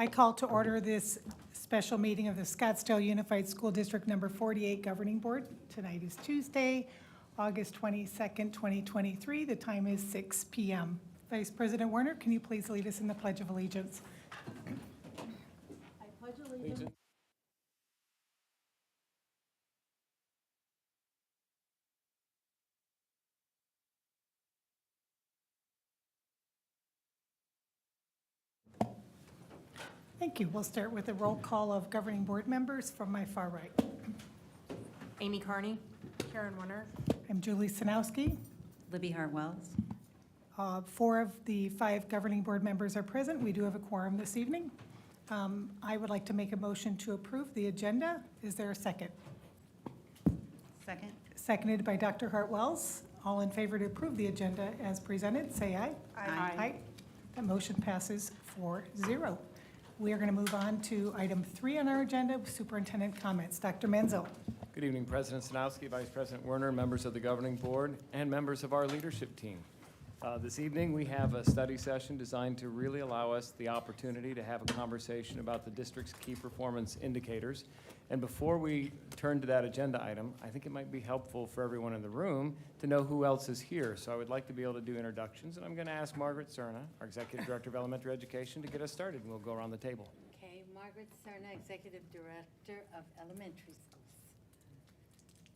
I call to order this special meeting of the Scottsdale Unified School District Number 48 Governing Board. Tonight is Tuesday, August 22nd, 2023. The time is 6 p.m. Vice President Werner, can you please lead us in the Pledge of Allegiance? I pledge allegiance. Thank you. We'll start with a roll call of governing board members from my far right. Amy Carney, Karen Werner, I'm Julie Sanowski. Libby Hart-Wells. 4 of the 5 governing board members are present. We do have a quorum this evening. I would like to make a motion to approve the agenda. Is there a second? Second. Seconded by Dr. Hart-Wells. All in favor to approve the agenda as presented, say aye. Aye. That motion passes 4-0. We are going to move on to item 3 on our agenda, superintendent comments. Dr. Menzel. Good evening, President Sanowski, Vice President Werner, members of the governing board, and members of our leadership team. This evening, we have a study session designed to really allow us the opportunity to have a conversation about the district's key performance indicators. And before we turn to that agenda item, I think it might be helpful for everyone in the room to know who else is here. So I would like to be able to do introductions, and I'm going to ask Margaret Cerna, our Executive Director of Elementary Education, to get us started, and we'll go around the table. Okay, Margaret Cerna, Executive Director of Elementary Schools.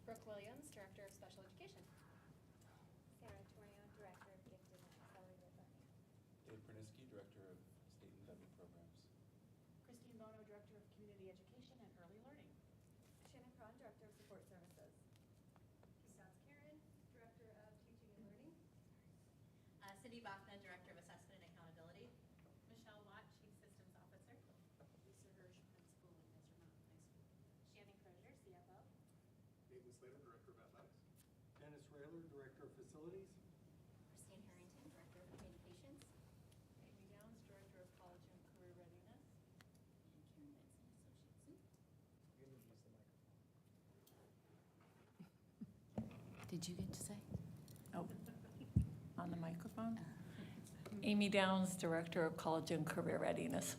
Brooke Williams, Director of Special Education. Sarah Torino, Director of Gifted and Accelerated Learning. Dave Perniske, Director of State and Federal Programs. Christine Bono, Director of Community Education and Early Learning. Shannon Cron, Director of Support Services. Constance Karen, Director of Teaching and Learning. Cindy Bachna, Director of Assessment and Accountability. Michelle Watt, Chief Systems Officer. Lisa Hirsch, Principal at Desert Mountain High School. Shannon Crozier, CFO. Nathan Slater, Director of Athletics. Dennis Rayler, Director of Facilities. Christine Harrington, Director of Communications. Amy Downs, Director of College and Career Readiness. And Karen Benson, Associate Soup. Did you get to say? Oh, on the microphone. Amy Downs, Director of College and Career Readiness.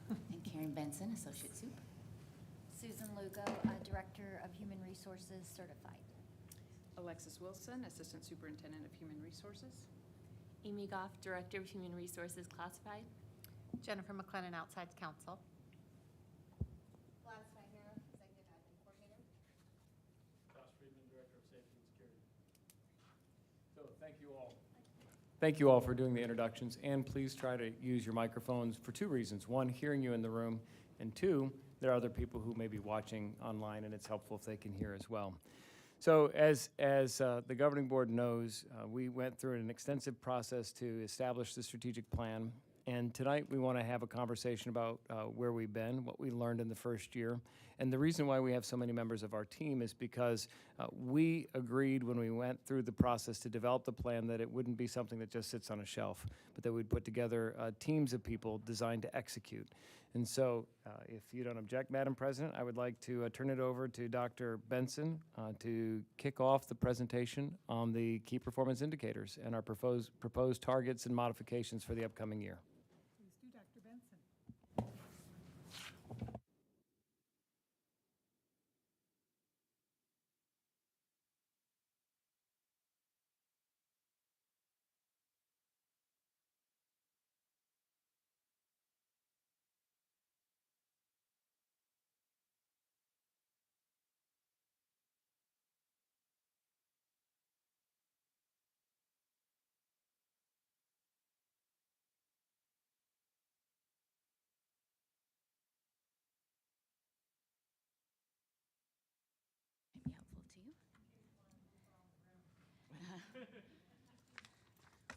And Karen Benson, Associate Soup. Susan Lugo, Director of Human Resources, Certified. Alexis Wilson, Assistant Superintendent of Human Resources. Amy Goff, Director of Human Resources, Classified. Jennifer McLennan, Outside Counsel. Gladys Steiner, Executive Admin Coordinator. Josh Friedman, Director of Safety and Security. So thank you all. Thank you all for doing the introductions, and please try to use your microphones for 2 reasons. 1, hearing you in the room, and 2, there are other people who may be watching online, and it's helpful if they can hear as well. So as the governing board knows, we went through an extensive process to establish the strategic plan. And tonight we want to have a conversation about where we've been, what we learned in the first year. And the reason why we have so many members of our team is because we agreed when we went through the process to develop the plan that it wouldn't be something that just sits on a shelf, but that we'd put together teams of people designed to execute. And so if you don't object, Madam President, I would like to turn it over to Dr. Benson to kick off the presentation on the key performance indicators and our proposed targets and modifications for the upcoming year. Please do, Dr. Benson. Might be helpful to you.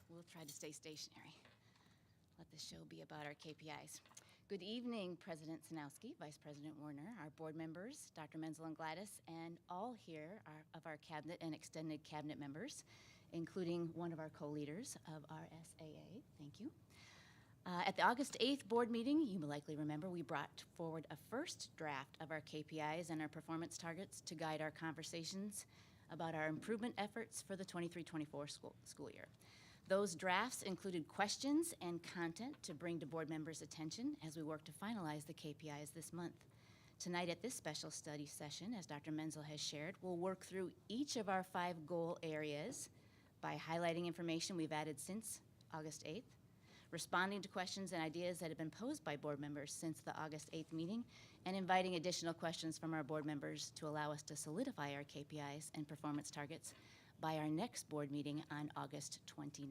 We'll try to stay stationary. Let the show be about our KPIs. Good evening, President Sanowski, Vice President Werner, our board members, Dr. Menzel and Gladys, and all here of our cabinet and extended cabinet members, including one of our co-leaders of our SAA. Thank you. At the August 8th board meeting, you will likely remember we brought forward a first draft of our KPIs and our performance targets to guide our conversations about our improvement efforts for the 23-24 school year. Those drafts included questions and content to bring to board members' attention as we work to finalize the KPIs this month. Tonight at this special study session, as Dr. Menzel has shared, we'll work through each of our 5 goal areas by highlighting information we've added since August 8th, responding to questions and ideas that have been posed by board members since the August 8th meeting, and inviting additional questions from our board members to allow us to solidify our KPIs and performance targets by our next board meeting on August 29th.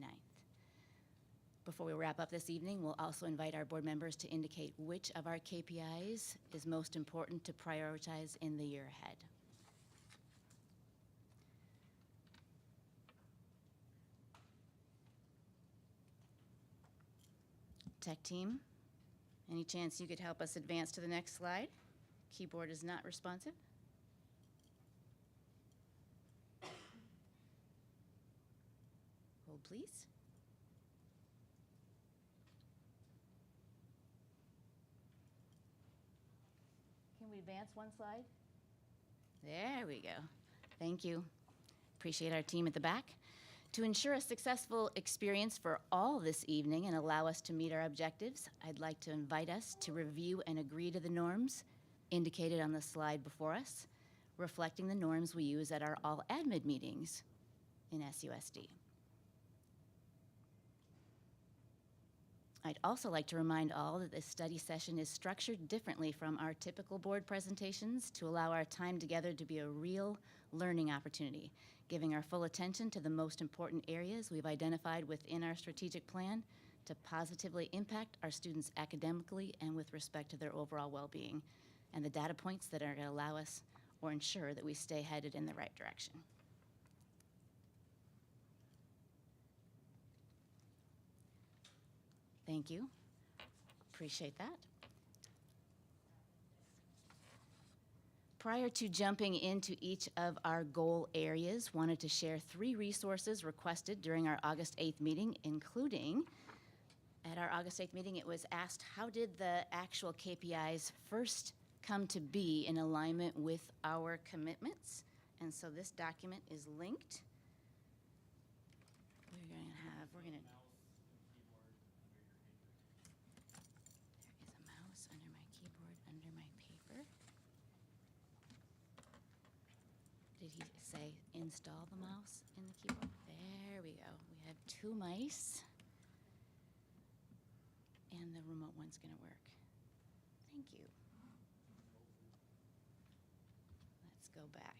Before we wrap up this evening, we'll also invite our board members to indicate which of our KPIs is most important to prioritize in the year ahead. Tech team, any chance you could help us advance to the next slide? Keyboard is not responsive. Hold, please. Can we advance one slide? There we go. Thank you. Appreciate our team at the back. To ensure a successful experience for all this evening and allow us to meet our objectives, I'd like to invite us to review and agree to the norms indicated on the slide before us, reflecting the norms we use at our all admin meetings in SUSD. I'd also like to remind all that this study session is structured differently from our typical board presentations to allow our time together to be a real learning opportunity, giving our full attention to the most important areas we've identified within our strategic plan to positively impact our students academically and with respect to their overall well-being, and the data points that are going to allow us or ensure that we stay headed in the right direction. Thank you. Appreciate that. Prior to jumping into each of our goal areas, wanted to share 3 resources requested during our August 8th meeting, including at our August 8th meeting, it was asked, how did the actual KPIs first come to be in alignment with our commitments? And so this document is linked. We're going to There is a mouse under my keyboard, under my paper. Did he say install the mouse in the keyboard? There we go. We have 2 mice. And the remote one's going to work. Thank you. Let's go back.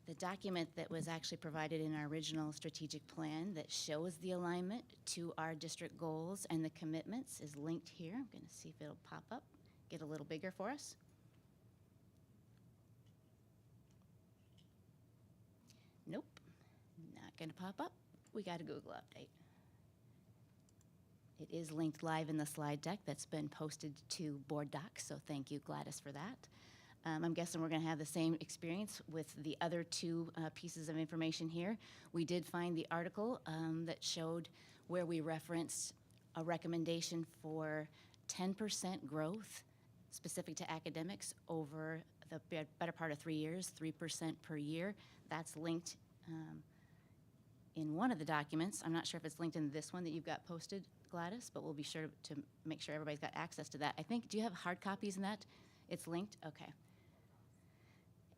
The document that was actually provided in our original strategic plan that shows the alignment to our district goals and the commitments is linked here. I'm going to see if it'll pop up, get a little bigger for us. Nope, not going to pop up. We got a Google update. It is linked live in the slide deck that's been posted to Board Docs, so thank you, Gladys, for that. I'm guessing we're going to have the same experience with the other 2 pieces of information here. We did find the article that showed where we referenced a recommendation for 10% growth specific to academics over the better part of 3 years, 3% per year. That's linked in one of the documents. I'm not sure if it's linked in this one that you've got posted, Gladys, but we'll be sure to make sure everybody's got access to that. I think, do you have hard copies in that? It's linked? Okay.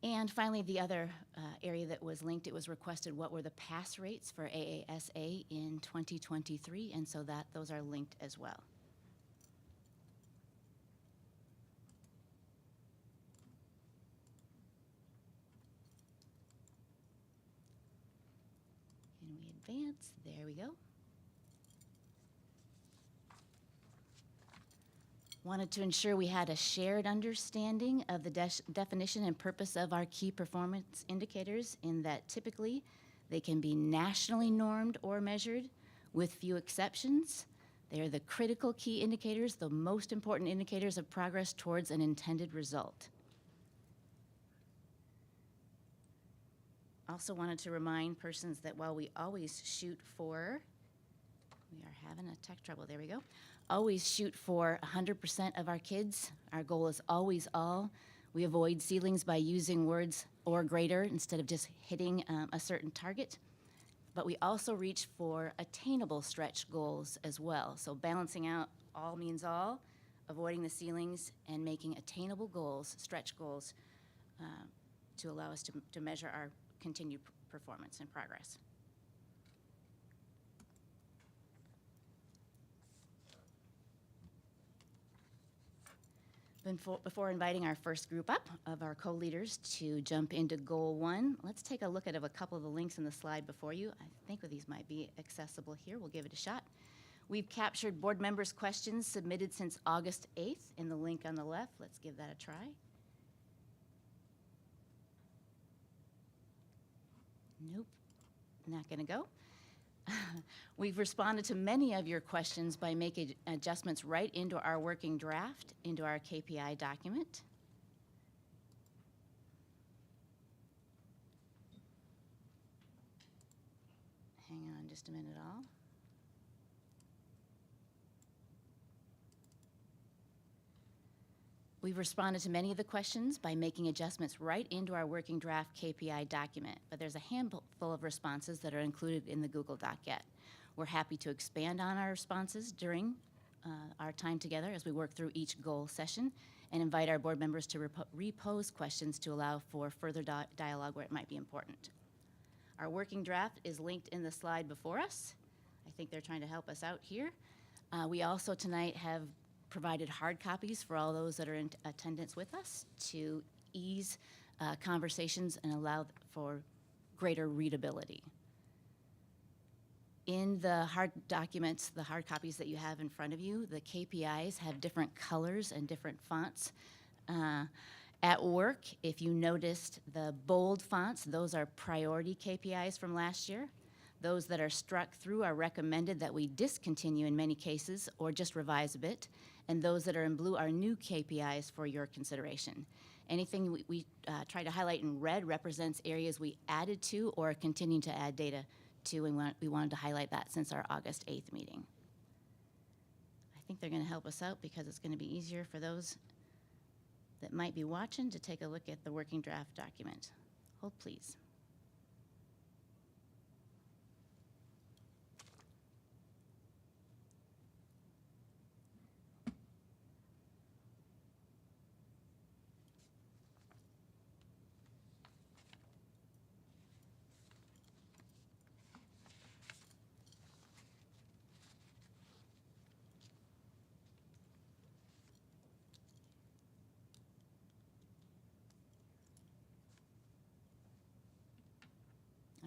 And finally, the other area that was linked, it was requested what were the pass rates for AASA in 2023, and so those are linked as well. Can we advance? There we go. Wanted to ensure we had a shared understanding of the definition and purpose of our key performance indicators, in that typically they can be nationally normed or measured with few exceptions. They are the critical key indicators, the most important indicators of progress towards an intended result. Also wanted to remind persons that while we always shoot for, we are having a tech trouble, there we go. Always shoot for 100% of our kids. Our goal is always all. We avoid ceilings by using words or greater instead of just hitting a certain target. but we also reach for attainable stretch goals as well. So balancing out all means all, avoiding the ceilings, and making attainable goals, stretch goals, to allow us to measure our continued performance and progress. Before inviting our first group up of our co-leaders to jump into Goal 1, let's take a look at a couple of the links in the slide before you. I think these might be accessible here. We'll give it a shot. We've captured board members' questions submitted since August 8th in the link on the left. Let's give that a try. Nope, not going to go. We've responded to many of your questions by making adjustments right into our working draft, into our KPI document. Hang on just a minute, all. We've responded to many of the questions by making adjustments right into our working draft KPI document, but there's a handful of responses that are included in the Google Doc yet. We're happy to expand on our responses during our time together as we work through each goal session and invite our board members to repose questions to allow for further dialogue where it might be important. Our working draft is linked in the slide before us. I think they're trying to help us out here. We also tonight have provided hard copies for all those that are in attendance with us to ease conversations and allow for greater readability. In the hard documents, the hard copies that you have in front of you, the KPIs have different colors and different fonts. At work, if you noticed the bold fonts, those are priority KPIs from last year. Those that are struck through are recommended that we discontinue in many cases or just revise a bit. And those that are in blue are new KPIs for your consideration. Anything we try to highlight in red represents areas we added to or continue to add data to, and we wanted to highlight that since our August 8th meeting. I think they're going to help us out because it's going to be easier for those that might be watching to take a look at the working draft document. Hold, please.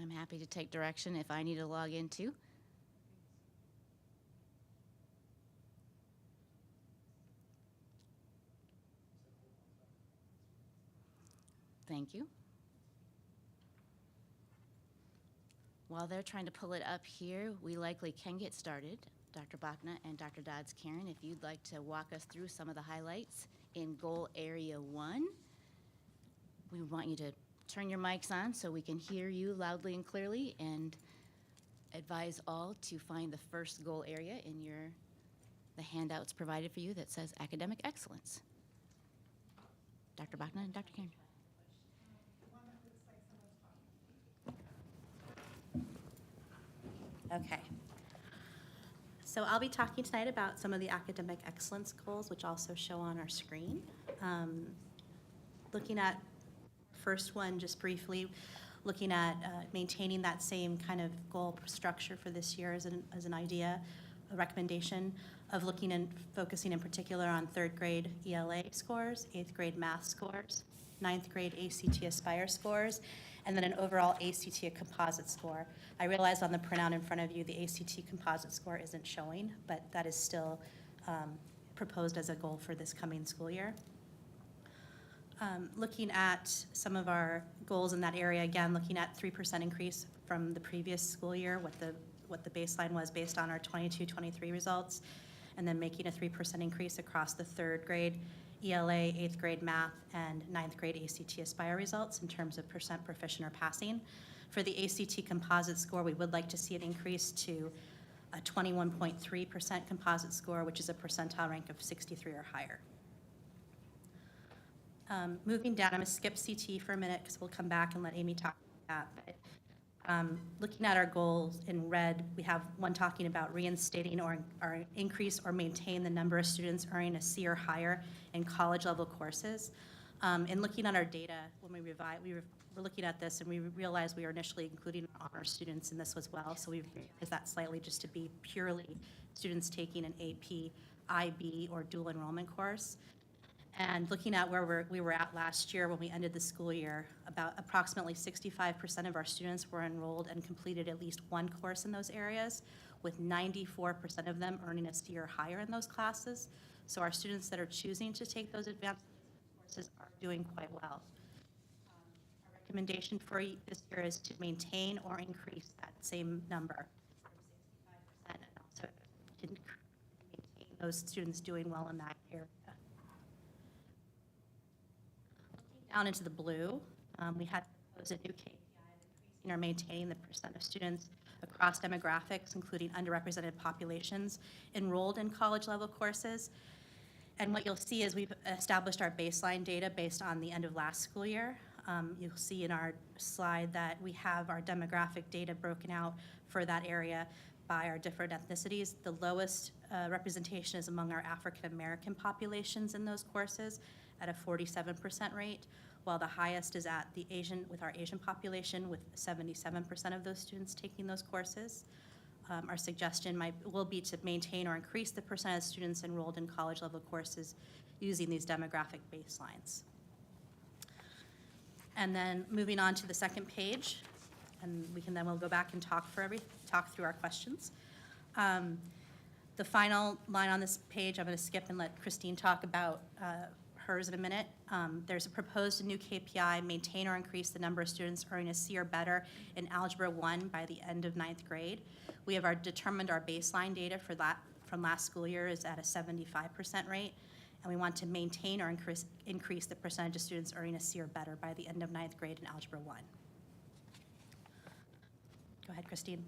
I'm happy to take direction if I need to log in too. Thank you. While they're trying to pull it up here, we likely can get started. Dr. Bachna and Dr. Dodds-Karen, if you'd like to walk us through some of the highlights in Goal Area 1, we want you to turn your mics on so we can hear you loudly and clearly, and advise all to find the first goal area in the handouts provided for you that says Academic Excellence. Dr. Bachna and Dr. Karen. Okay. So I'll be talking tonight about some of the academic excellence goals, which also show on our screen. Looking at first one just briefly, looking at maintaining that same kind of goal structure for this year as an idea, a recommendation of looking and focusing in particular on third grade ELA scores, 8th grade math scores, 9th grade ACT Aspire scores, and then an overall ACT composite score. I realize on the printout in front of you, the ACT composite score isn't showing, but that is still proposed as a goal for this coming school year. Looking at some of our goals in that area, again, looking at 3% increase from the previous school year, what the baseline was based on our 22-23 results, and then making a 3% increase across the third grade ELA, 8th grade math, and 9th grade ACT Aspire results in terms of percent proficient or passing. For the ACT composite score, we would like to see it increase to a 21.3% composite score, which is a percentile rank of 63 or higher. Moving down, I'm going to skip CT for a minute because we'll come back and let Amy talk about that. Looking at our goals in red, we have one talking about reinstating or increase or maintain the number of students earning a C or higher in college-level courses. And looking at our data, when we were looking at this, and we realized we were initially including honor students in this as well, so we revised that slightly just to be purely students taking an AP, IB, or dual enrollment course. And looking at where we were at last year when we ended the school year, about approximately 65% of our students were enrolled and completed at least one course in those areas, with 94% of them earning a C or higher in those classes. So our students that are choosing to take those advanced courses are doing quite well. Our recommendation for this year is to maintain or increase that same number from 65% and also to maintain those students doing well in that area. Down into the blue, we had proposed a new KPI of increasing or maintaining the percent of students across demographics, including underrepresented populations, enrolled in college-level courses. And what you'll see is we've established our baseline data based on the end of last school year. You'll see in our slide that we have our demographic data broken out for that area by our different ethnicities. The lowest representation is among our African-American populations in those courses at a 47% rate, while the highest is at the our Asian population with 77% of those students taking those courses. Our suggestion will be to maintain or increase the percent of students enrolled in college-level courses using these demographic baselines. And then moving on to the second page, and we'll go back and talk through our questions. The final line on this page, I'm going to skip and let Christine talk about hers in a minute. There's a proposed new KPI, maintain or increase the number of students earning a C or better in Algebra 1 by the end of 9th grade. We have determined our baseline data for that from last school year is at a 75% rate, and we want to maintain or increase the percentage of students earning a C or better by the end of 9th grade in Algebra 1. Go ahead, Christine.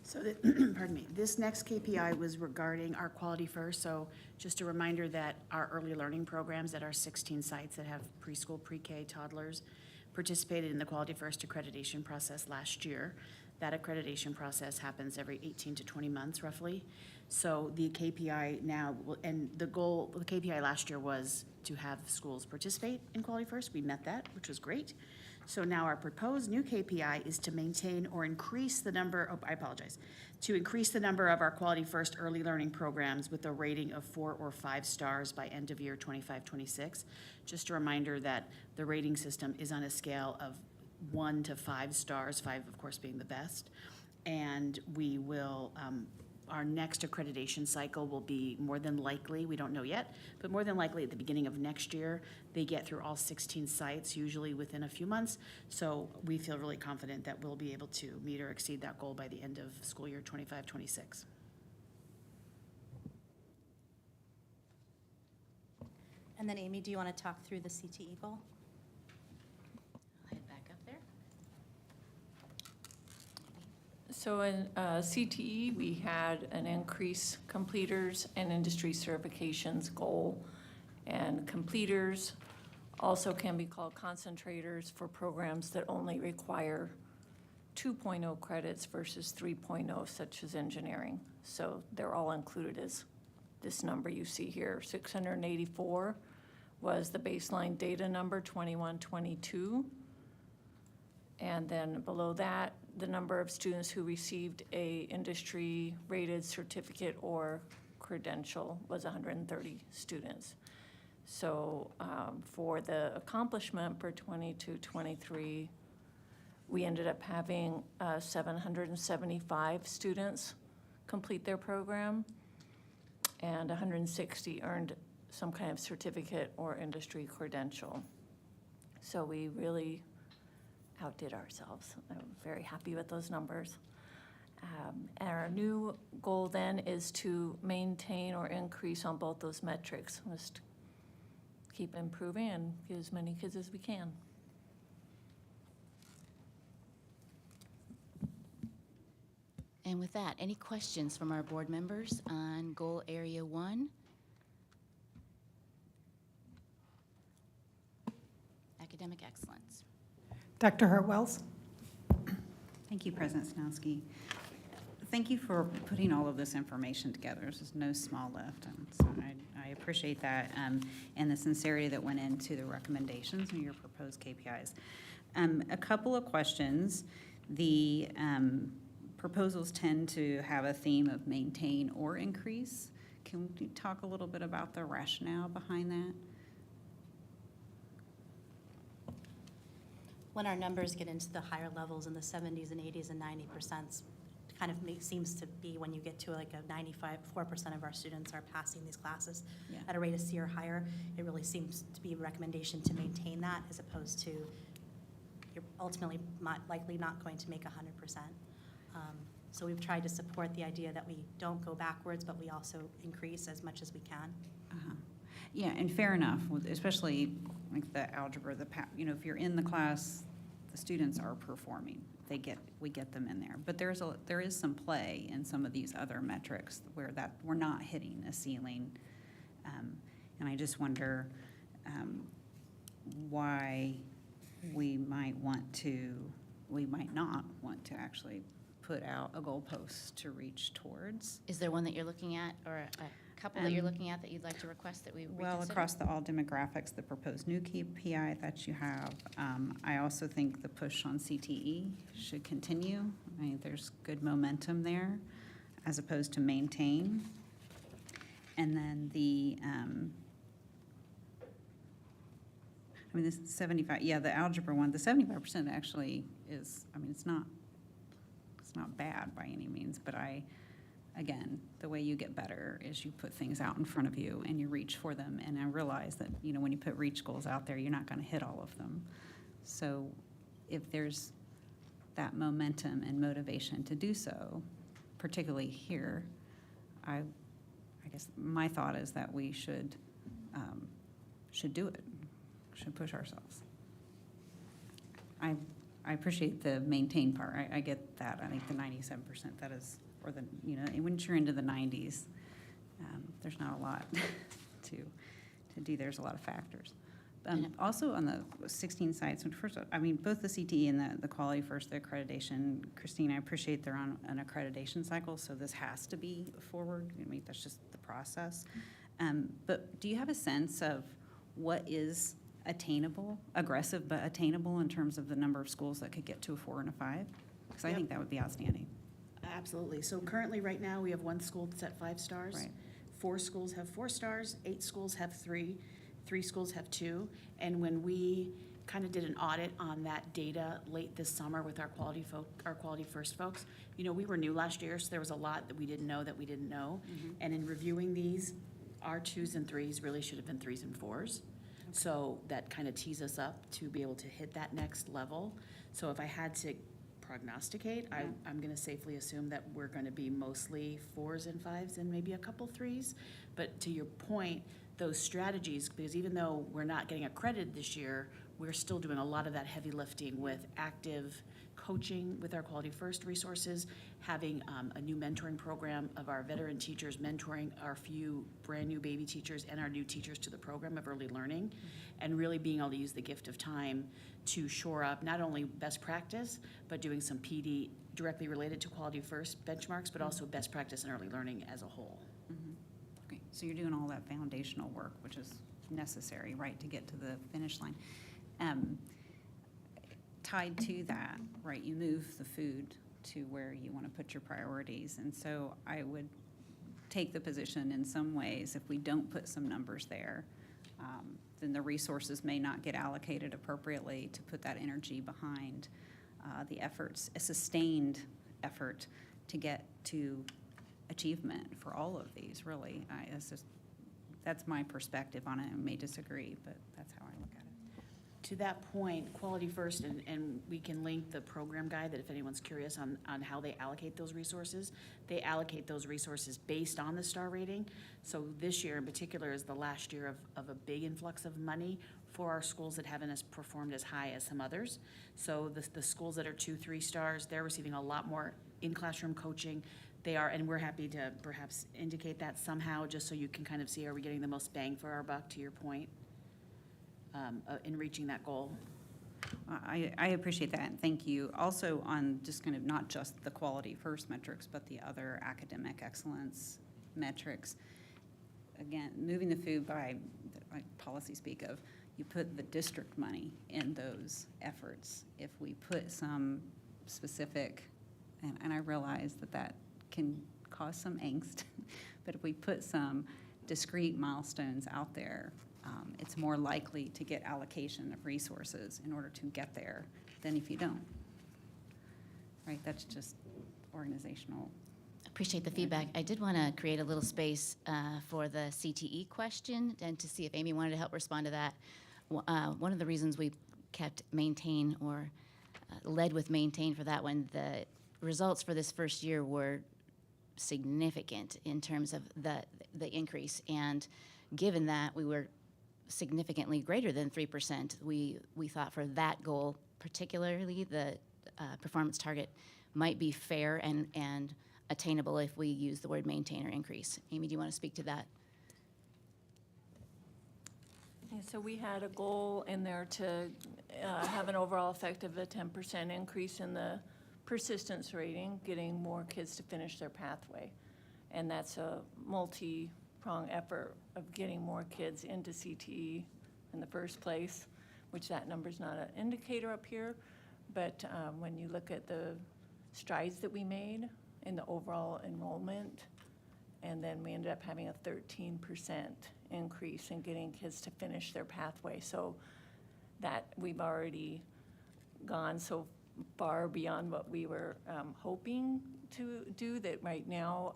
So, pardon me, this next KPI was regarding our Quality First. So just a reminder that our early learning programs at our 16 sites that have preschool, pre-K, toddlers participated in the Quality First accreditation process last year. That accreditation process happens every 18 to 20 months roughly. So the KPI now, and the KPI last year was to have schools participate in Quality First. We met that, which was great. So now our proposed new KPI is to maintain or increase the number, to increase the number of our Quality First early learning programs with a rating of 4 or 5 stars by end of year 25-26. Just a reminder that the rating system is on a scale of 1 to 5 stars, 5 of course being the best. And we will, our next accreditation cycle will be more than likely, we don't know yet, but more than likely at the beginning of next year. They get through all 16 sites, usually within a few months. So we feel really confident that we'll be able to meet or exceed that goal by the end of school year 25-26. And then Amy, do you want to talk through the CTE goal? I'll head back up there. So in CTE, we had an increase completers and industry certifications goal. And completers also can be called concentrators for programs that only require 2.0 credits versus 3.0, such as engineering. So they're all included as this number you see here. 684 was the baseline data number, 21-22. And then below that, the number of students who received a industry-rated certificate or credential was 130 students. So for the accomplishment for 22-23, we ended up having 775 students complete their program, and 160 earned some kind of certificate or industry credential. So we really outdid ourselves. I'm very happy with those numbers. And our new goal then is to maintain or increase on both those metrics. Just keep improving and get as many kids as we can. And with that, any questions from our board members on Goal Area 1? Academic excellence. Dr. Hartwells? Thank you, President Snowski. Thank you for putting all of this information together. This is no small lift, and so I appreciate that, and the sincerity that went into the recommendations and your proposed KPIs. A couple of questions. The proposals tend to have a theme of maintain or increase. Can we talk a little bit about the rationale behind that? When our numbers get into the higher levels in the 70s and 80s and 90%, kind of seems to be when you get to like a 4% of our students are passing these classes Yeah. at a rate of C or higher, it really seems to be a recommendation to maintain that as opposed to you're ultimately likely not going to make 100%. So we've tried to support the idea that we don't go backwards, but we also increase as much as we can. Yeah, and fair enough, especially like the algebra, if you're in the class, the students are performing. We get them in there. But there is some play in some of these other metrics where we're not hitting a ceiling. And I just wonder why we might not want to actually put out a goalpost to reach towards. Is there one that you're looking at, or a couple that you're looking at that you'd like to request that we reconsider? Well, across the all demographics, the proposed new KPI that you have, I also think the push on CTE should continue. I mean, there's good momentum there as opposed to maintain. And then the, this 75, the algebra one, the 75% actually is, it's not bad by any means, but again, the way you get better is you put things out in front of you and you reach for them. And I realize that, when you put reach goals out there, you're not going to hit all of them. So if there's that momentum and motivation to do so, particularly here, I guess my thought is that we should do it, should push ourselves. I appreciate the maintain part. I get that. I think the 97%, that is, or the, when you're into the 90s, there's not a lot to do. There's a lot of factors. Also on the 16 sites, first, both the CTE and the Quality First, the accreditation, Christine, I appreciate they're on an accreditation cycle, so this has to be forward. That's just the process. But do you have a sense of what is attainable, aggressive but attainable in terms of the number of schools that could get to a 4 and a 5? Because I think that would be outstanding. Absolutely. So currently, right now, we have one school that's at 5 stars. Right. 4 schools have 4 stars, 8 schools have 3, 3 schools have 2. And when we kind of did an audit on that data late this summer with our Quality First folks, we were new last year, so there was a lot that we didn't know. Mm-hmm. And in reviewing these, our 2s and 3s really should have been 3s and 4s. So that kind of tees us up to be able to hit that next level. So if I had to prognosticate, I'm going to safely assume that we're going to be mostly 4s and 5s and maybe a couple 3s. But to your point, those strategies, because even though we're not getting accredited this year, we're still doing a lot of that heavy lifting with active coaching with our Quality First resources, having a new mentoring program of our veteran teachers mentoring our few brand new baby teachers and our new teachers to the program of early learning, and really being able to use the gift of time to shore up not only best practice, but doing some PD directly related to Quality First benchmarks, but also best practice in early learning as a whole. Okay, so you're doing all that foundational work, which is necessary, right, to get to the finish line. Tied to that, right, you move the food to where you want to put your priorities. And so I would take the position in some ways, if we don't put some numbers there, then the resources may not get allocated appropriately to put that energy behind the efforts, a sustained effort to get to achievement for all of these, really. That's my perspective on it. I may disagree, but that's how I look at it. To that point, Quality First, and we can link the program guide that if anyone's curious on how they allocate those resources, they allocate those resources based on the star rating. So this year in particular is the last year of a big influx of money for our schools that haven't performed as high as some others. So the schools that are 2, 3 stars, they're receiving a lot more in-classroom coaching. They are, and we're happy to perhaps indicate that somehow, just so you can kind of see, are we getting the most bang for our buck, to your point? In reaching that goal. I appreciate that, and thank you. Also on just kind of not just the quality first metrics, but the other academic excellence metrics. Again, moving the food by, like policy speak of, you put the district money in those efforts. If we put some specific, and I realize that that can cause some angst, but if we put some discrete milestones out there, it's more likely to get allocation of resources in order to get there than if you don't. Right, that's just organizational. Appreciate the feedback. I did want to create a little space for the CTE question and to see if Amy wanted to help respond to that. One of the reasons we kept maintain or led with maintain for that one, the results for this first year were significant in terms of the increase. And given that we were significantly greater than 3%, we thought for that goal, particularly the performance target, might be fair and attainable if we use the word maintain or increase. Amy, do you want to speak to that? And so we had a goal in there to have an overall effect of a 10% increase in the persistence rating, getting more kids to finish their pathway. And that's a multi-pronged effort of getting more kids into CTE in the first place, which that number's not an indicator up here. But when you look at the strides that we made in the overall enrollment, and then we ended up having a 13% increase in getting kids to finish their pathway. So that we've already gone so far beyond what we were hoping to do that right now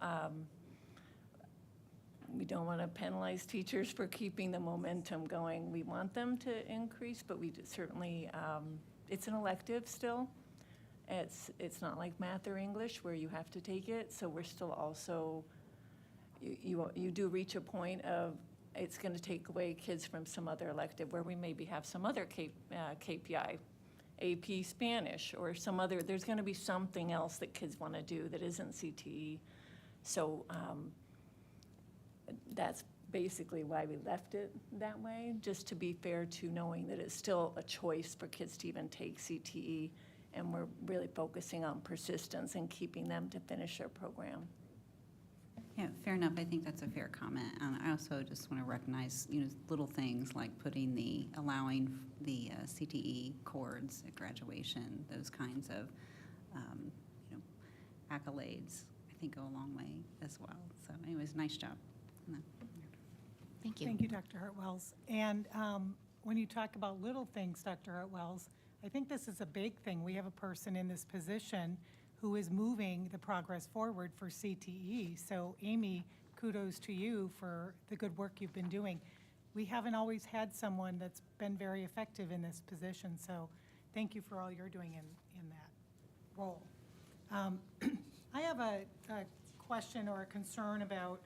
we don't want to penalize teachers for keeping the momentum going. We want them to increase, but we certainly, it's an elective still. It's not like math or English where you have to take it, so we're still also, you do reach a point of it's going to take away kids from some other elective where we maybe have some other KPI, AP Spanish or some other, there's going to be something else that kids want to do that isn't CTE. So that's basically why we left it that way, just to be fair to knowing that it's still a choice for kids to even take CTE. And we're really focusing on persistence and keeping them to finish their program. Yeah, fair enough. I think that's a fair comment. And I also just want to recognize, little things like allowing the CTE chords at graduation, those kinds of, accolades, I think go a long way as well. So anyways, nice job. Thank you. Thank you, Dr. Hartwells. And when you talk about little things, Dr. Hartwells, I think this is a big thing. We have a person in this position who is moving the progress forward for CTE. So Amy, kudos to you for the good work you've been doing. We haven't always had someone that's been very effective in this position, so thank you for all you're doing in that role. I have a question or a concern about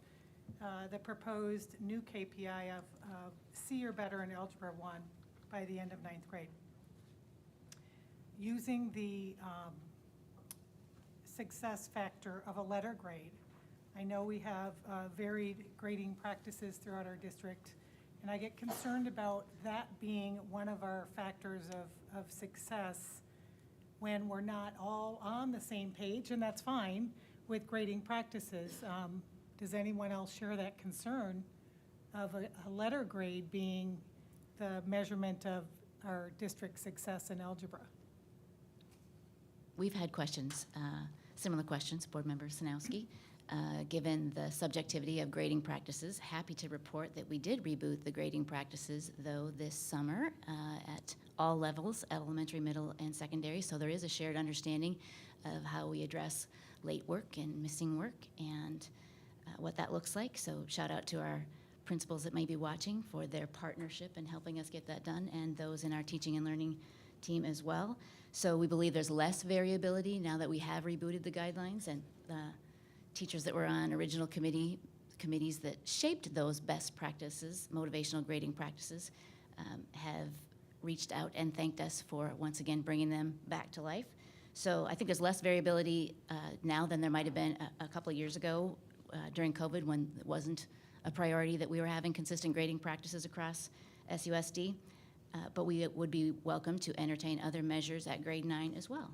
the proposed new KPI of C or better in Algebra 1 by the end of 9th grade. Using the success factor of a letter grade. I know we have varied grading practices throughout our district, and I get concerned about that being one of our factors of success when we're not all on the same page, and that's fine, with grading practices. Does anyone else share that concern of a letter grade being the measurement of our district success in algebra? We've had questions, similar questions, Board Member Sanowski. Given the subjectivity of grading practices, happy to report that we did reboot the grading practices, though, this summer at all levels, elementary, middle, and secondary. So there is a shared understanding of how we address late work and missing work and what that looks like. So shout out to our principals that may be watching for their partnership in helping us get that done, and those in our teaching and learning team as well. So we believe there's less variability now that we have rebooted the guidelines, and teachers that were on original committees that shaped those best practices, motivational grading practices, have reached out and thanked us for once again bringing them back to life. So I think there's less variability now than there might have been a couple of years ago during COVID, when it wasn't a priority that we were having consistent grading practices across SUSD. but we would be welcome to entertain other measures at grade 9 as well.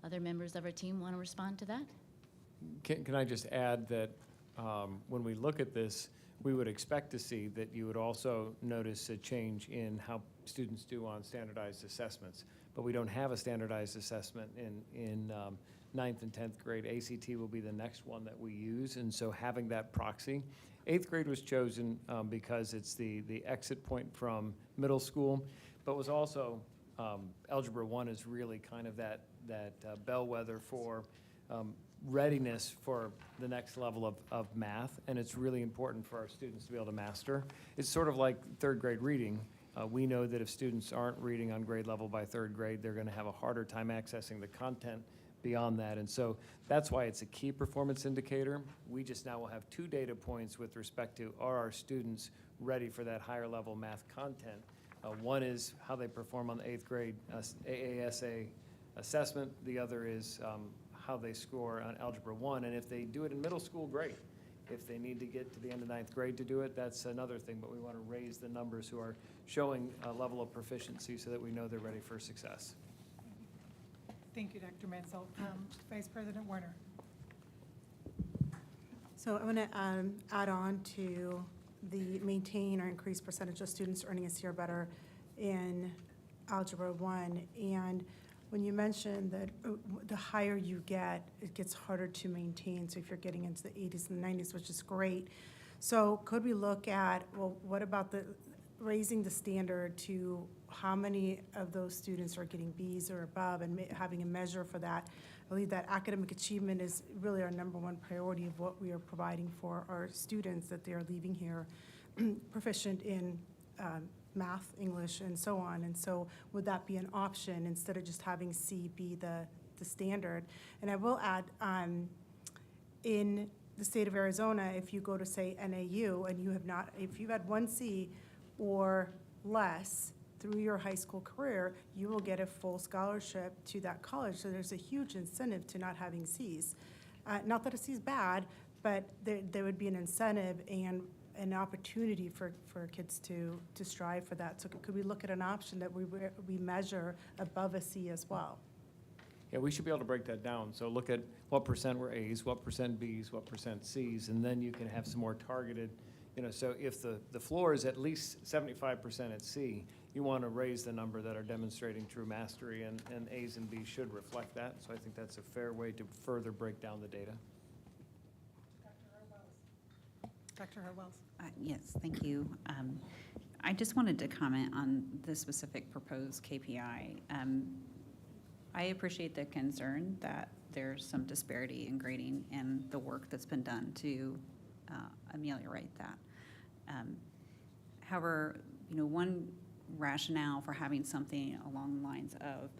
Other members of our team want to respond to that? Can I just add that when we look at this, we would expect to see that you would also notice a change in how students do on standardized assessments. But we don't have a standardized assessment in 9th and 10th grade. ACT will be the next one that we use, and so having that proxy. 8th grade was chosen because it's the exit point from middle school, but was also, Algebra 1 is really kind of that bellwether for readiness for the next level of math, and it's really important for our students to be able to master. It's sort of like 3rd grade reading. We know that if students aren't reading on grade level by 3rd grade, they're going to have a harder time accessing the content beyond that. And so that's why it's a key performance indicator. We just now will have 2 data points with respect to, are our students ready for that higher level math content? One is how they perform on the 8th grade AASA assessment. The other is how they score on Algebra 1. And if they do it in middle school, great. If they need to get to the end of 9th grade to do it, that's another thing. But we want to raise the numbers who are showing a level of proficiency so that we know they're ready for success. Thank you, Dr. Menzel. Vice President Warner. So I want to add on to the maintain or increase percentage of students earning a C or better in Algebra 1. And when you mentioned that the higher you get, it gets harder to maintain. So if you're getting into the 80s and 90s, which is great. So could we look at, well, what about the raising the standard to how many of those students are getting Bs or above and having a measure for that? I believe that academic achievement is really our #1 priority of what we are providing for our students, that they are leaving here proficient in math, English, and so on. And so would that be an option instead of just having C be the standard? And I will add, in the state of Arizona, if you go to, say, NAU, and you have not, if you've had 1 C or less through your high school career, you will get a full scholarship to that college. So there's a huge incentive to not having Cs. Not that a C is bad, but there would be an incentive and an opportunity for kids to strive for that. So could we look at an option that we measure above a C as well? Yeah, we should be able to break that down. So look at what % were A's, what % B's, what % C's, and then you can have some more targeted, so if the floor is at least 75% at C, you want to raise the number that are demonstrating true mastery, and A's and B's should reflect that. So I think that's a fair way to further break down the data. Dr. Hurwells. Yes, thank you. I just wanted to comment on the specific proposed KPI. I appreciate the concern that there's some disparity in grading and the work that's been done to ameliorate that. However, one rationale for having something along the lines of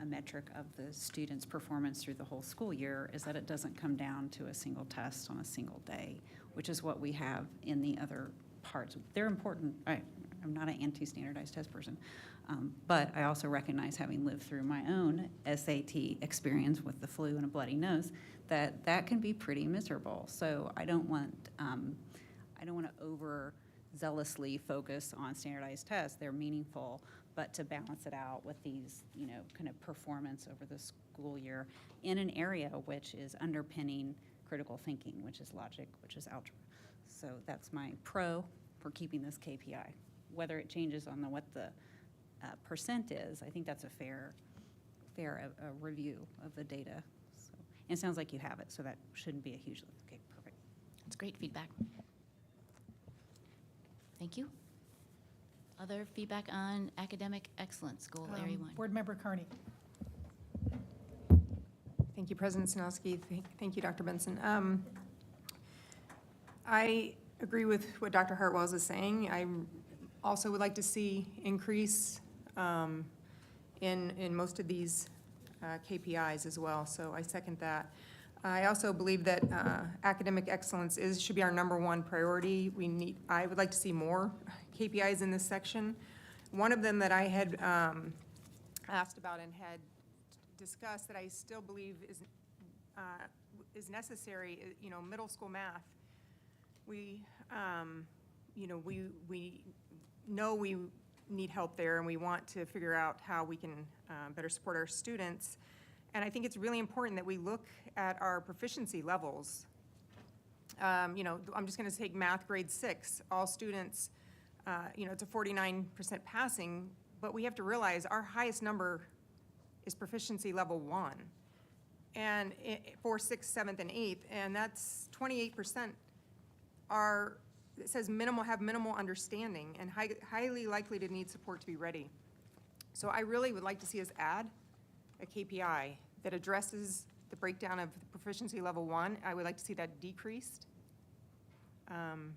a metric of the student's performance through the whole school year is that it doesn't come down to a single test on a single day, which is what we have in the other parts. They're important. I'm not an anti-standardized test person, but I also recognize, having lived through my own SAT experience with the flu and a bloody nose, that can be pretty miserable. So I don't want to overzealously focus on standardized tests. They're meaningful, but to balance it out with these, kind of performance over the school year in an area which is underpinning critical thinking, which is logic, which is algebra. So that's my pro for keeping this KPI. Whether it changes on what the percent is, I think that's a fair review of the data. So, and it sounds like you have it, so that shouldn't be a huge lift. Okay, perfect. That's great feedback. Thank you. Other feedback on academic excellence, goal area 1? Board Member Carney. Thank you, President Sinowski. Thank you, Dr. Benson. I agree with what Dr. Hartwells is saying. I also would like to see increase in most of these KPIs as well, so I second that. I also believe that academic excellence should be our #1 priority. I would like to see more KPIs in this section. One of them that I had asked about and had discussed that I still believe is necessary, middle school math. We know we need help there, and we want to figure out how we can better support our students. And I think it's really important that we look at our proficiency levels. You know, I'm just going to take math grade 6. All students, you know, it's a 49% passing, but we have to realize our highest number is proficiency level 1. And for 6th, 7th, and 8th, and that's 28% are, it says have minimal understanding and highly likely to need support to be ready. So I really would like to see us add a KPI that addresses the breakdown of the proficiency level 1. I would like to see that decreased and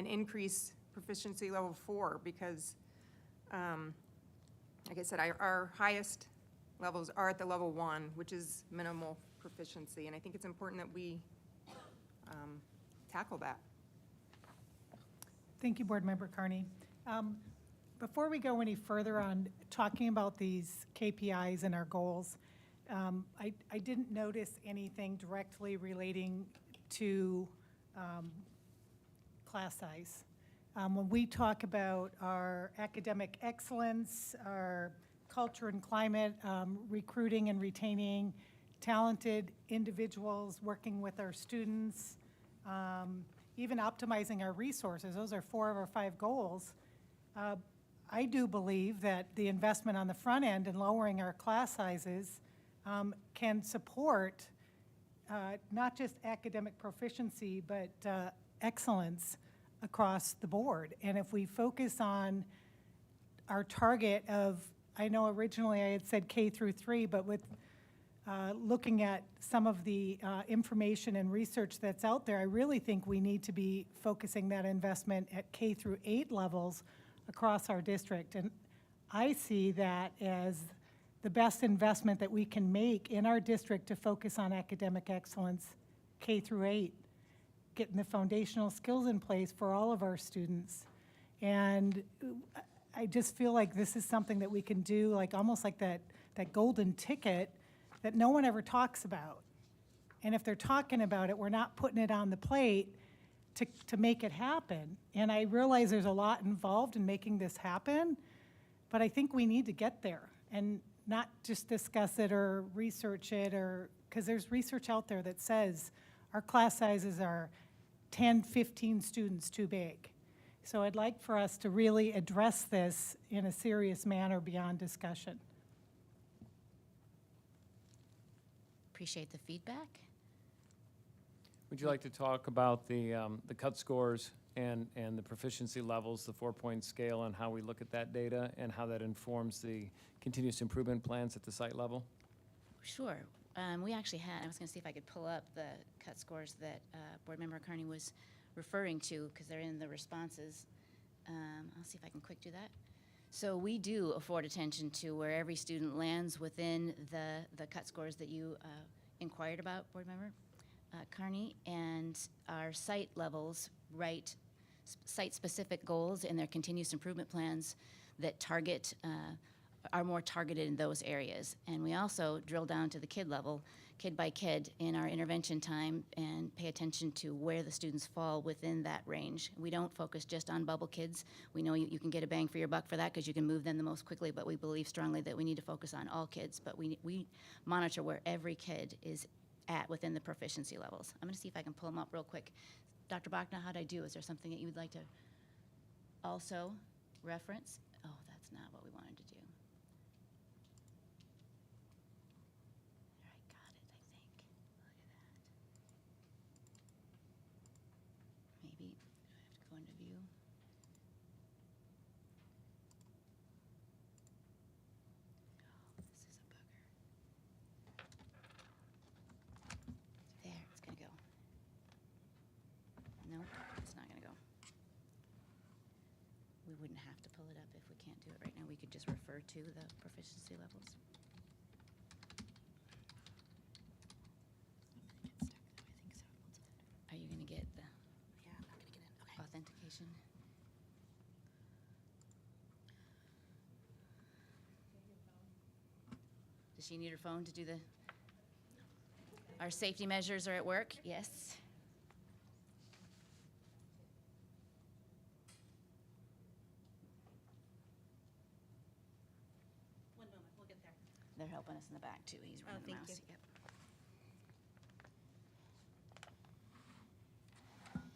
increase proficiency level 4 because, like I said, our highest levels are at the level 1, which is minimal proficiency, and I think it's important that we tackle that. Thank you, Board Member Carney. Before we go any further on talking about these KPIs and our goals, I didn't notice anything directly relating to class size. When we talk about our academic excellence, our culture and climate, recruiting and retaining talented individuals, working with our students, even optimizing our resources, those are 4 of our 5 goals. I do believe that the investment on the front end and lowering our class sizes can support not just academic proficiency, but excellence across the board. And if we focus on our target of, I know originally I had said K through 3, but with looking at some of the information and research that's out there, I really think we need to be focusing that investment at K through 8 levels across our district. And I see that as the best investment that we can make in our district to focus on academic excellence, K through 8, getting the foundational skills in place for all of our students. And I just feel like this is something that we can do, like almost like that golden ticket that no one ever talks about. And if they're talking about it, we're not putting it on the plate to make it happen. And I realize there's a lot involved in making this happen, but I think we need to get there and not just discuss it or research it, or because there's research out there that says our class sizes are 10, 15 students too big. So I'd like for us to really address this in a serious manner beyond discussion. Appreciate the feedback. Would you like to talk about the cut scores and the proficiency levels, the 4-point scale, and how we look at that data and how that informs the continuous improvement plans at the site level? Sure. We actually had, I was going to see if I could pull up the cut scores that Board Member Carney was referring to, because they're in the responses. I'll see if I can quick do that. So we do afford attention to where every student lands within the cut scores that you inquired about, Board Member Carney, and our site levels write site-specific goals in their continuous improvement plans that target are more targeted in those areas. And we also drill down to the kid level, kid by kid, in our intervention time and pay attention to where the students fall within that range. We don't focus just on bubble kids. We know you can get a bang for your buck for that because you can move them the most quickly, but we believe strongly that we need to focus on all kids. But we monitor where every kid is at within the proficiency levels. I'm going to see if I can pull them up real quick. Dr. Bachna, how'd I do? Is there something that you would like to also reference? Oh, that's not what we wanted to do. All right, got it, I think. Look at that. Maybe I have to go into view. Oh, this is a bugger. There, it's gonna go. No, it's not gonna go. We wouldn't have to pull it up if we can't do it right now. We could just refer to the proficiency levels. Are you gonna get the Yeah, I'm not gonna get in. Okay. authentication? Does she need her phone to do the? Our safety measures are at work? Yes. they're helping us in the back, too. He's running the thank mouse. you. Yep. I think I'm gonna do Chrome now.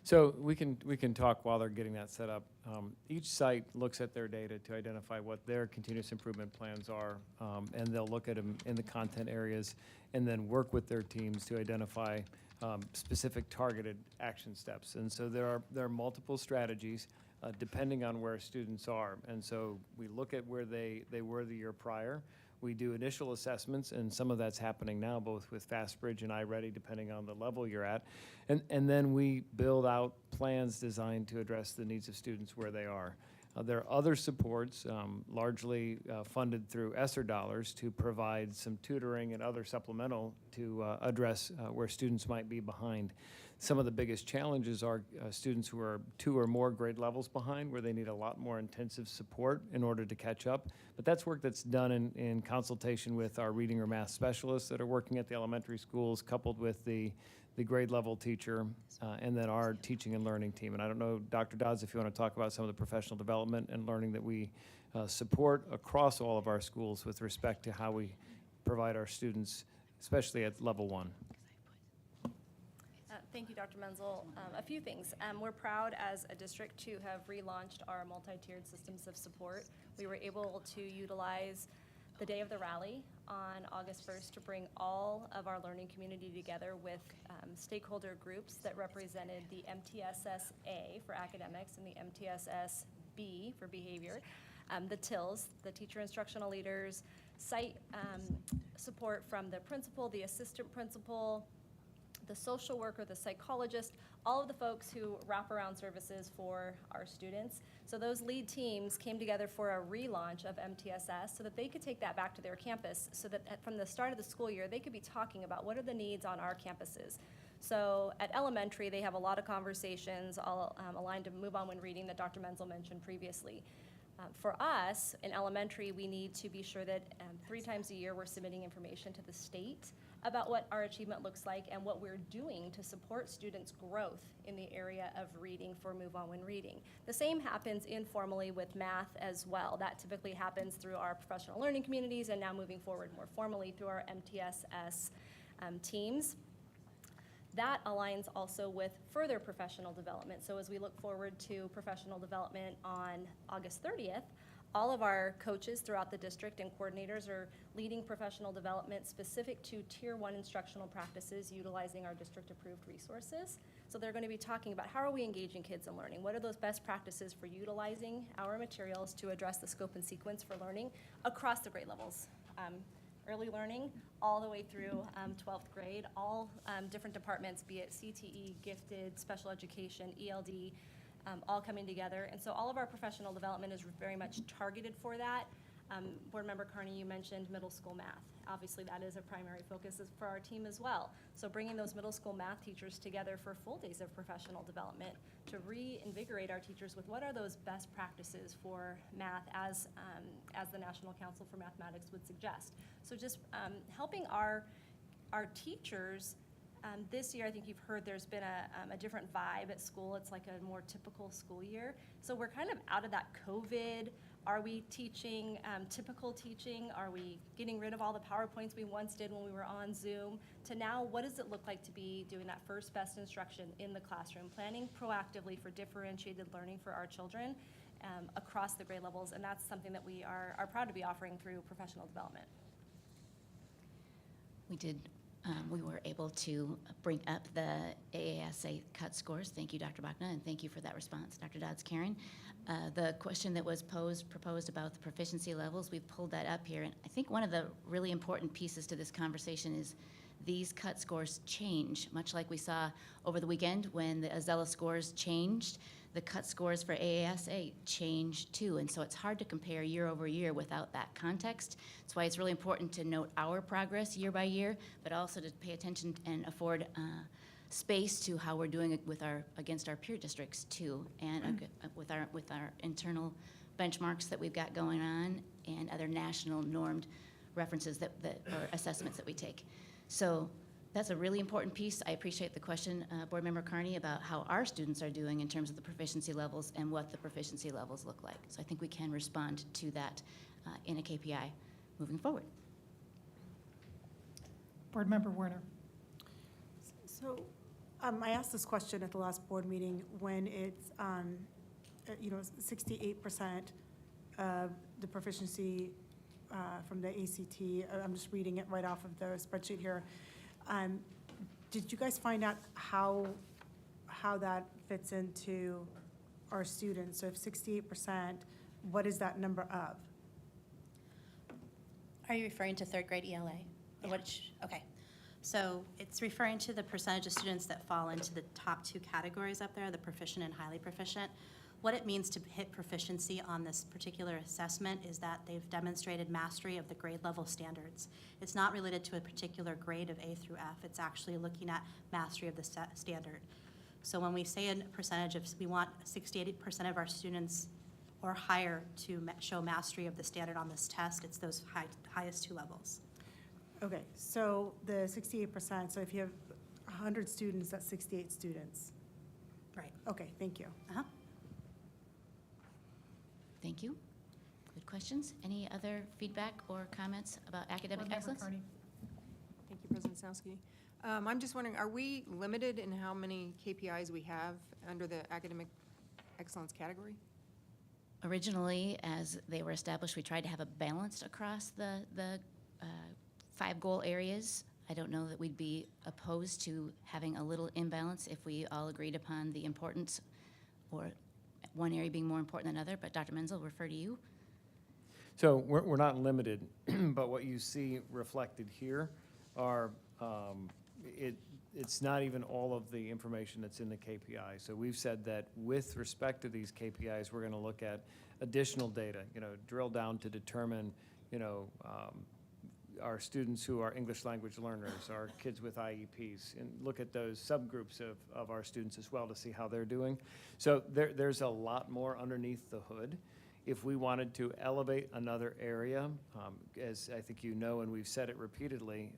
So we can talk while they're getting that set up. Each site looks at their data to identify what their continuous improvement plans are, and they'll look at them in the content areas and then work with their teams to identify specific targeted action steps. And so there are multiple strategies depending on where students are. And so we look at where they were the year prior. We do initial assessments, and some of that's happening now, both with FastBridge and iReady, depending on the level you're at. And then we build out plans designed to address the needs of students where they are. There are other supports, largely funded through ESSER dollars, to provide some tutoring and other supplemental to address where students might be behind. Some of the biggest challenges are students who are 2 or more grade levels behind, where they need a lot more intensive support in order to catch up. But that's work that's done in consultation with our reading or math specialists that are working at the elementary schools, coupled with the grade level teacher, and then our teaching and learning team. And I don't know, Dr. Dodds, if you want to talk about some of the professional development and learning that we support across all of our schools with respect to how we provide our students, especially at level 1. Thank you, Dr. Menzel. A few things. We're proud as a district to have relaunched our multi-tiered systems of support. We were able to utilize the day of the rally on August 1st to bring all of our learning community together with stakeholder groups that represented the MTSS-A for academics and the MTSS-B for behavior, the TILs, the teacher instructional leaders, site support from the principal, the assistant principal, the social worker, the psychologist, all of the folks who wrap around services for our students. So those lead teams came together for a relaunch of MTSS so that they could take that back to their campus, so that from the start of the school year, they could be talking about what are the needs on our campuses. So at elementary, they have a lot of conversations all aligned to Move On When Reading that Dr. Menzel mentioned previously. For us, in elementary, we need to be sure that 3 times a year we're submitting information to the state about what our achievement looks like and what we're doing to support students' growth in the area of reading for Move On When Reading. The same happens informally with math as well. That typically happens through our professional learning communities and now moving forward more formally through our MTSS teams. That aligns also with further professional development. So as we look forward to professional development on August 30th, all of our coaches throughout the district and coordinators are leading professional development specific to Tier 1 instructional practices utilizing our district-approved resources. So they're going to be talking about how are we engaging kids in learning? What are those best practices for utilizing our materials to address the scope and sequence for learning across the grade levels? Early learning all the way through 12th grade, all different departments, be it CTE, gifted, special education, ELD, all coming together. And so all of our professional development is very much targeted for that. Board Member Carney, you mentioned middle school math. Obviously, that is a primary focus for our team as well. So bringing those middle school math teachers together for full days of professional development to reinvigorate our teachers with what are those best practices for math as the National Council for Mathematics would suggest. So just helping our teachers. This year, I think you've heard there's been a different vibe at school. It's like a more typical school year. So we're kind of out of that COVID. Are we teaching typical teaching? Are we getting rid of all the PowerPoints we once did when we were on Zoom? To now, what does it look like to be doing that first best instruction in the classroom, planning proactively for differentiated learning for our children across the grade levels? And that's something that we are proud to be offering through professional development. We were able to bring up the AASA cut scores. Thank you, Dr. Bachna, and thank you for that response, Dr. Dodds. Karen, the question that was proposed about the proficiency levels, we've pulled that up here. And I think one of the really important pieces to this conversation is these cut scores change, much like we saw over the weekend when the Azella scores changed. The cut scores for AASA changed too, and so it's hard to compare year over year without that context. That's why it's really important to note our progress year by year, but also to pay attention and afford space to how we're doing it against our peer districts too, and with our internal benchmarks that we've got going on and other national normed references or assessments that we take. So that's a really important piece. I appreciate the question, Board Member Carney, about how our students are doing in terms of the proficiency levels and what the proficiency levels look like. So I think we can respond to that in a KPI moving forward. Board Member Warner. So I asked this question at the last board meeting when it's, 68% of the proficiency from the ACT. I'm just reading it right off of the spreadsheet here. Did you guys find out how that fits into our students? So if 68%, what is that number of? Are you referring to third grade ELA? Okay. So it's referring to the percentage of students that fall into the top two categories up there, the proficient and highly proficient. What it means to hit proficiency on this particular assessment is that they've demonstrated mastery of the grade level standards. It's not related to a particular grade of A through F. It's actually looking at mastery of the standard. So when we say a percentage of, we want 68% of our students or higher to show mastery of the standard on this test, it's those highest two levels. Okay, so the 68%, so if you have 100 students, that's 68 students. Right. Okay, thank you. Uh-huh. Thank you. Good questions. Any other feedback or comments about academic Board Member excellence? Carney. Thank you, President Snowski. I'm just wondering, are we limited in how many KPIs we have under the academic excellence category? Originally, as they were established, we tried to have a balance across the 5 goal areas. I don't know that we'd be opposed to having a little imbalance if we all agreed upon the importance or one area being more important than another, but Dr. Menzel, refer to you. So we're not limited, but what you see reflected here are, it's not even all of the information that's in the KPI. So we've said that with respect to these KPIs, we're going to look at additional data, drill down to determine, our students who are English language learners, our kids with IEPs, and look at those subgroups of our students as well to see how they're doing. So there's a lot more underneath the hood. If we wanted to elevate another area, as I think you know and we've said it repeatedly,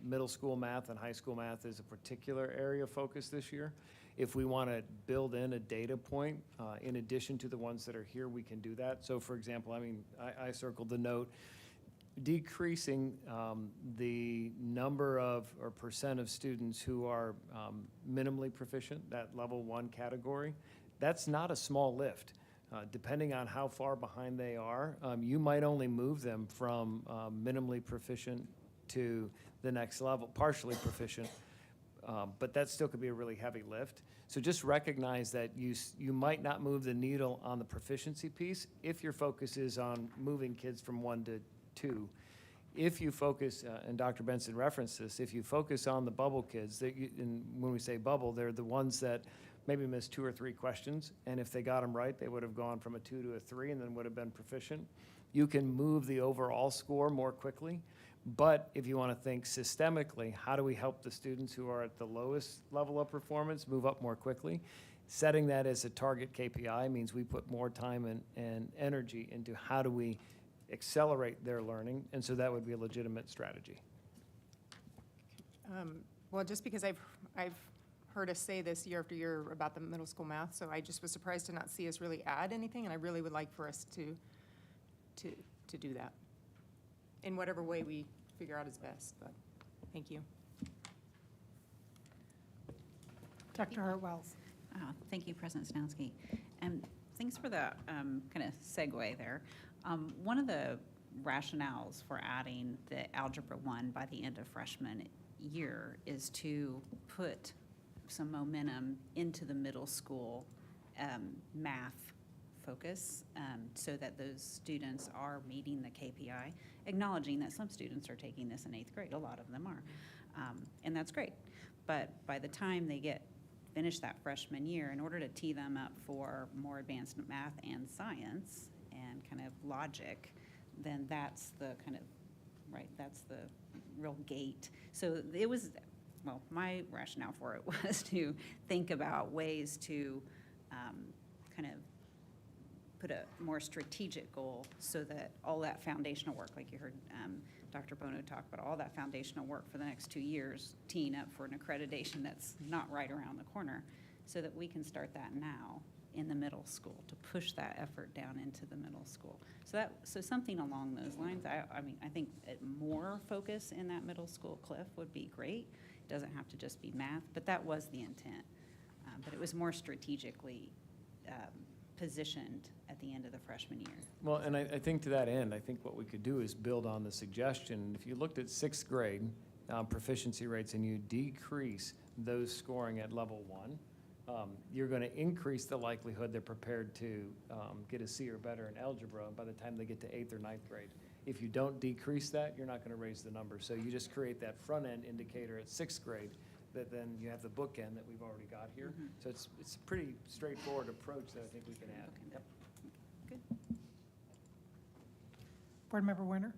middle school math and high school math is a particular area of focus this year. If we want to build in a data point, in addition to the ones that are here, we can do that. So for example, I circled the note, decreasing the number of or percent of students who are minimally proficient, that level 1 category, that's not a small lift. Depending on how far behind they are, you might only move them from minimally proficient to the next level, partially proficient, but that still could be a really heavy lift. So just recognize that you might not move the needle on the proficiency piece if your focus is on moving kids from 1 to 2. If you focus, and Dr. Benson referenced this, if you focus on the bubble kids, and when we say bubble, they're the ones that maybe missed 2 or 3 questions, and if they got them right, they would have gone from a 2 to a 3 and then would have been proficient. You can move the overall score more quickly, but if you want to think systemically, how do we help the students who are at the lowest level of performance move up more quickly? Setting that as a target KPI means we put more time and energy into how do we accelerate their learning, and so that would be a legitimate strategy. Well, just because I've heard us say this year after year about the middle school math, so I just was surprised to not see us really add anything, and I really would like for us to do that in whatever way we figure out is best, but thank you. Dr. Hartwells. Thank you, President Snowski. And thanks for the kind of segue there. One of the rationales for adding the Algebra 1 by the end of freshman year is to put some momentum into the middle school math focus so that those students are meeting the KPI, acknowledging that some students are taking this in 8th grade, a lot of them are, and that's great. But by the time they finish that freshman year, in order to tee them up for more advanced math and science and kind of logic, then that's the kind of, right, that's the real gate. So it was, well, my rationale for it was to think about ways to kind of put a more strategic goal so that all that foundational work, like you heard Dr. Bono talk about, all that foundational work for the next 2 years, teeing up for an accreditation that's not right around the corner, so that we can start that now in the middle school, to push that effort down into the middle school. So something along those lines. I mean, I think more focus in that middle school cliff would be great. It doesn't have to just be math, but that was the intent. But it was more strategically positioned at the end of the freshman year. Well, and I think to that end, I think what we could do is build on the suggestion. If you looked at sixth grade proficiency rates and you decrease those scoring at level 1, you're going to increase the likelihood they're prepared to get a C or better in algebra by the time they get to 8th or 9th grade. If you don't decrease that, you're not going to raise the number. So you just create that front end indicator at 6th grade, that then you have the bookend that we've already got here. So it's a pretty straightforward approach that I think we can add. Yep. Good. Board Member Werner?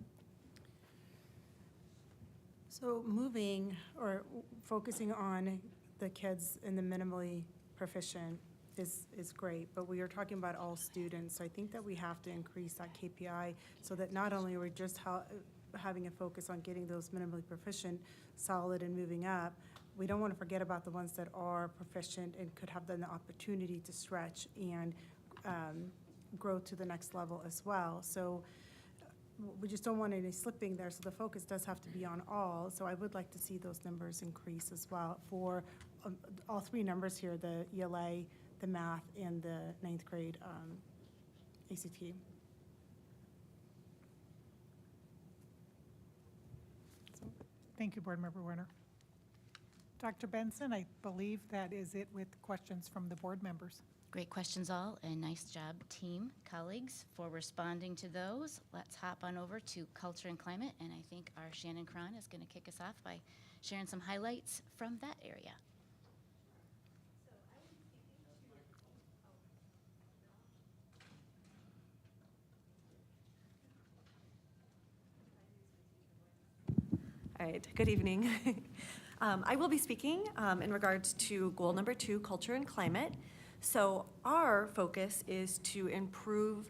So moving or focusing on the kids in the minimally proficient is great, but we are talking about all students. So I think that we have to increase that KPI so that not only are we just having a focus on getting those minimally proficient solid and moving up, we don't want to forget about the ones that are proficient and could have the opportunity to stretch and grow to the next level as well. So we just don't want any slipping there, so the focus does have to be on all. So I would like to see those numbers increase as well for all 3 numbers here, the ELA, the math, and the 9th grade ACT. Thank you, Board Member Werner. Dr. Benson, I believe that is it with questions from the board members. Great questions all, and nice job, team, colleagues, for responding to those. Let's hop on over to culture and climate, and I think our Shannon Cron is going to kick us off by sharing some highlights from that area. All right, good evening. I will be speaking in regards to goal number 2, culture and climate. So our focus is to improve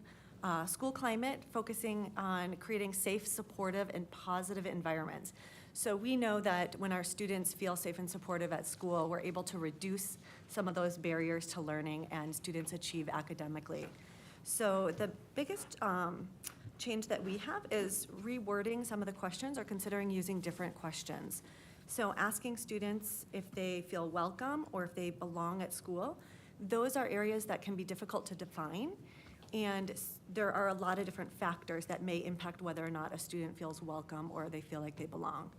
school climate, focusing on creating safe, supportive, and positive environments. So we know that when our students feel safe and supportive at school, we're able to reduce some of those barriers to learning and students achieve academically. So the biggest change that we have is rewording some of the questions or considering using different questions. So asking students if they feel welcome or if they belong at school. Those are areas that can be difficult to define, and there are a lot of different factors that may impact whether or not a student feels welcome or they feel like they belong.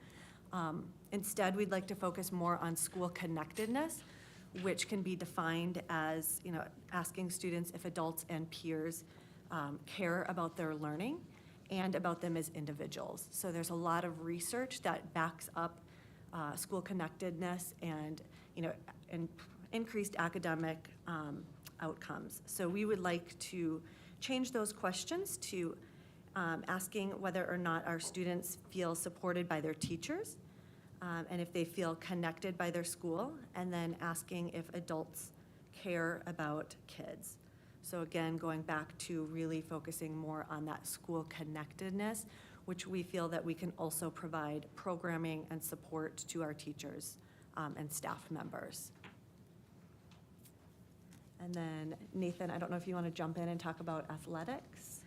Instead, we'd like to focus more on school connectedness, which can be defined as, asking students if adults and peers care about their learning and about them as individuals. So there's a lot of research that backs up school connectedness and, and increased academic outcomes. So we would like to change those questions to asking whether or not our students feel supported by their teachers, and if they feel connected by their school, and then asking if adults care about kids. So again, going back to really focusing more on that school connectedness, which we feel that we can also provide programming and support to our teachers and staff members. And then Nathan, I don't know if you want to jump in and talk about athletics.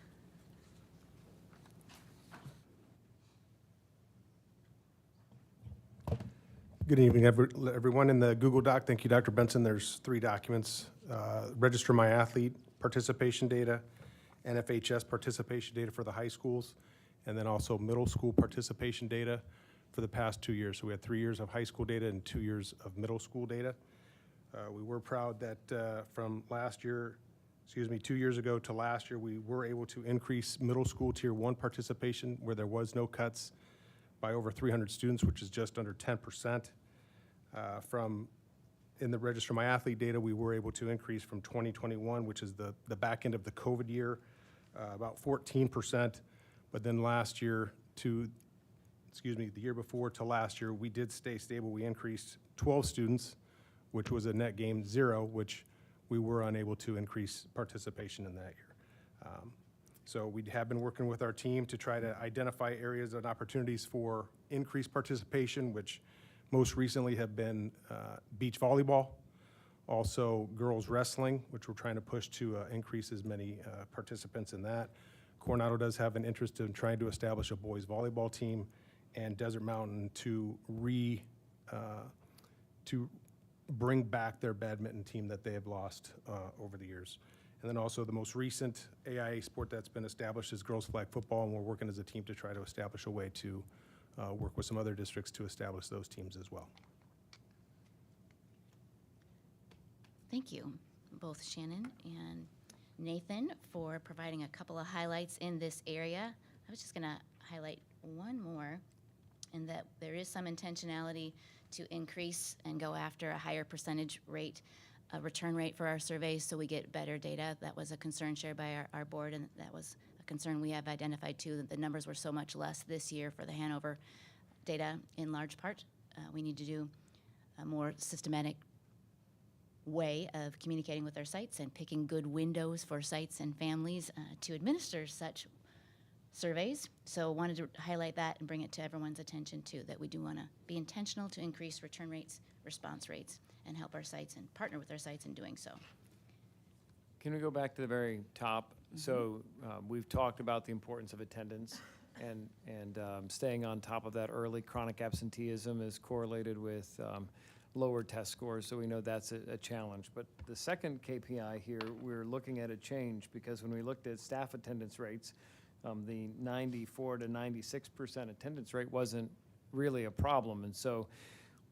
Good evening, everyone. In the Google Doc, thank you, Dr. Benson, there's 3 documents. Register My Athlete participation data, NFHS participation data for the high schools, and then also middle school participation data for the past 2 years. So we had 3 years of high school data and 2 years of middle school data. We were proud that from last year, 2 years ago to last year, we were able to increase middle school tier 1 participation where there was no cuts by over 300 students, which is just under 10%. In the Register My Athlete data, we were able to increase from 2021, which is the back end of the COVID year, about 14%. But then last year the year before to last year, we did stay stable. We increased 12 students, which was a net gain 0, which we were unable to increase participation in that year. So we have been working with our team to try to identify areas and opportunities for increased participation, which most recently have been beach volleyball, also girls wrestling, which we're trying to push to increase as many participants in that. Coronado does have an interest in trying to establish a boys volleyball team, and Desert Mountain to bring back their badminton team that they have lost over the years. And then also the most recent AIA sport that's been established is girls flag football, and we're working as a team to try to establish a way to work with some other districts to establish those teams as well. Thank you, both Shannon and Nathan, for providing a couple of highlights in this area. I was just going to highlight one more, in that there is some intentionality to increase and go after a higher percentage rate, a return rate for our surveys, so we get better data. That was a concern shared by our board, and that was a concern we have identified too, that the numbers were so much less this year for the Hanover data in large part. We need to do a more systematic way of communicating with our sites and picking good windows for sites and families to administer such surveys. So wanted to highlight that and bring it to everyone's attention too, that we do want to be intentional to increase return rates, response rates, and help our sites and partner with our sites in doing so. Can we go back to the very top? So we've talked about the importance of attendance and staying on top of that early. Chronic absenteeism is correlated with lower test scores, so we know that's a challenge. But the second KPI here, we're looking at a change, because when we looked at staff attendance rates, the 94 to 96% attendance rate wasn't really a problem. And so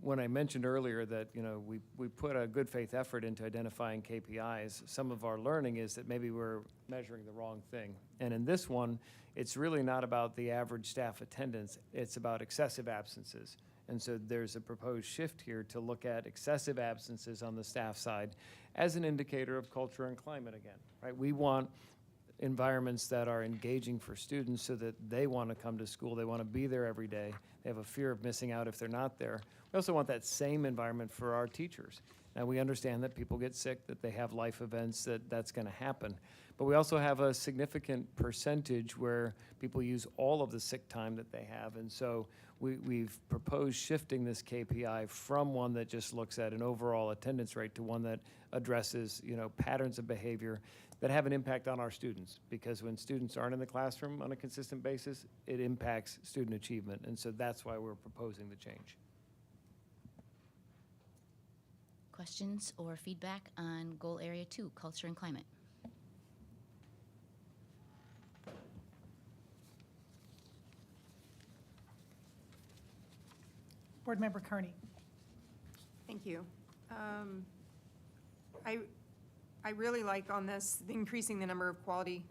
when I mentioned earlier that, you know, we put a good faith effort into identifying KPIs, some of our learning is that maybe we're measuring the wrong thing. And in this one, it's really not about the average staff attendance, it's about excessive absences. And so there's a proposed shift here to look at excessive absences on the staff side as an indicator of culture and climate again, right? We want environments that are engaging for students so that they want to come to school, they want to be there every day, they have a fear of missing out if they're not there. We also want that same environment for our teachers. Now, we understand that people get sick, that they have life events, that's going to happen. But we also have a significant percentage where people use all of the sick time that they have. And so we've proposed shifting this KPI from one that just looks at an overall attendance rate to one that addresses, you know, patterns of behavior that have an impact on our students. Because when students aren't in the classroom on a consistent basis, it impacts student achievement. And so that's why we're proposing the change. Questions or feedback on goal area 2, culture and climate? Board Member Carney. Thank you. I really like on this, increasing the number of quality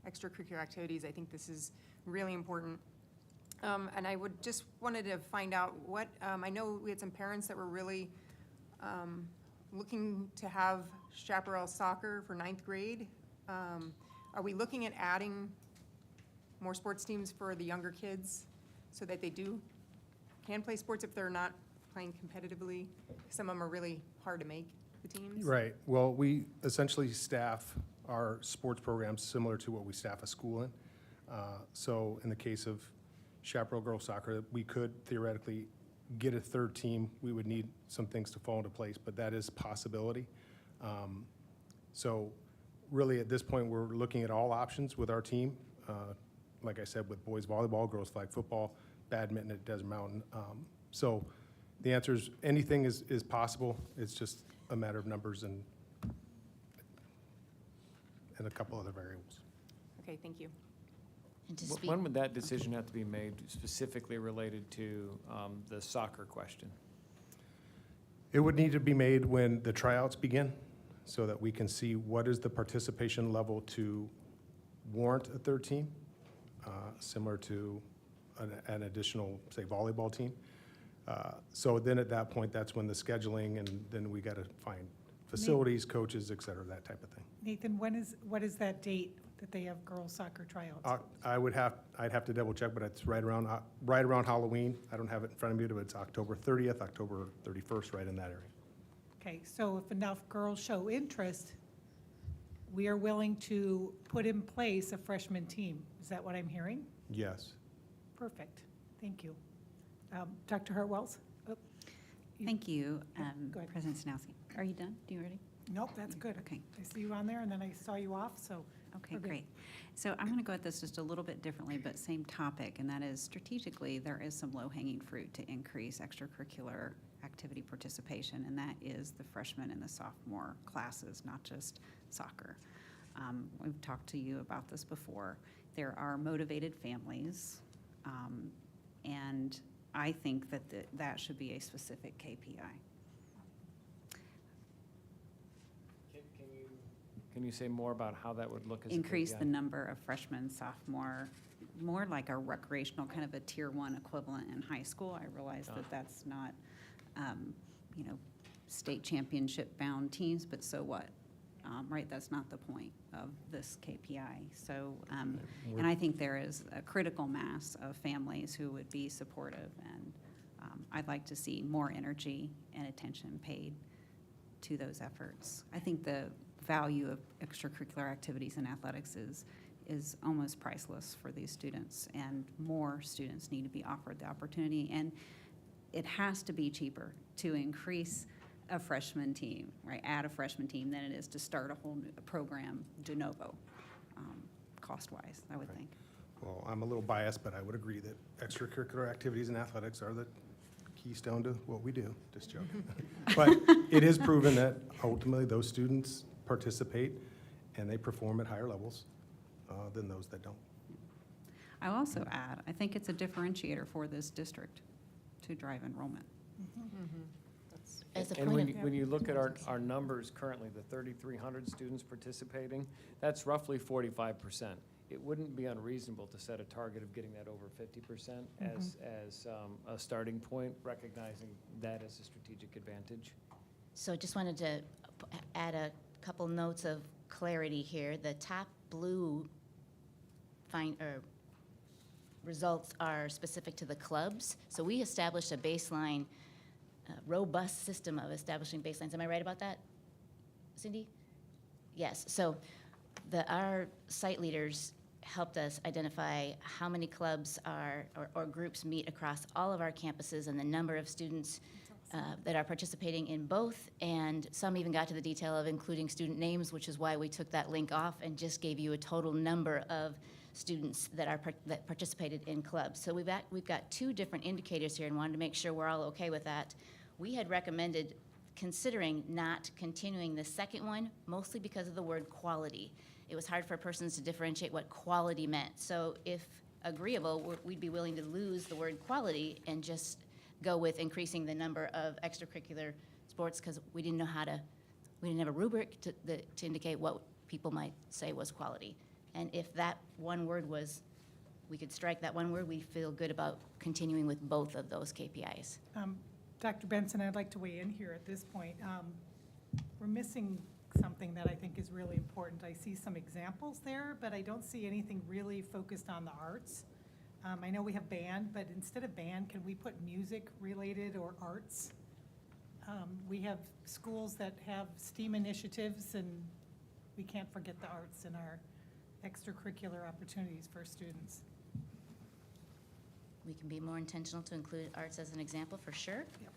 extracurricular activities. I think this is really important. And I would just wanted to find out what, I know we had some parents that were really looking to have chaparral soccer for 9th grade. Are we looking at adding more sports teams for the younger kids so that they can play sports if they're not playing competitively? Some of them are really hard to make, the teams. Right. Well, we essentially staff our sports programs similar to what we staff a school in. So in the case of chaparral girls soccer, we could theoretically get a third team. We would need some things to fall into place, but that is a possibility. So really at this point, we're looking at all options with our team. Like I said, with boys volleyball, girls flag football, badminton at Desert Mountain. So the answer is anything is possible. It's just a matter of numbers and a couple other variables. Okay, thank you. And to speak, When would that decision have to be made specifically related to the soccer question? It would need to be made when the tryouts begin so that we can see what is the participation level to warrant a third team, similar to an additional, say, volleyball team. So then at that point, that's when the scheduling, and then we got to find facilities, coaches, et cetera, that type of thing. Nathan, what is that date that they have girls soccer tryouts? I'd have to double check, but it's right around Halloween. I don't have it in front of me, but it's October 30th, October 31st, right in that area. Okay, so if enough girls show interest, we are willing to put in place a freshman team. Is that what I'm hearing? Yes. Perfect. Thank you. Dr. Hartwells? Oh, Thank you, go ahead. President Sinowski. Are you done? Do you ready? Nope, that's good. Okay. I see you on there, and then I saw you off, so. Okay, we're good. great. So I'm going to go at this just a little bit differently, but same topic, and that is strategically, there is some low-hanging fruit to increase extracurricular activity participation, and that is the freshman and the sophomore classes, not just soccer. We've talked to you about this before. There are motivated families, and I think that that should be a specific KPI. Can you say more about how that would look as a Increase KPI? the number of freshmen, sophomore, more like a recreational, kind of a tier one equivalent in high school. I realize that that's not, state championship bound teams, but so what? Right, that's not the point of this KPI. So, and I think there is a critical mass of families who would be supportive, and I'd like to see more energy and attention paid to those efforts. I think the value of extracurricular activities in athletics is almost priceless for these students, and more students need to be offered the opportunity. And it has to be cheaper to increase a freshman team, right, add a freshman team, than it is to start a whole new program de novo, cost-wise, I would think. Well, I'm a little biased, but I would agree that extracurricular activities in athletics are the keystone to what we do. Just joking. But it is proven that ultimately those students participate and they perform at higher levels than those that don't. I'll also add, I think it's a differentiator for this district to drive enrollment. As a And point of, when you look at our numbers currently, the 3,300 students participating, that's roughly 45%. It wouldn't be unreasonable to set a target of getting that over 50% as a starting point, recognizing that as a strategic advantage. so just wanted to add a couple notes of clarity here. The top blue results are specific to the clubs. So we established a baseline, robust system of establishing baselines. Am I right about that, Cindy? Yes. So our site leaders helped us identify how many clubs or groups meet across all of our campuses and the number of students that are participating in both, and some even got to the detail of including student names, which is why we took that link off and just gave you a total number of students that participated in clubs. So we've got two different indicators here, and wanted to make sure we're all okay with that. We had recommended considering not continuing the second one, mostly because of the word quality. It was hard for persons to differentiate what quality meant. So if agreeable, we'd be willing to lose the word quality and just go with increasing the number of extracurricular sports, because we didn't have a rubric to indicate what people might say was quality. And if that one word we could strike that one word, we feel good about continuing with both of those KPIs. Dr. Benson, I'd like to weigh in here at this point. We're missing something that I think is really important. I see some examples there, but I don't see anything really focused on the arts. I know we have band, but instead of band, can we put music related or arts? We have schools that have STEAM initiatives, and we can't forget the arts in our extracurricular opportunities for students. We can be more intentional to include arts as an example, for sure. Yep.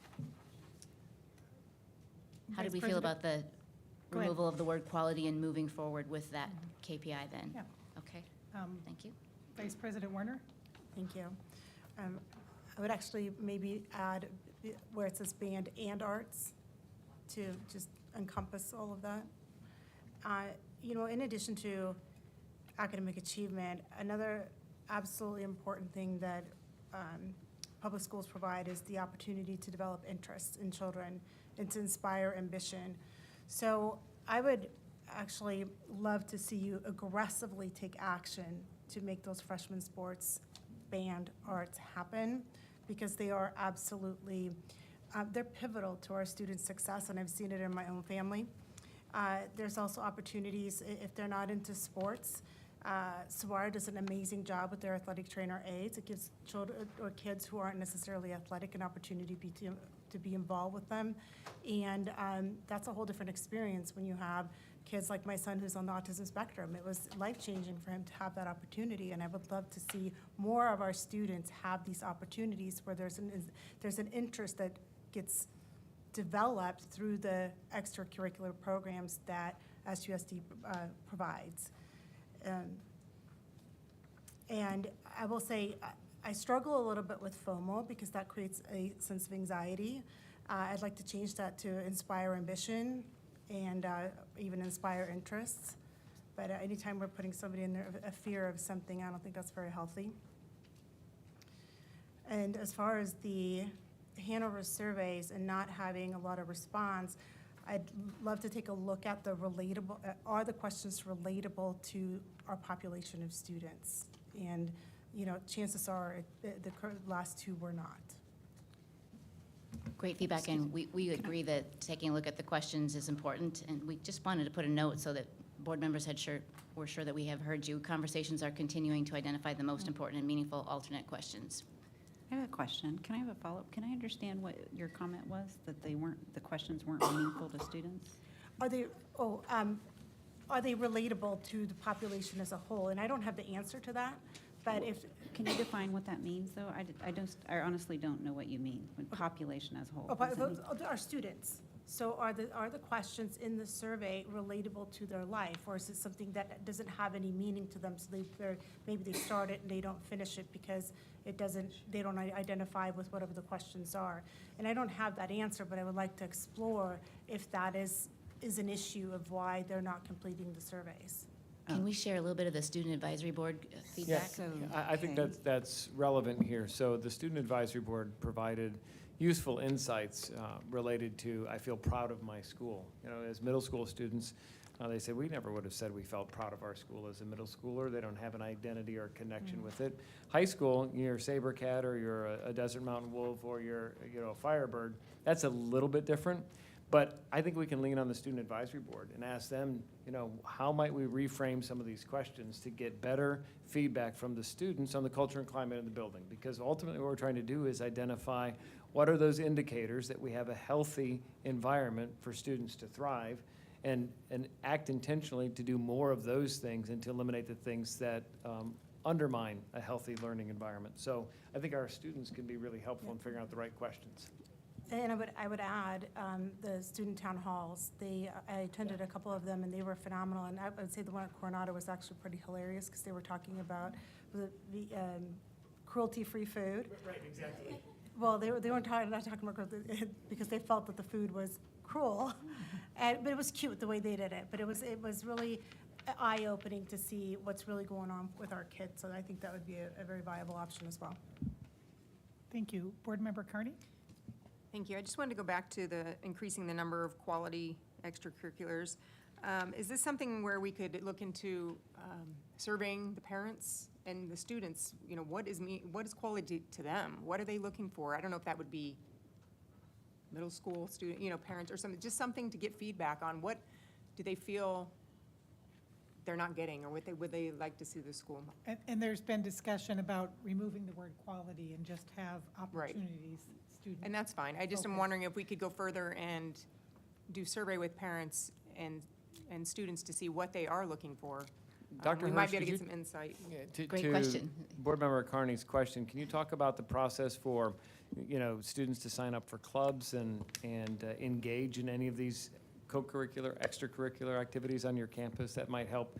How did Vice we feel President? about the Go ahead. removal of the word quality and moving forward with that KPI then? Yeah. Okay, thank you. Vice President Warner? Thank you. I would actually maybe add where it says band and arts to just encompass all of that. In addition to academic achievement, another absolutely important thing that public schools provide is the opportunity to develop interests in children and to inspire ambition. So I would actually love to see you aggressively take action to make those freshman sports, band, arts happen, because they are absolutely, they're pivotal to our students' success, and I've seen it in my own family. There's also opportunities if they're not into sports. Sawara does an amazing job with their athletic trainer aides. It gives children or kids who aren't necessarily athletic an opportunity to be involved with them. And that's a whole different experience when you have kids like my son who's on the autism spectrum. It was life-changing for him to have that opportunity, and I would love to see more of our students have these opportunities where there's an interest that gets developed through the extracurricular programs that SUSD provides. And I will say, I struggle a little bit with FOMO because that creates a sense of anxiety. I'd like to change that to inspire ambition and even inspire interests. But anytime we're putting somebody in there, a fear of something, I don't think that's very healthy. And as far as the Hanover surveys and not having a lot of response, I'd love to take a look at the relatable, are the questions relatable to our population of students? And, you know, chances are the last two were not. Great feedback, and we agree that taking a look at the questions is important, and we just wanted to put a note so that board members were sure that we have heard you. Conversations are continuing to identify the most important and meaningful alternate questions. I have a question. Can I have a follow-up? Can I understand what your comment was, that the questions weren't meaningful to students? Are they relatable to the population as a whole? And I don't have the answer to that, but if. Can you define what that means, though? I honestly don't know what you mean, with population as a whole. What does that mean? Our students. So are the questions in the survey relatable to their life, or is it something that doesn't have any meaning to them? So maybe they start it and they don't finish it because they don't identify with whatever the questions are. And I don't have that answer, but I would like to explore if that is an issue of why they're not completing the surveys. Can we share a little bit of the Student Advisory Board feedback? Yes, I think that's relevant here. So the Student Advisory Board provided useful insights related to, I feel proud of my school. You know, as middle school students, they said, we never would have said we felt proud of our school as a middle schooler. They don't have an identity or connection with it. High school, you're a Sabercat or you're a Desert Mountain Wolf or you're a Firebird. That's a little bit different. But I think we can lean on the Student Advisory Board and ask them, how might we reframe some of these questions to get better feedback from the students on the culture and climate in the building? Because ultimately what we're trying to do is identify what are those indicators that we have a healthy environment for students to thrive, and act intentionally to do more of those things and to eliminate the things that undermine a healthy learning environment. So I think our students can be really helpful in figuring out the right questions. And I would add the student town halls. I attended a couple of them, and they were phenomenal. And I would say the one at Coronado was actually pretty hilarious because they were talking about the cruelty-free food. Right, exactly. Well, they weren't not talking about cruelty because they felt that the food was cruel, but it was cute the way they did it. But it was really eye-opening to see what's really going on with our kids. So I think that would be a very viable option as well. Thank you. Board Member Carney? Thank you. I just wanted to go back to the increasing the number of quality extracurriculars. Is this something where we could look into surveying the parents and the students? What is quality to them? What are they looking for? I don't know if that would be middle school student, parents or something, just something to get feedback on. What do they feel they're not getting, or would they like to see the school? And there's been discussion about removing the word quality and just have opportunities. Students. And that's fine. I just am wondering if we could go further and do survey with parents and students to see what they are looking for. Dr. We might Hirsch, be able to could get some insight. Great question. Board Member Carney's question, can you talk about the process for, students to sign up for clubs and engage in any of these co-curricular, extracurricular activities on your campus that might help,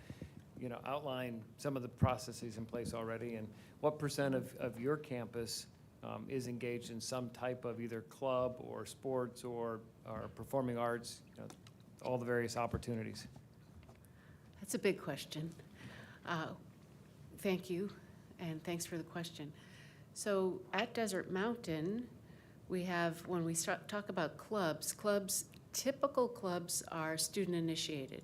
outline some of the processes in place already? And what % of your campus is engaged in some type of either club or sports or performing arts, all the various opportunities? That's a big question. Thank you, and thanks for the question. So at Desert Mountain, we have, when we talk about clubs, typical clubs are student-initiated,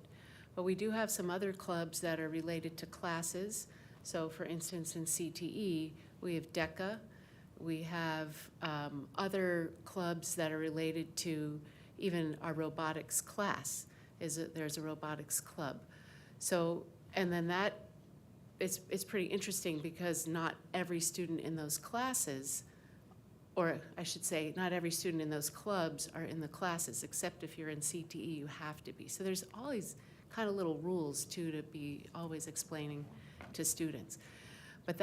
but we do have some other clubs that are related to classes. So for instance, in CTE, we have DECA. We have other clubs that are related to even our robotics class. There's a robotics club. So, and then it's pretty interesting because not every student in those classes, or I should say, not every student in those clubs are in the classes, except if you're in CTE, you have to be. So there's all these kind of little rules too to be always explaining to students. But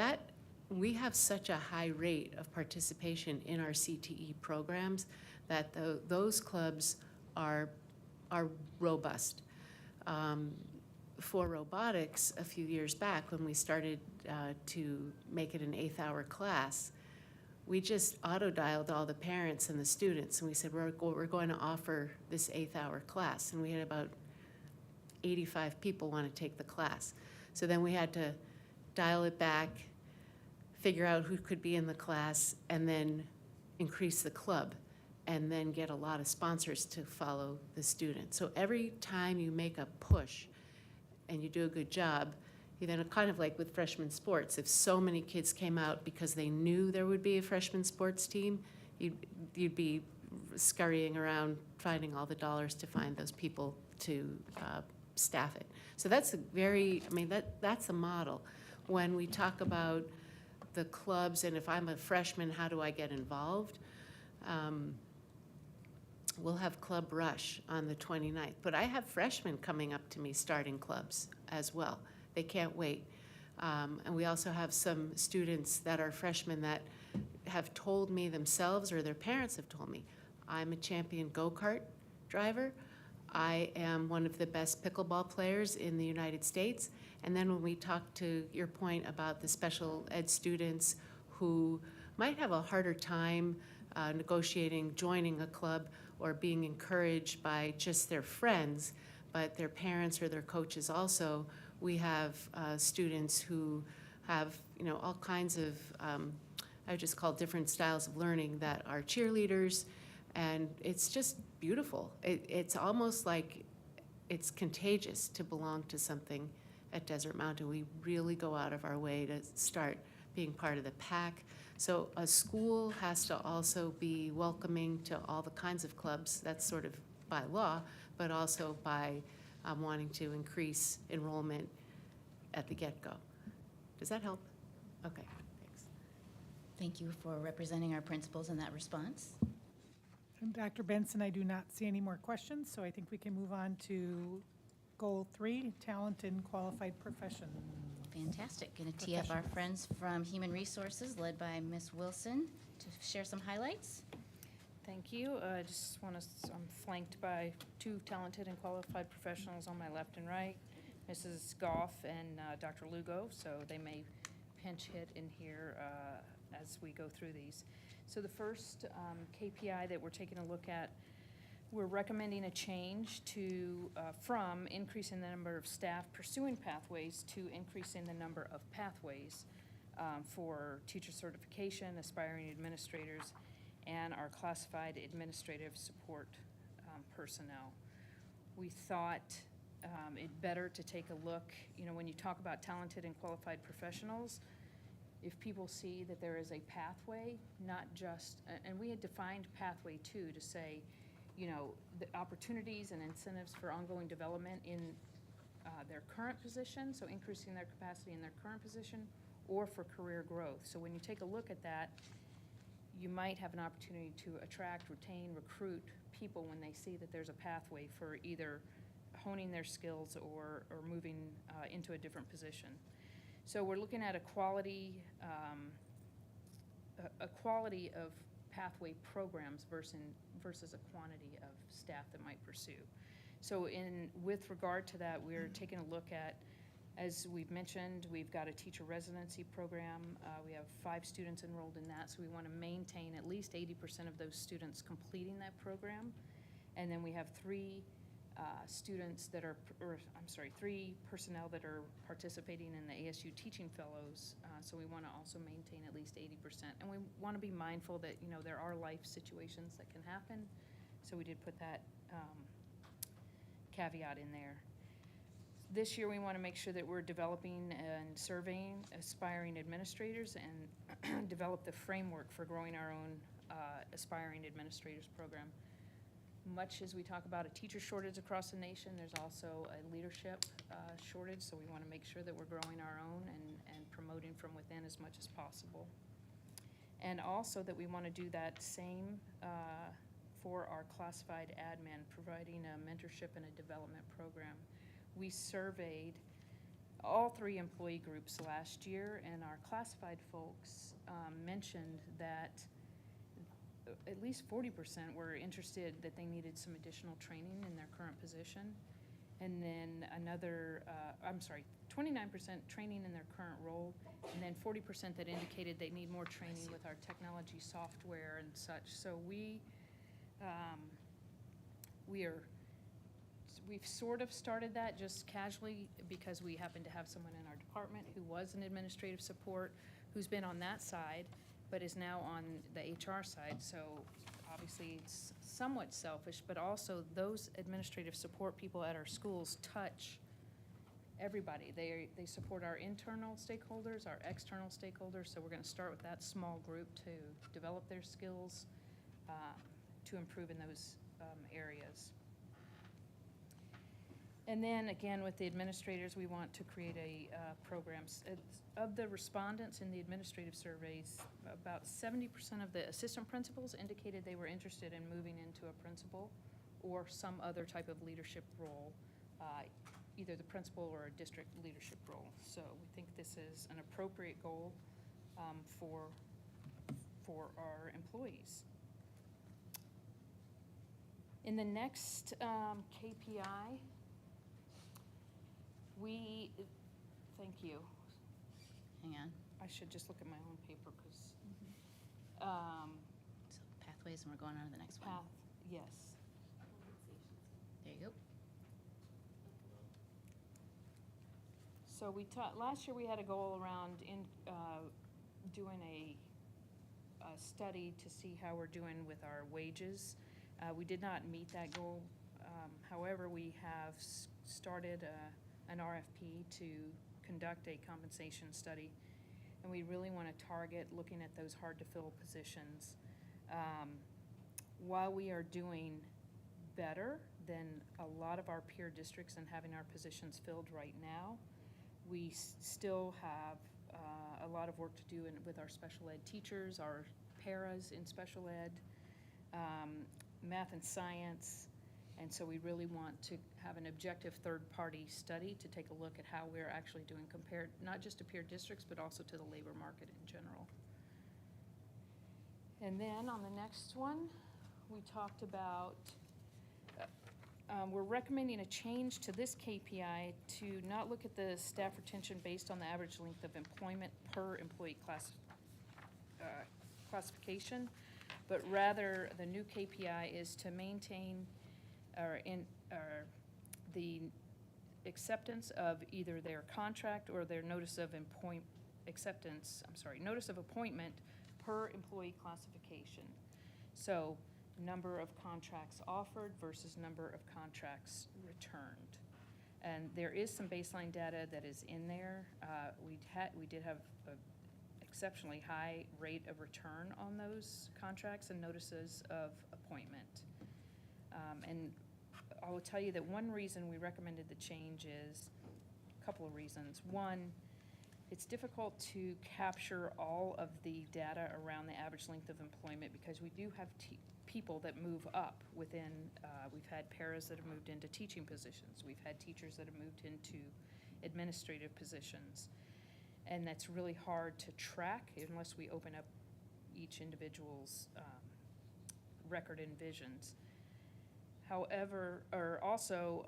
we have such a high rate of participation in our CTE programs that those clubs are robust. For robotics, a few years back when we started to make it an 8th-hour class, we just auto-dialed all the parents and the students, and we said, we're going to offer this 8th-hour class. And we had about 85 people want to take the class. So then we had to dial it back, figure out who could be in the class, and then increase the club, and then get a lot of sponsors to follow the student. So every time you make a push and you do a good job, you then kind of like with freshman sports, if so many kids came out because they knew there would be a freshman sports team, you'd be scurrying around finding all the dollars to find those people to staff it. So that's that's a model. When we talk about the clubs, and if I'm a freshman, how do I get involved? We'll have Club Rush on the 29th, but I have freshmen coming up to me starting clubs as well. They can't wait. And we also have some students that are freshmen that have told me themselves, or their parents have told me, I'm a champion go-kart driver. I am one of the best pickleball players in the United States. And then when we talk to your point about the special ed students who might have a harder time negotiating joining a club or being encouraged by just their friends, but their parents or their coaches also, we have students who have all kinds of, I would just call different styles of learning that are cheerleaders, and it's just beautiful. It's almost like it's contagious to belong to something at Desert Mountain. We really go out of our way to start being part of the pack. So a school has to also be welcoming to all the kinds of clubs, that's sort of by law, but also by wanting to increase enrollment at the get-go. Does that help? Okay, thanks. Thank you for representing our principals in that response. And Dr. Benson, I do not see any more questions, so I think we can move on to Goal 3, Talent in Qualified Profession. Fantastic. Going to tee up our friends from Human Resources, led by Ms. Wilson, to share some highlights. Thank you. I just want to, I'm flanked by two talented and qualified professionals on my left and right, Mrs. Goff and Dr. Lugo, so they may pinch hit in here as we go through these. So the first KPI that we're taking a look at, we're recommending a change to from increasing the number of staff pursuing pathways to increasing the number of pathways for teacher certification, aspiring administrators, and our classified administrative support personnel. We thought it better to take a look, when you talk about talented and qualified professionals, if people see that there is a pathway, not just, and we had defined pathway too to say, the opportunities and incentives for ongoing development in their current position, so increasing their capacity in their current position, or for career growth. So when you take a look at that, you might have an opportunity to attract, retain, recruit people when they see that there's a pathway for either honing their skills or moving into a different position. So we're looking at a quality of pathway programs versus a quantity of staff that might pursue. So with regard to that, we're taking a look at, as we've mentioned, we've got a teacher residency program. We have 5 students enrolled in that, so we want to maintain at least 80% of those students completing that program. And then we have 3 students that are, three personnel that are participating in the ASU Teaching Fellows. So we want to also maintain at least 80%. And we want to be mindful that, there are life situations that can happen. So we did put that caveat in there. This year, we want to make sure that we're developing and surveying aspiring administrators and develop the framework for growing our own aspiring administrators program. Much as we talk about a teacher shortage across the nation, there's also a leadership shortage, so we want to make sure that we're growing our own and promoting from within as much as possible. And also that we want to do that same for our classified admin, providing a mentorship and a development program. we surveyed all 3 employee groups last year, and our classified folks mentioned that at least 40% were interested that they needed some additional training in their current position. And then 29% training in their current role, and then 40% that indicated they need more training with our technology software and such. So we've sort of started that just casually because we happen to have someone in our department who was in administrative support, who's been on that side, but is now on the HR side. So obviously it's somewhat selfish, but also those administrative support people at our schools touch everybody. They support our internal stakeholders, our external stakeholders, so we're going to start with that small group to develop their skills to improve in those areas. And then again, with the administrators, we want to create a program. Of the respondents in the administrative surveys, about 70% of the assistant principals indicated they were interested in moving into a principal or some other type of leadership role, either the principal or a district leadership role. So we think this is an appropriate goal for our employees. In the next KPI, thank you. Hang on. I should just look at my own paper because. So pathways, and we're going on to the next one. Yes. There you go. So last year we had a goal around doing a study to see how we're doing with our wages. We did not meet that goal. However, we have started an RFP to conduct a compensation study, and we really want to target looking at those hard-to-fill positions. While we are doing better than a lot of our peer districts and having our positions filled right now, we still have a lot of work to do with our special ed teachers, our paras in special ed, math and science. And so we really want to have an objective third-party study to take a look at how we're actually doing compared, not just to peer districts, but also to the labor market in general. And then on the next one, we talked about, we're recommending a change to this KPI to not look at the staff retention based on the average length of employment per employee classification, but rather the new KPI is to maintain the acceptance of either their contract or their notice of notice of appointment per employee classification. So number of contracts offered versus number of contracts returned. And there is some baseline data that is in there. We did have an exceptionally high rate of return on those contracts and notices of appointment. And I will tell you that one reason we recommended the change is a couple of reasons. One, it's difficult to capture all of the data around the average length of employment because we do have people that move up within, we've had paras that have moved into teaching positions. We've had teachers that have moved into administrative positions. And that's really hard to track unless we open up each individual's record and visions. However, also,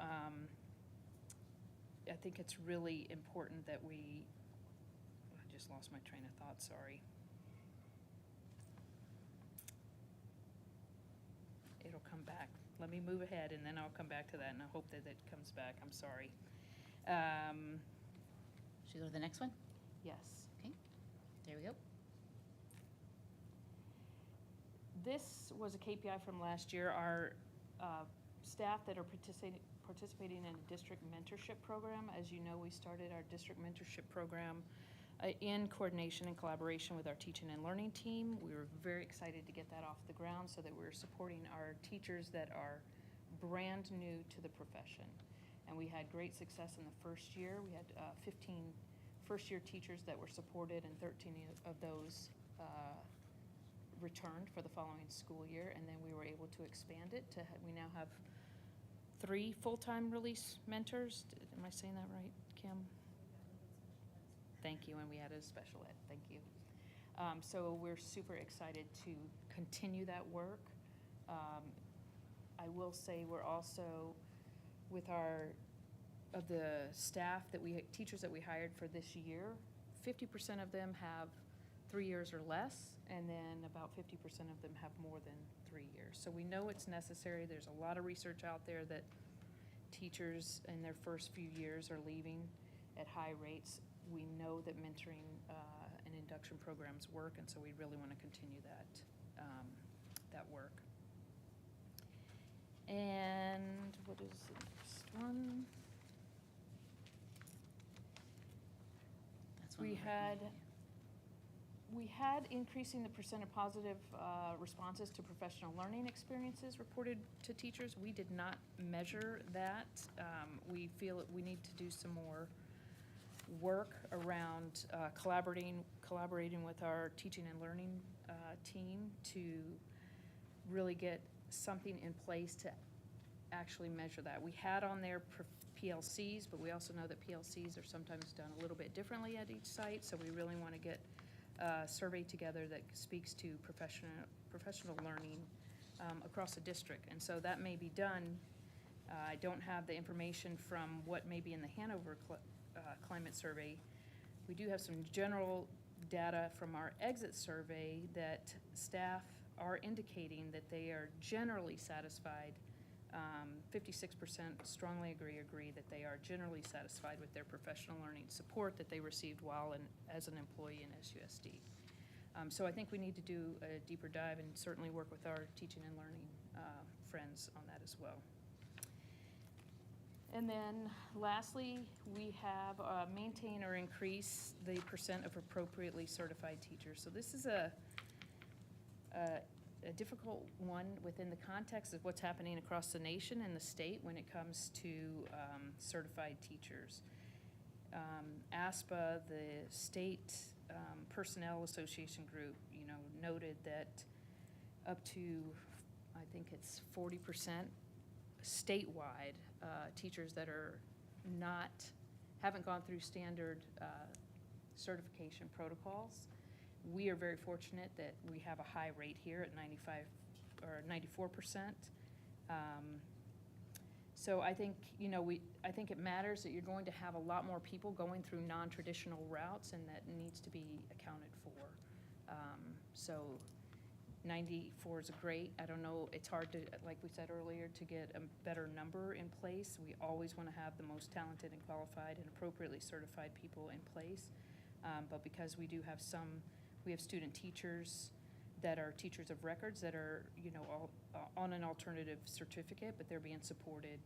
I think it's really important that I just lost my train of thought, sorry. It'll come back. Let me move ahead and then I'll come back to that and I hope that it comes back. I'm sorry. Should we go to the next one? Yes. Okay, there we go. This was a KPI from last year. Our staff that are participating in a district mentorship program. As you know, we started our district mentorship program in coordination and collaboration with our teaching and learning team. We were very excited to get that off the ground so that we're supporting our teachers that are brand new to the profession. And we had great success in the first year. We had 15 first-year teachers that were supported and 13 of those returned for the following school year, and then we were able to expand it to we now have 3 full-time release mentors. Am I saying that right, Kim? Thank you, and we added a special ed, thank you. So we're super excited to continue that work. I will say we're also, with of the staff teachers that we hired for this year, 50% of them have 3 years or less, and then about 50% of them have more than 3 years. So we know it's necessary. There's a lot of research out there that teachers in their first few years are leaving at high rates. We know that mentoring and induction programs work, and so we really want to continue that work. And what is the next one? That's one We we're had recommending. We had increasing the percent of positive responses to professional learning experiences reported to teachers. We did not measure that. We feel that we need to do some more work around collaborating with our teaching and learning team to really get something in place to actually measure that. We had on there PLCs, but we also know that PLCs are sometimes done a little bit differently at each site, so we really want to get a survey together that speaks to professional learning across the district. And so that may be done. I don't have the information from what may be in the Hanover climate survey. We do have some general data from our exit survey that staff are indicating that they are generally satisfied. 56% strongly agree that they are generally satisfied with their professional learning support that they received while as an employee in SUSD. So I think we need to do a deeper dive and certainly work with our teaching and learning friends on that as well. And then lastly, we have maintain or increase the percent of appropriately certified teachers. So this is a difficult one within the context of what's happening across the nation and the state when it comes to certified teachers. ASPA, the State Personnel Association group, noted that up to, I think it's 40% statewide, teachers that haven't gone through standard certification protocols. We are very fortunate that we have a high rate here at 95 or 94%. So I think, I think it matters that you're going to have a lot more people going through non-traditional routes, and that needs to be accounted for. So 94 is great. I don't know, it's hard to, like we said earlier, to get a better number in place. We always want to have the most talented and qualified and appropriately certified people in place. But because we do have we have student teachers that are teachers of records that are, on an alternative certificate, but they're being supported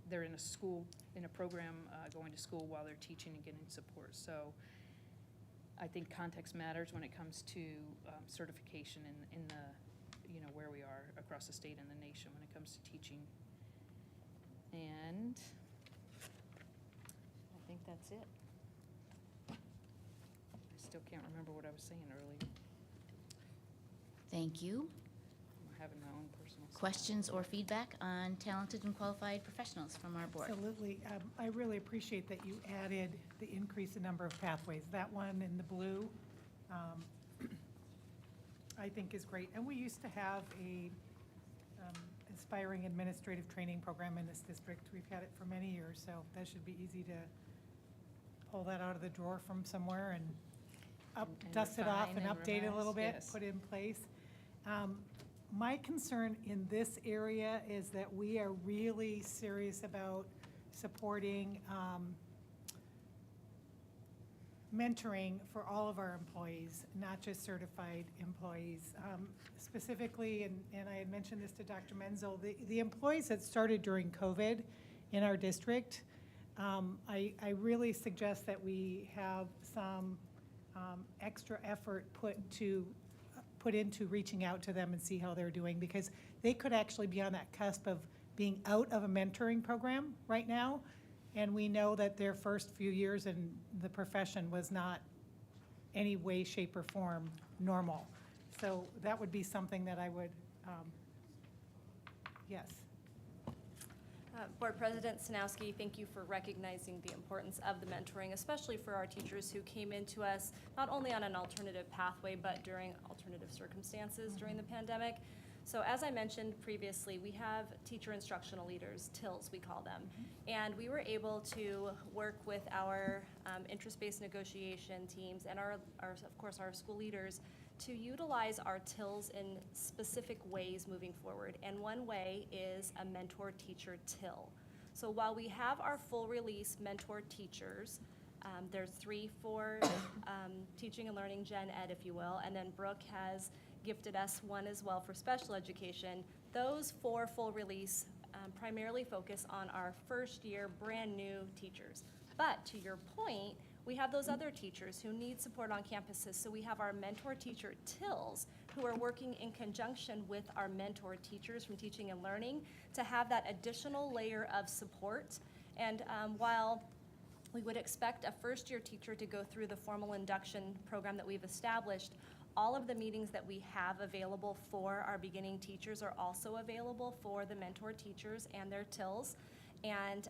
they're in a school, in a program, going to school while they're teaching and getting support. So I think context matters when it comes to certification in the, where we are across the state and the nation when it comes to teaching. And I think that's it. I still can't remember what I was saying earlier. Thank you. I'm having my own personal. Questions or feedback on talented and qualified professionals from our board? Absolutely. I really appreciate that you added the increase in number of pathways. That one in the blue, I think is great. And we used to have a aspiring administrative training program in this district. We've had it for many years, so that should be easy to pull that out of the drawer from somewhere and dust it off and update it a little bit, put it in place. My concern in this area is that we are really serious about supporting mentoring for all of our employees, not just certified employees. Specifically, and I had mentioned this to Dr. Menzel, the employees that started during COVID in our district, I really suggest that we have some extra effort put into reaching out to them and see how they're doing, because they could actually be on that cusp of being out of a mentoring program right now, and we know that their first few years in the profession was not any way, shape, or form normal. So that would be something that I would, yes. Board President Sanowski, thank you for recognizing the importance of the mentoring, especially for our teachers who came into us not only on an alternative pathway, but during alternative circumstances during the pandemic. So as I mentioned previously, we have teacher instructional leaders, TILs we call them. And we were able to work with our interest-based negotiation teams and of course, our school leaders to utilize our TILs in specific ways moving forward. And one way is a mentor-teacher TIL. So while we have our full release mentor teachers, there's 3 for teaching and learning gen ed, if you will, and then Brooke has gifted us 1 as well for special education. Those 4 full release primarily focus on our first year brand new teachers. But to your point, we have those other teachers who need support on campuses, so we have our mentor teacher TILs who are working in conjunction with our mentor teachers from teaching and learning to have that additional layer of support. And while we would expect a first year teacher to go through the formal induction program that we've established, all of the meetings that we have available for our beginning teachers are also available for the mentor teachers and their TILs. And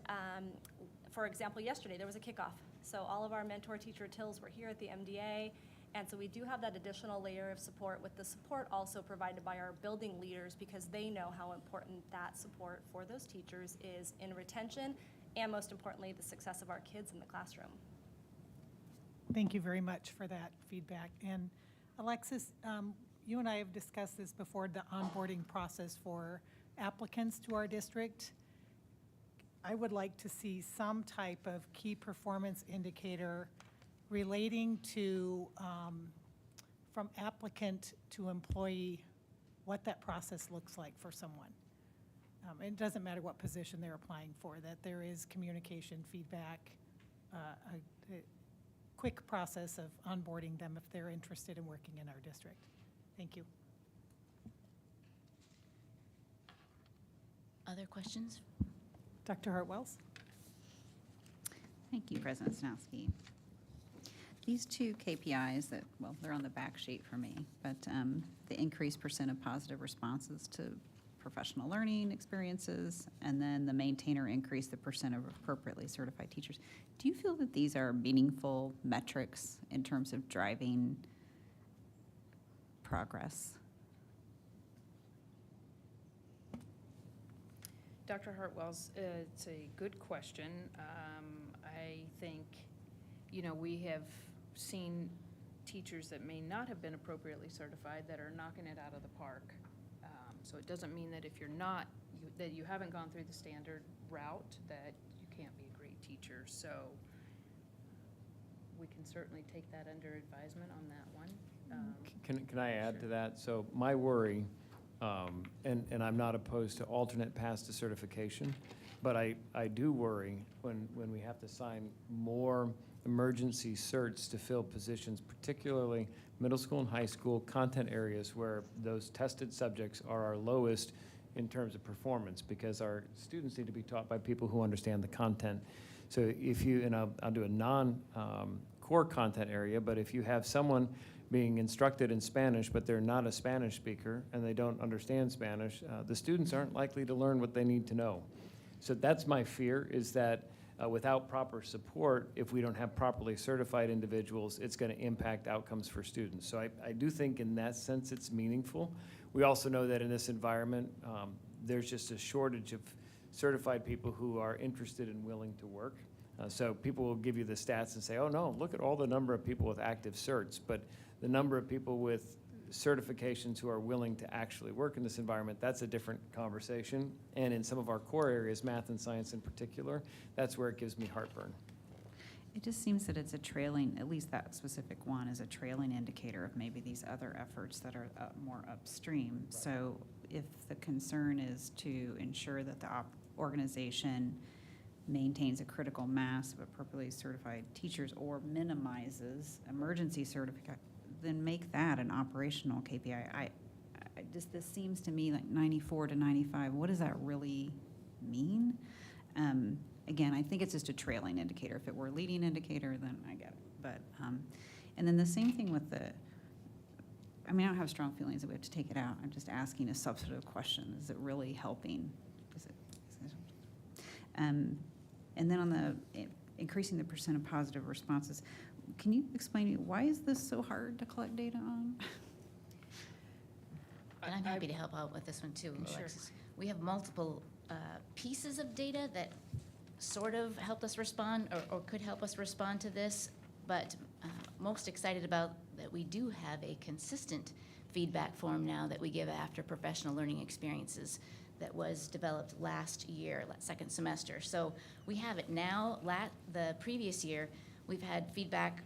for example, yesterday there was a kickoff. So all of our mentor teacher TILs were here at the MDA. And so we do have that additional layer of support, with the support also provided by our building leaders, because they know how important that support for those teachers is in retention and, most importantly, the success of our kids in the classroom. Thank you very much for that feedback. And Alexis, you and I have discussed this before, the onboarding process for applicants to our district. I would like to see some type of key performance indicator relating to, from applicant to employee, what that process looks like for someone. It doesn't matter what position they're applying for, that there is communication, feedback, a quick process of onboarding them if they're interested in working in our district. Thank you. Other questions? Dr. Hartwells? Thank you, President Sanowski. These 2 KPIs that, well, they're on the back sheet for me, but the increased % of positive responses to professional learning experiences, and then the maintainer increase the % of appropriately certified teachers. Do you feel that these are meaningful metrics in terms of driving progress? Dr. Hartwells, it's a good question. I think, we have seen teachers that may not have been appropriately certified that are knocking it out of the park. So it doesn't mean that if you're not, that you haven't gone through the standard route, that you can't be a great teacher. So we can certainly take that under advisement on that one. Can I add to that? So my worry, and I'm not opposed to alternate paths to certification, but I do worry when we have to sign more emergency certs to fill positions, particularly middle school and high school content areas where those tested subjects are our lowest in terms of performance, because our students need to be taught by people who understand the content. So if you, and I'll do a non-core content area, but if you have someone being instructed in Spanish, but they're not a Spanish speaker and they don't understand Spanish, the students aren't likely to learn what they need to know. So that's my fear, is that without proper support, if we don't have properly certified individuals, it's going to impact outcomes for students. So I do think in that sense it's meaningful. We also know that in this environment, there's just a shortage of certified people who are interested and willing to work. So people will give you the stats and say, oh no, look at all the number of people with active certs, but the number of people with certifications who are willing to actually work in this environment, that's a different conversation. And in some of our core areas, math and science in particular, that's where it gives me heartburn. It just seems that it's a trailing, at least that specific one is a trailing indicator of maybe these other efforts that are more upstream. Right. So if the concern is to ensure that the organization maintains a critical mass of appropriately certified teachers or minimizes emergency certification, then make that an operational KPI. I just, this seems to me like 94 to 95. What does that really mean? Again, I think it's just a trailing indicator. If it were a leading indicator, then I get it. But, and then the same thing with the, I mean, I don't have strong feelings that we have to take it out. I'm just asking a substantive question. Is it really helping? And then on the increasing the percent of positive responses, can you explain to me, why is this so hard to collect data on? And I'm happy to help out with this one too, Sure. Alexis. We have multiple pieces of data that sort of help us respond or could help us respond to this, but most excited about that we do have a consistent feedback form now that we give after professional learning experiences that was developed last year, second semester. So we have it now. The previous year, we've had feedback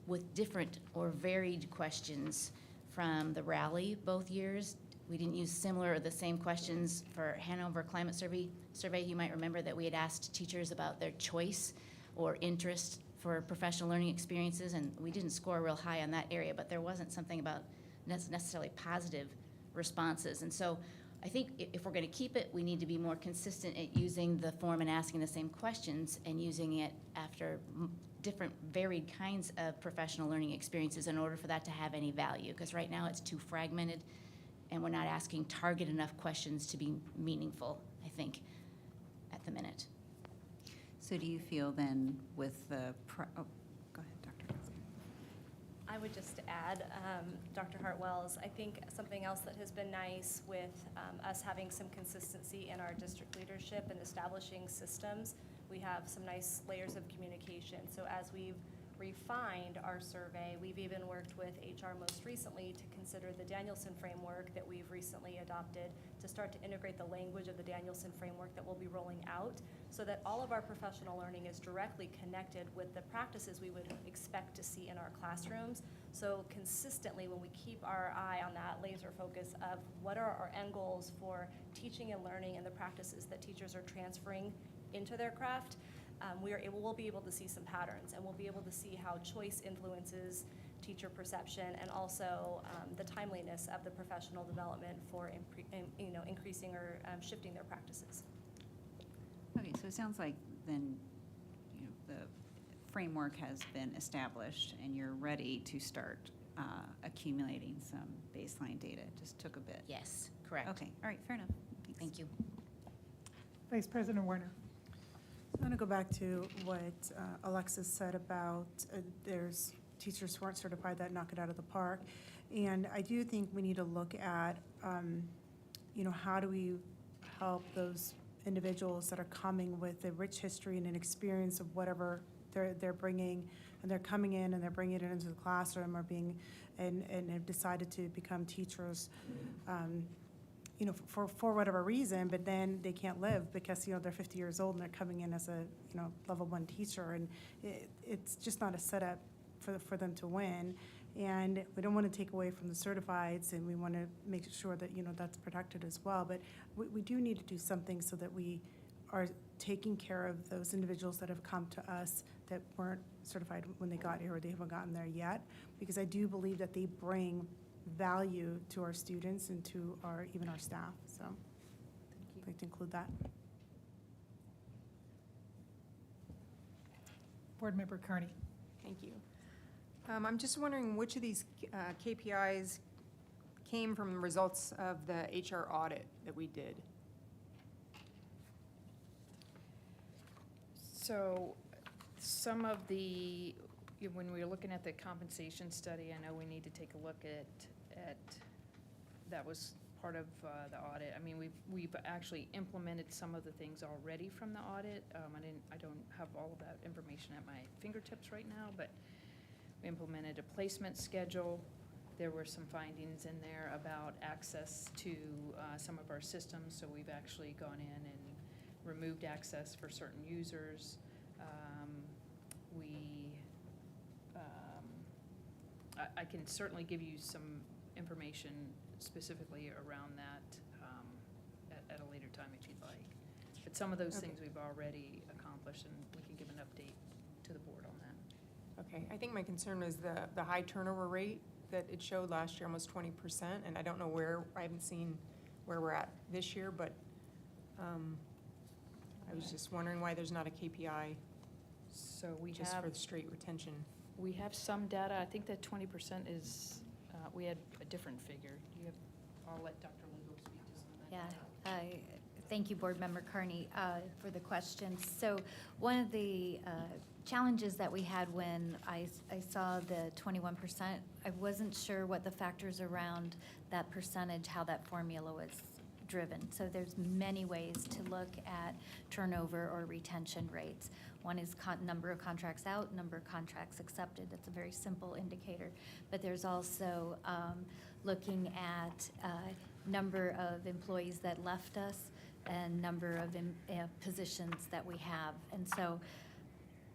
with different or varied questions from the rally both years. We didn't use similar or the same questions for Hanover Climate Survey. You might remember that we had asked teachers about their choice or interest for professional learning experiences, and we didn't score real high on that area, but there wasn't something about necessarily positive responses. And so I think if we're going to keep it, we need to be more consistent at using the form and asking the same questions and using it after different varied kinds of professional learning experiences in order for that to have any value. Because right now it's too fragmented and we're not asking target enough questions to be meaningful, I think, at the minute. So do you feel then with the, go ahead, Dr. I would just add, Dr. Hartwell's, I think something else that has been nice with us having some consistency in our district leadership and establishing systems, we have some nice layers of communication. So as we've refined our survey, we've even worked with HR most recently to consider the Danielson framework that we've recently adopted to start to integrate the language of the Danielson framework that we'll be rolling out so that all of our professional learning is directly connected with the practices we would expect to see in our classrooms. So consistently, when we keep our eye on that laser focus of what are our end goals for teaching and learning and the practices that teachers are transferring into their craft, we'll be able to see some patterns, and we'll be able to see how choice influences teacher perception and also the timeliness of the professional development for increasing or shifting their practices. Okay, so it sounds like then, the framework has been established and you're ready to start accumulating some baseline data. It just took a bit. Yes, correct. Okay, all right, fair enough. Thanks. Thank you. Vice President Warner. I want to go back to what Alexis said about there's teachers who aren't certified that knock it out of the park. And I do think we need to look at, how do we help those individuals that are coming with a rich history and an experience of whatever they're bringing, and they're coming in and they're bringing it into the classroom or and have decided to become teachers, for whatever reason, but then they can't live because, they're 50 years old and they're coming in as a, level 1 teacher, and it's just not a setup for them to win. And we don't want to take away from the certifieds, and we want to make sure that, that's protected as well. But we do need to do something so that we are taking care of those individuals that have come to us that weren't certified when they got here or they haven't gotten there yet, because I do believe that they bring value to our students and to even our staff. So I'd like to include that. Board Member Carney. Thank you. I'm just wondering which of these KPIs came from the results of the HR audit that we did? So some of when we were looking at the compensation study, I know we need to take a look at that was part of the audit. I mean, we've actually implemented some of the things already from the audit. I don't have all of that information at my fingertips right now, but we implemented a placement schedule. There were some findings in there about access to some of our systems, so we've actually gone in and removed access for certain users. I can certainly give you some information specifically around that at a later time if you'd like. But some of those things we've already accomplished, and we can give an update to the board on that. Okay, I think my concern is the high turnover rate that it showed last year, almost 20%, and I don't know I haven't seen where we're at this year, but I was just wondering why there's not a KPI So just for the straight retention. We have some data. I think that 20% is, we had a different figure. I'll let Dr. Lugo speak to some of that. Yeah, Thank you, Board Member Carney, for the question. So one of the challenges that we had when I saw the 21%, I wasn't sure what the factors around that percentage, how that formula was driven. So there's many ways to look at turnover or retention rates. One is number of contracts out, number of contracts accepted. That's a very simple indicator. But there's also looking at number of employees that left us and number of positions that we have. And so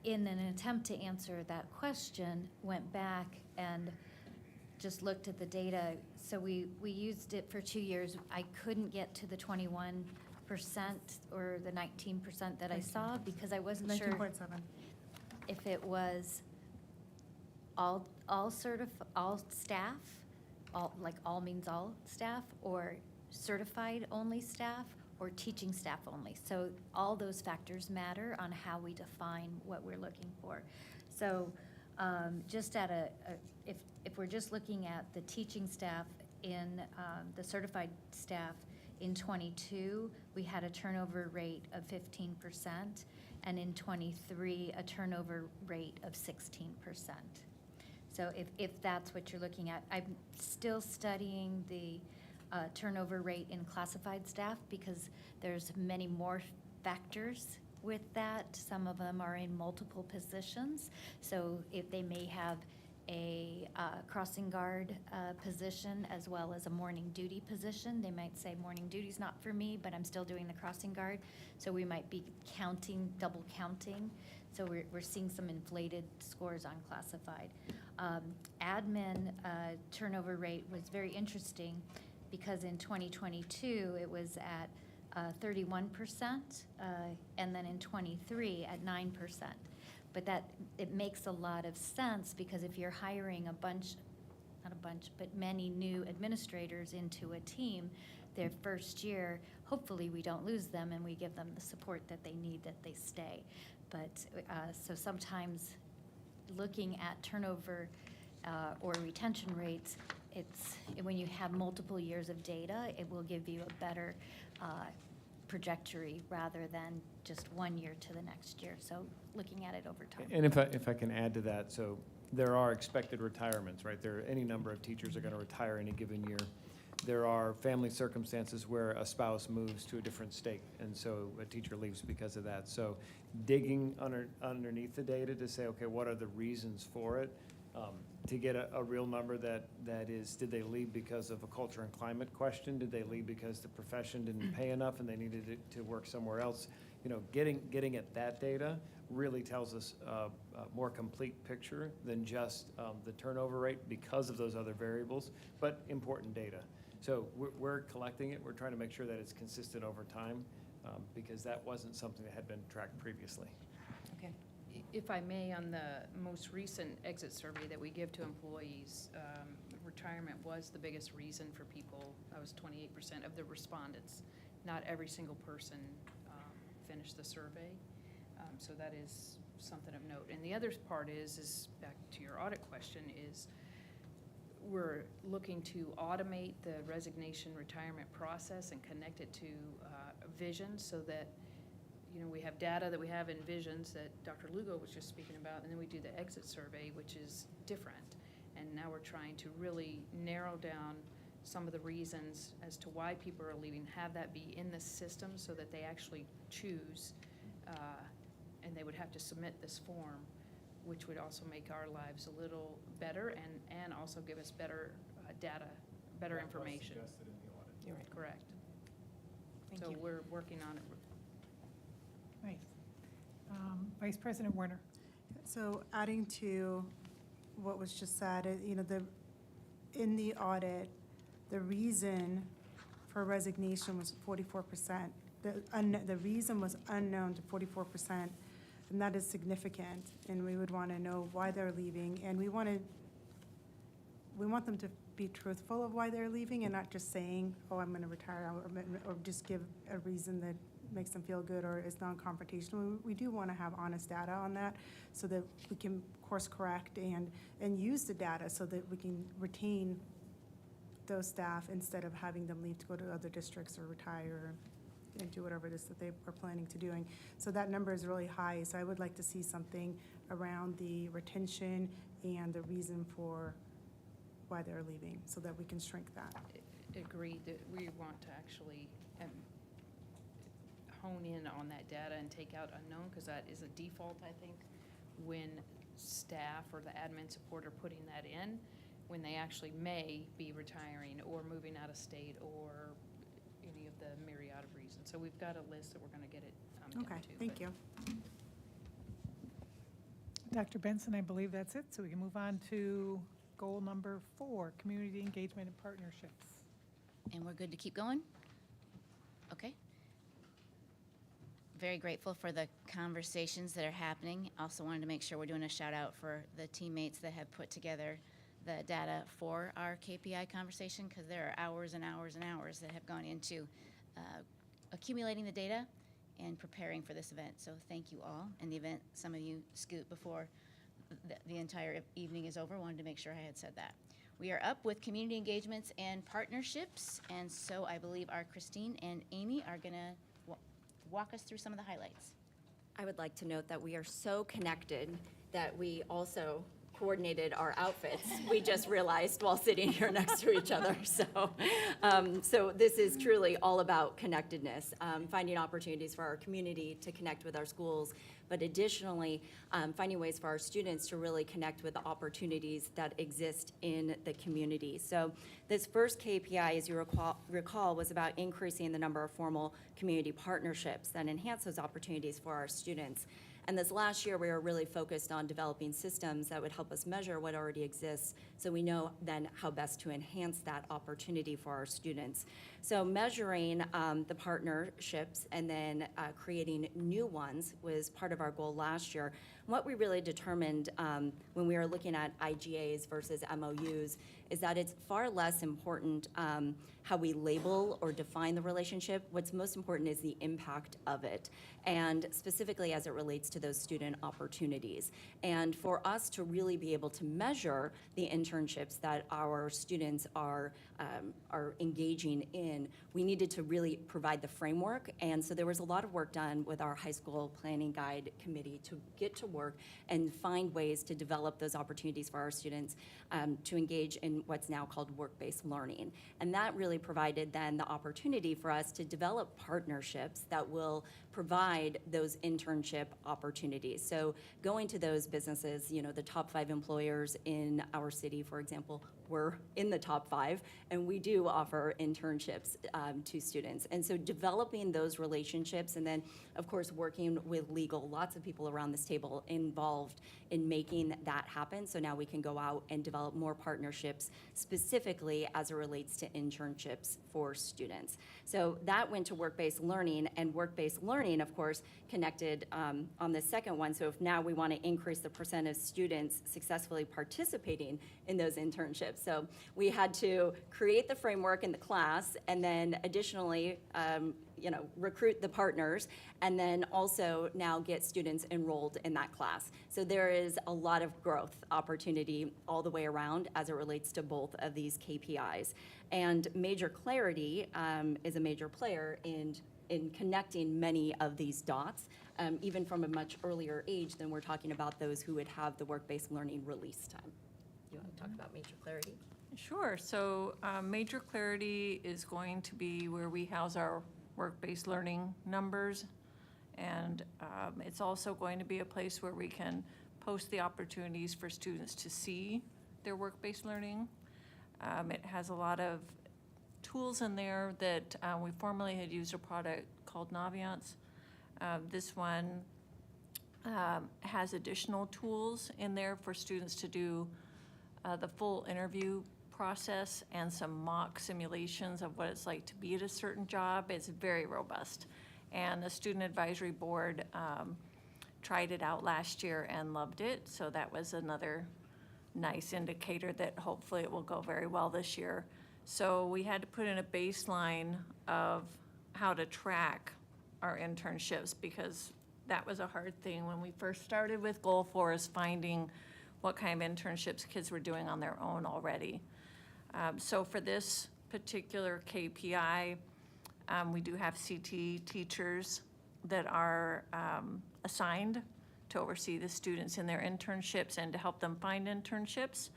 in an attempt to answer that question, went back and just looked at the data. So we used it for 2 years. I couldn't get to the 21% or the 19% that I saw because I wasn't sure 19.7. if it was all staff, all means all staff, or certified only staff, or teaching staff only. So all those factors matter on how we define what we're looking for. So just at if we're just looking at the teaching staff in the certified staff in 22, we had a turnover rate of 15%, and in 23, a turnover rate of 16%. So if that's what you're looking at, I'm still studying the turnover rate in classified staff because there's many more factors with that. Some of them are in multiple positions. So if they may have a crossing guard position as well as a morning duty position, they might say morning duty's not for me, but I'm still doing the crossing guard. So we might be double counting. So we're seeing some inflated scores on classified. Admin turnover rate was very interesting because in 2022 it was at 31%, and then in 23 at 9%. But it makes a lot of sense because if you're hiring many new administrators into a team, their first year, hopefully we don't lose them and we give them the support that they need, that they stay. But so sometimes looking at turnover or retention rates, when you have multiple years of data, it will give you a better trajectory rather than just 1 year to the next year. So looking at it over time. And if I can add to that, so there are expected retirements, right? There are any number of teachers are going to retire any given year. There are family circumstances where a spouse moves to a different state, and so a teacher leaves because of that. So digging underneath the data to say, okay, what are the reasons for it? To get a real number that is, did they leave because of a culture and climate question? Did they leave because the profession didn't pay enough and they needed to work somewhere else? You know, getting at that data really tells us a more complete picture than just the turnover rate because of those other variables, but important data. So we're collecting it. We're trying to make sure that it's consistent over time because that wasn't something that had been tracked previously. Okay. If I may, on the most recent exit survey that we give to employees, retirement was the biggest reason for people. That was 28% of the respondents. Not every single person finished the survey, so that is something of note. And the other part is back to your audit question, is we're looking to automate the resignation retirement process and connect it to vision so that we have data that we have in visions that Dr. Lugo was just speaking about, and then we do the exit survey, which is different. And now we're trying to really narrow down some of the reasons as to why people are leaving, have that be in the system so that they actually choose, and they would have to submit this form, which would also make our lives a little better and also give us better data, better information. Suggested in the audit. You're right. Correct. Thank So you. we're working on it. Nice. Vice President Warner. So adding to what was just said, in the audit, the reason for resignation was 44%. The reason was unknown to 44%, and that is significant. And we would want to know why they're leaving, and we want them to be truthful of why they're leaving and not just saying, oh, I'm going to retire, or just give a reason that makes them feel good or is non-confrontational. We do want to have honest data on that so that we can course correct and use the data so that we can retain those staff instead of having them leave to go to other districts or retire. and do whatever it is that they are planning to doing. So that number is really high, so I would like to see something around the retention and the reason for why they're leaving, so that we can shrink that. Agreed that we want to actually hone in on that data and take out unknown, because that is a default, I think, when staff or the admin support are putting that in, when they actually may be retiring or moving out of state or any of the myriad of reasons. So we've got a list that we're going to get it down to. Okay, thank you. Dr. Benson, I believe that's it, so we can move on to goal number 4, community engagement and partnerships. And we're good to keep going? Okay. Very grateful for the conversations that are happening. Also wanted to make sure we're doing a shout out for the teammates that have put together the data for our KPI conversation, because there are hours and hours and hours that have gone into accumulating the data and preparing for this event. So thank you all. And the event, some of you scoot before the entire evening is over. Wanted to make sure I had said that. We are up with community engagements and partnerships, and so I believe our Christine and Amy are gonna walk us through some of the highlights. I would like to note that we are so connected that we also coordinated our outfits. We just realized while sitting here next to each other. So this is truly all about connectedness, finding opportunities for our community to connect with our schools, but additionally, finding ways for our students to really connect with the opportunities that exist in the community. So this first KPI, as you recall, was about increasing the number of formal community partnerships that enhance those opportunities for our students. And this last year, we were really focused on developing systems that would help us measure what already exists, so we know then how best to enhance that opportunity for our students. So measuring the partnerships and then creating new ones was part of our goal last year. What we really determined when we were looking at IGAs versus MOUs is that it's far less important how we label or define the relationship. What's most important is the impact of it, and specifically as it relates to those student opportunities. And for us to really be able to measure the internships that our students are engaging in, we needed to really provide the framework. And so there was a lot of work done with our high school planning guide committee to get to work and find ways to develop those opportunities for our students to engage in what's now called work-based learning. And that really provided then the opportunity for us to develop partnerships that will provide those internship opportunities. So going to those businesses, you know, the top 5 employers in our city, for example, we're in the top 5, and we do offer internships to students. And so developing those relationships, and then, of course, working with legal, lots of people around this table involved in making that happen. So now we can go out and develop more partnerships specifically as it relates to internships for students. So that went to work-based learning, and work-based learning, of course, connected on the second one. So if now we want to increase the percent of students successfully participating in those internships. So we had to create the framework in the class, and then additionally, recruit the partners, and then also now get students enrolled in that class. So there is a lot of growth opportunity all the way around as it relates to both of these KPIs. And Major Clarity is a major player in connecting many of these dots, even from a much earlier age than we're talking about those who would have the work-based learning release time. You want to talk about Major Clarity? Sure. So Major Clarity is going to be where we house our work-based learning numbers. And it's also going to be a place where we can post the opportunities for students to see their work-based learning. It has a lot of tools in there that we formerly had used a product called Naviance. This one has additional tools in there for students to do the full interview process and some mock simulations of what it's like to be at a certain job. It's very robust. And the Student Advisory Board tried it out last year and loved it. So that was another nice indicator that hopefully it will go very well this year. So we had to put in a baseline of how to track our internships, because that was a hard thing when we first started with Goal 4, is finding what kind of internships kids were doing on their own already. So for this particular KPI, We do have CT teachers that are assigned to oversee the students in their internships and to help them find internships.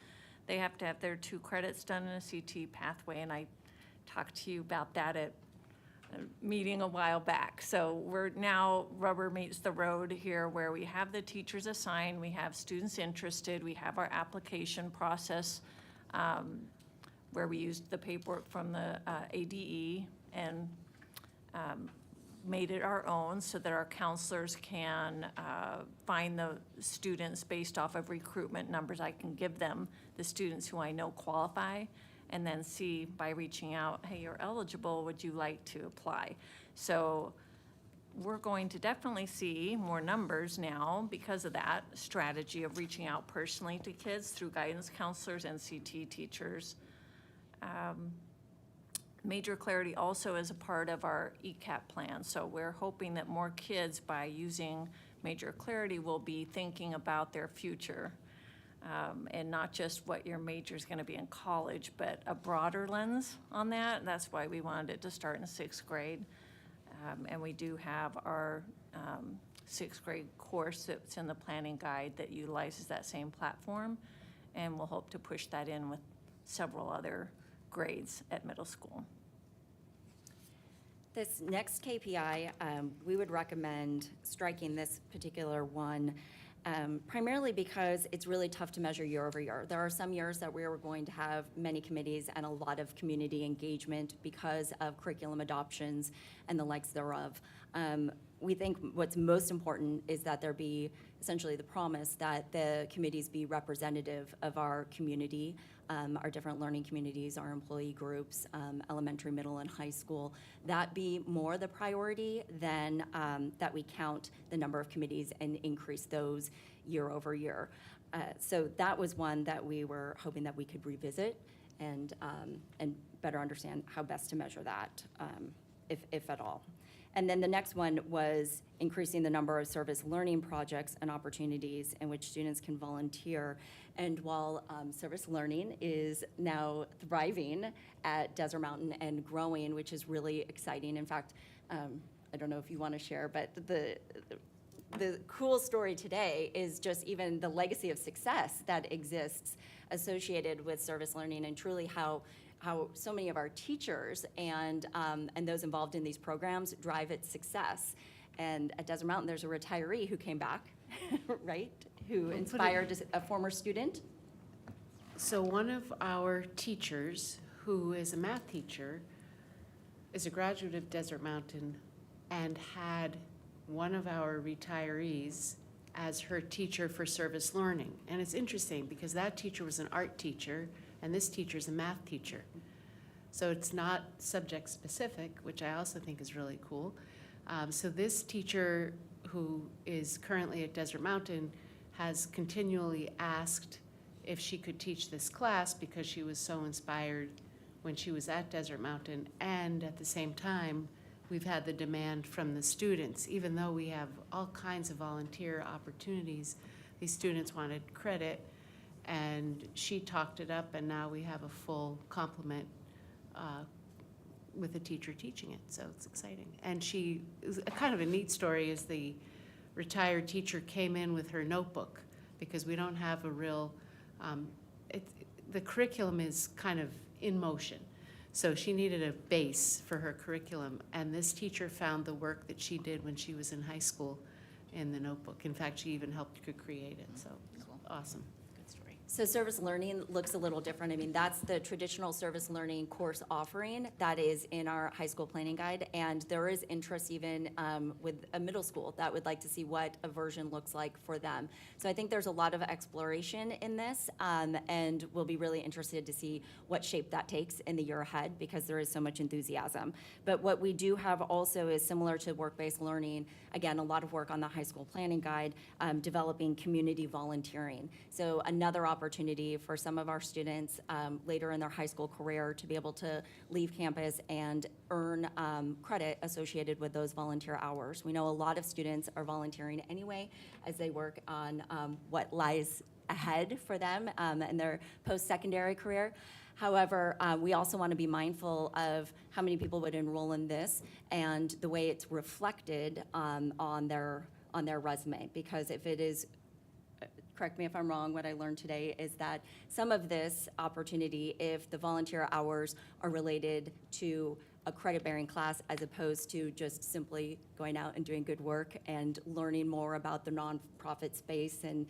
They have to have their 2 credits done in a CT pathway, and I talked to you about that at a meeting a while back. So we're now, rubber meets the road here, where we have the teachers assigned, we have students interested, we have our application process, where we used the paperwork from the ADE and made it our own so that our counselors can find the students based off of recruitment numbers. I can give them the students who I know qualify, and then see by reaching out, hey, you're eligible, would you like to apply? So we're going to definitely see more numbers now because of that strategy of reaching out personally to kids through guidance counselors and CT teachers. Major Clarity also is a part of our ECAP plan, so we're hoping that more kids, by using Major Clarity, will be thinking about their future, and not just what your major is going to be in college, but a broader lens on that. That's why we wanted it to start in 6th grade. And we do have our 6th grade course that's in the planning guide that utilizes that same platform, and we'll hope to push that in with several other grades at middle school. This next KPI, we would recommend striking this particular one, primarily because it's really tough to measure year over year. There are some years that we are going to have many committees and a lot of community engagement because of curriculum adoptions and the likes thereof. We think what's most important is that there be essentially the promise that the committees be representative of our community, our different learning communities, our employee groups, elementary, middle, and high school. That be more the priority than that we count the number of committees and increase those year over year. So that was one that we were hoping that we could revisit and better understand how best to measure that, if at all. And then the next one was increasing the number of service learning projects and opportunities in which students can volunteer. And while service learning is now thriving at Desert Mountain and growing, which is really exciting. In fact, I don't know if you want to share, but the cool story today is just even the legacy of success that exists associated with service learning, and truly how so many of our teachers and those involved in these programs drive its success. And at Desert Mountain, there's a retiree who came back, right? Who inspired a former student. So one of our teachers, who is a math teacher, is a graduate of Desert Mountain and had one of our retirees as her teacher for service learning. And it's interesting because that teacher was an art teacher and this teacher is a math teacher. So it's not subject specific, which I also think is really cool. So this teacher, who is currently at Desert Mountain, has continually asked if she could teach this class because she was so inspired when she was at Desert Mountain. And at the same time, we've had the demand from the students. Even though we have all kinds of volunteer opportunities, these students wanted credit, and she talked it up, and now we have a full complement with a teacher teaching it, so it's exciting. And she, kind of a neat story is the retired teacher came in with her notebook, because we don't have a real, the curriculum is kind of in motion. So she needed a base for her curriculum, and this teacher found the work that she did when she was in high school in the notebook. In fact, she even helped to create it, so awesome. So service learning looks a little different. I mean, that's the traditional service learning course offering that is in our high school planning guide. And there is interest even with a middle school that would like to see what a version looks like for them. So I think there's a lot of exploration in this, and we'll be really interested to see what shape that takes in the year ahead, because there is so much enthusiasm. But what we do have also is similar to work-based learning. Again, a lot of work on the high school planning guide, developing community volunteering. So another opportunity for some of our students later in their high school career to be able to leave campus and earn credit associated with those volunteer hours. We know a lot of students are volunteering anyway as they work on what lies ahead for them in their post-secondary career. However, we also want to be mindful of how many people would enroll in this and the way it's reflected on their resume. Because if it is, correct me if I'm wrong, what I learned today is that some of this opportunity, if the volunteer hours are related to a credit-bearing class as opposed to just simply going out and doing good work and learning more about the nonprofit space and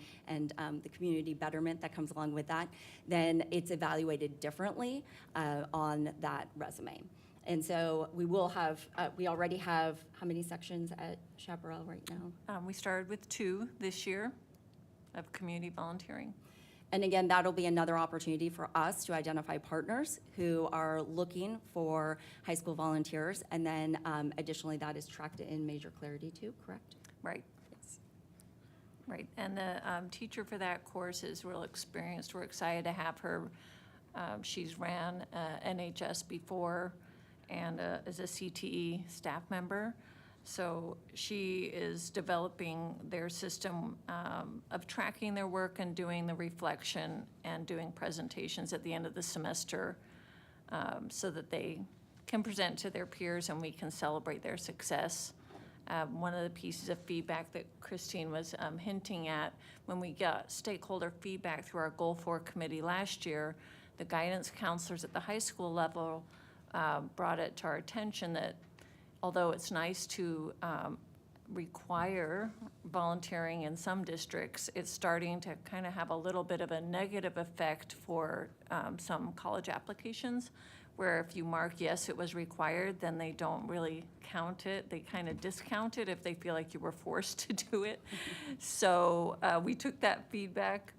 the community betterment that comes along with that, then it's evaluated differently on that resume. And so we will have, we already have, how many sections at Chaparral right now? We started with 2 this year of community volunteering. And again, that'll be another opportunity for us to identify partners who are looking for high school volunteers. And then additionally, that is tracked in Major Clarity too, correct? Right. Yes. Right, and the teacher for that course is real experienced. We're excited to have her. She's ran NHS before and is a CTE staff member. So she is developing their system of tracking their work and doing the reflection and doing presentations at the end of the semester so that they can present to their peers and we can celebrate their success. One of the pieces of feedback that Christine was hinting at, when we got stakeholder feedback through our Goal 4 committee last year, the guidance counselors at the high school level brought it to our attention that although it's nice to require volunteering in some districts, it's starting to kind of have a little bit of a negative effect for some college applications, where if you mark yes, it was required, then they don't really count it. They kind of discount it if they feel like you were forced to do it. So we took that feedback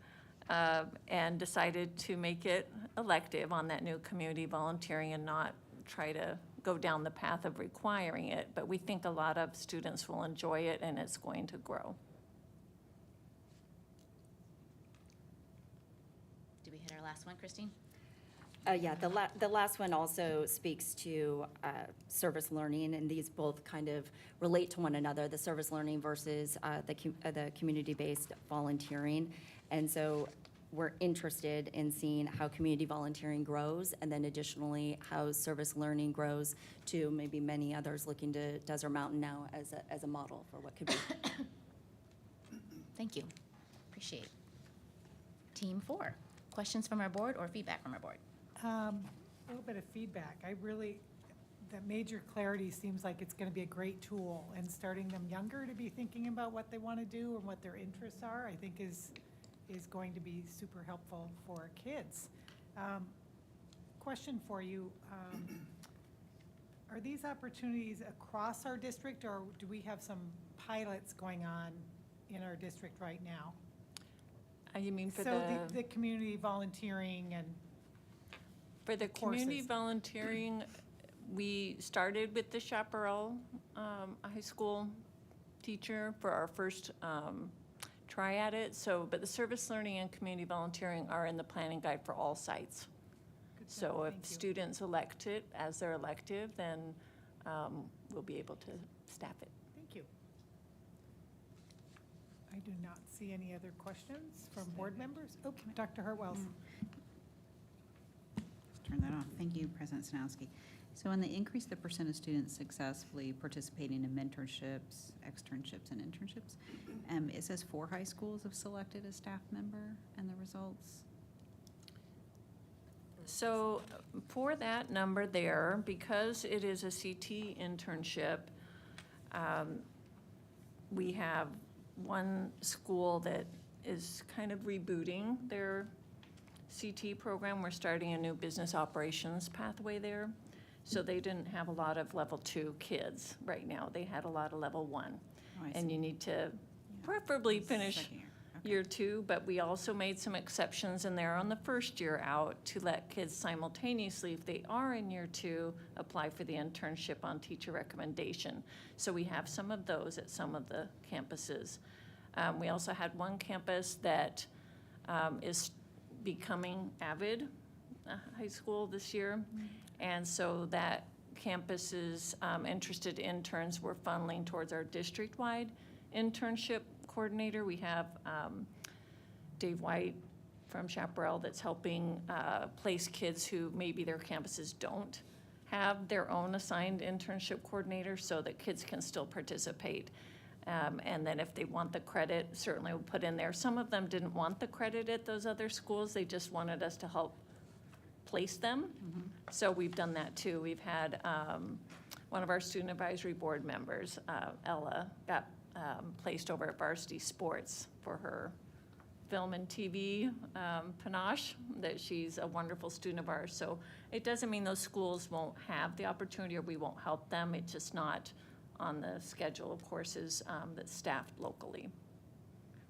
and decided to make it elective on that new community volunteering and not try to go down the path of requiring it, but we think a lot of students will enjoy it and it's going to grow. Did we hit our last one, Christine? Yeah, the last one also speaks to service learning, and these both kind of relate to one another, the service learning versus the community-based volunteering. And so we're interested in seeing how community volunteering grows, and then additionally, how service learning grows to maybe many others looking to Desert Mountain now as a model for what could be. Thank you. Appreciate it. Team 4, questions from our board or feedback from our board? A little bit of feedback. That Major Clarity seems like it's going to be a great tool, and starting them younger to be thinking about what they want to do and what their interests are, I think is going to be super helpful for kids. Question for you, are these opportunities across our district, or do we have some pilots going on in our district right now? You mean for So the community volunteering and For the community courses. volunteering, we started with the Chaparral High School teacher for our first try at it. So, but the service learning and community volunteering are in the planning guide for all sites. Good to know. So if Thank you. students elect it as their elective, then we'll be able to staff it. Thank you. I do not see any other questions from board members. Oh, Dr. Hartwells. Let's turn that off. Thank you, President Sanowski. So in the increase the percent of students successfully participating in mentorships, externships, and internships, it says 4 high schools have selected a staff member and the results. So for that number there, because it is a CT internship, we have one school that is kind of rebooting their CT program. We're starting a new business operations pathway there. So they didn't have a lot of level 2 kids right now. They had a lot of level 1. Oh, I And see. you need to preferably finish Second year. Okay. year 2, but we also made some exceptions in there on the first year out to let kids simultaneously, if they are in year 2, apply for the internship on teacher recommendation. So we have some of those at some of the campuses. We also had one campus that is becoming Avid High School this year. And so that campus's interested interns were funneling towards our district-wide internship coordinator. We have Dave White from Chaparral that's helping place kids who maybe their campuses don't have their own assigned internship coordinator so that kids can still participate. And then if they want the credit, certainly we'll put in there. Some of them didn't want the credit at those other schools. They just wanted us to help place them. So we've done that too. We've had one of our student advisory board members, Ella, got placed over at Varsity Sports for her film and TV panache, that she's a wonderful student of ours. So it doesn't mean those schools won't have the opportunity or we won't help them. It's just not on the schedule of courses that's staffed locally.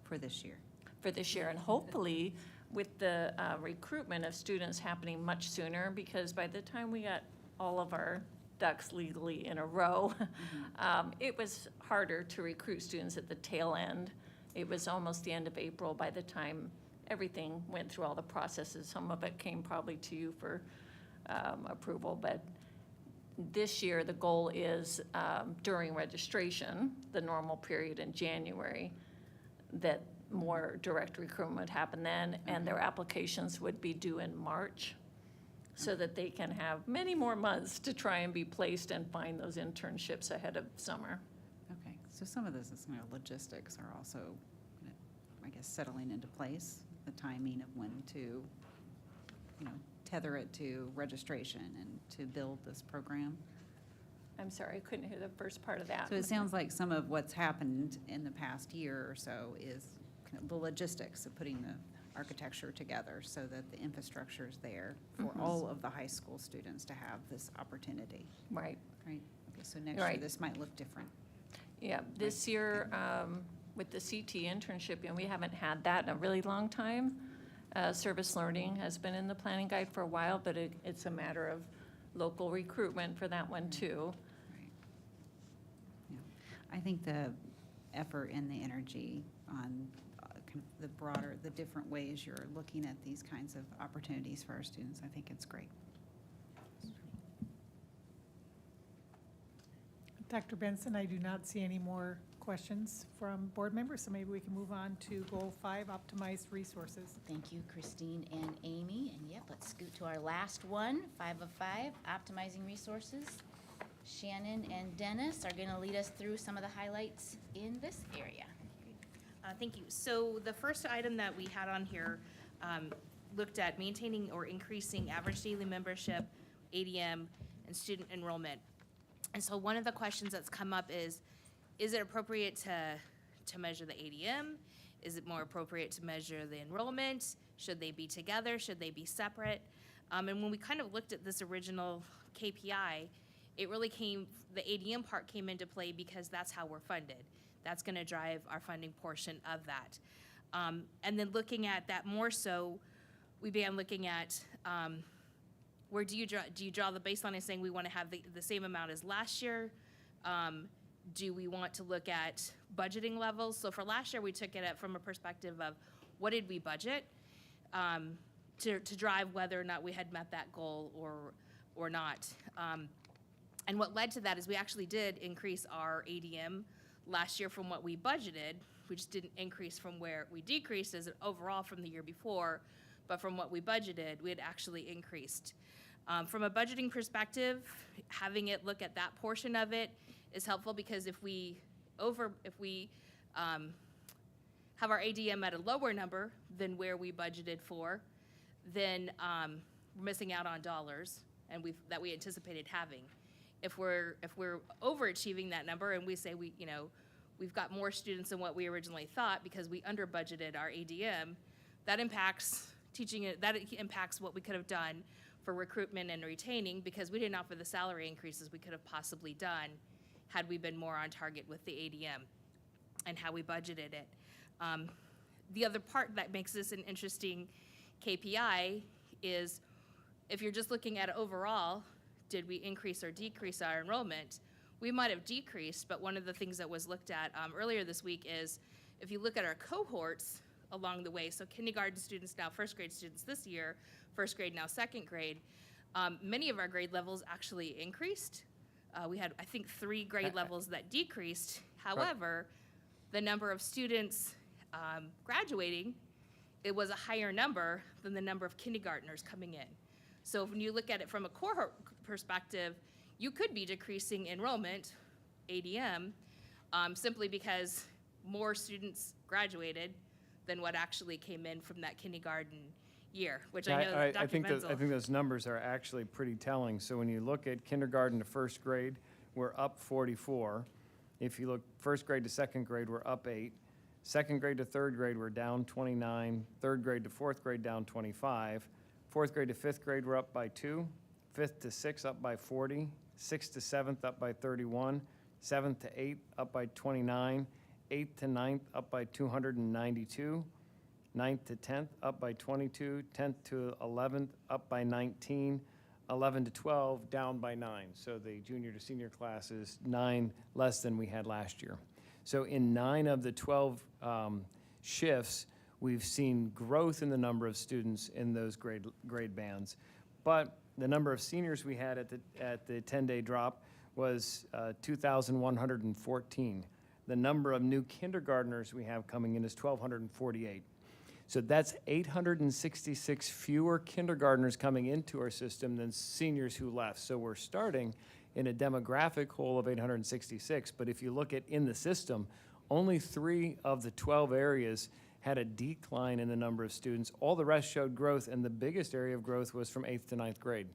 For this year. For this year, and hopefully with the recruitment of students happening much sooner, because by the time we got all of our ducks legally in a row, it was harder to recruit students at the tail end. It was almost the end of April by the time everything went through all the processes. Some of it came probably to you for approval, but this year the goal is during registration, the normal period in January, that more direct recruitment would happen then, and their applications would be due in March, so that they can have many more months to try and be placed and find those internships ahead of summer. Okay, so some of this is, logistics are also, I guess, settling into place, the timing of when to, tether it to registration and to build this program. I'm sorry, I couldn't hear the first part of that. So it sounds like some of what's happened in the past year or so is kind of the logistics of putting the architecture together so that the infrastructure is there for all of the high school students to have this opportunity. Right. Right, okay, so next year Right. this might look different. Yeah, this year, with the CT internship, we haven't had that in a really long time. Service learning has been in the planning guide for a while, but it's a matter of local recruitment for that one too. Right. Yeah, I think the effort and the energy on kind of the broader, the different ways you're looking at these kinds of opportunities for our students, I think it's great. Dr. Benson, I do not see any more questions from board members, so maybe we can move on to Goal 5, Optimized Resources. Thank you, Christine and Amy. And yep, let's scoot to our last one, 5 of 5, Optimizing Resources. Shannon and Dennis are going to lead us through some of the highlights in this area. Thank you. So the first item that we had on here looked at maintaining or increasing average daily membership, ADM, and student enrollment. And so one of the questions that's come up is it appropriate to measure the ADM? Is it more appropriate to measure the enrollment? Should they be together? Should they be separate? And when we kind of looked at this original KPI, it really the ADM part came into play because that's how we're funded. That's going to drive our funding portion of that. And then looking at that more so, we began looking at where do you draw the baseline and saying we want to have the same amount as last year? Do we want to look at budgeting levels? So for last year, we took it from a perspective of what did we budget to drive whether or not we had met that goal or not. And what led to that is we actually did increase our ADM last year from what we budgeted. We just didn't increase from where we decreased as an overall from the year before, but from what we budgeted, we had actually increased. From a budgeting perspective, having it look at that portion of it is helpful because if we have our ADM at a lower number than where we budgeted for, then we're missing out on dollars and that we anticipated having. If we're overachieving that number and we say we've got more students than what we originally thought because we under budgeted our ADM, that impacts what we could have done for recruitment and retaining because we didn't offer the salary increases we could have possibly done had we been more on target with the ADM and how we budgeted it. The other part that makes this an interesting KPI is if you're just looking at overall, did we increase or decrease our enrollment? We might have decreased, but one of the things that was looked at earlier this week is if you look at our cohorts along the way, so kindergarten students now first grade students this year, first grade now second grade, many of our grade levels actually increased. We had, I think, 3 grade levels that decreased. However, the number of students graduating it was a higher number than the number of kindergartners coming in. So when you look at it from a cohort perspective, you could be decreasing enrollment, ADM, simply because more students graduated than what actually came in from that kindergarten year, which I know that I Dr. think Menzel. I think those numbers are actually pretty telling. So when you look at kindergarten to first grade, we're up 44. If you look first grade to second grade, we're up 8. Second grade to third grade, we're down 29. Third grade to fourth grade, down 25. Fourth grade to fifth grade, we're up by 2. Fifth to sixth, up by 40. Sixth to seventh, up by 31. Seventh to eighth, up by 29. Eighth to ninth, up by 292. Ninth to 10th, up by 22. 10th to 11th, up by 19. 11 to 12, down by 9. So the junior to senior class is 9 less than we had last year. So in 9 of the 12 shifts, we've seen growth in the number of students in those grade bands. But the number of seniors we had at the 10-day drop was 2,114. The number of new kindergartners we have coming in is 1,248. So that's 866 fewer kindergartners coming into our system than seniors who left. So we're starting in a demographic hole of 866. But if you look at in the system, only 3 of the 12 areas had a decline in the number of students. All the rest showed growth, and the biggest area of growth was from 8th to 9th grade.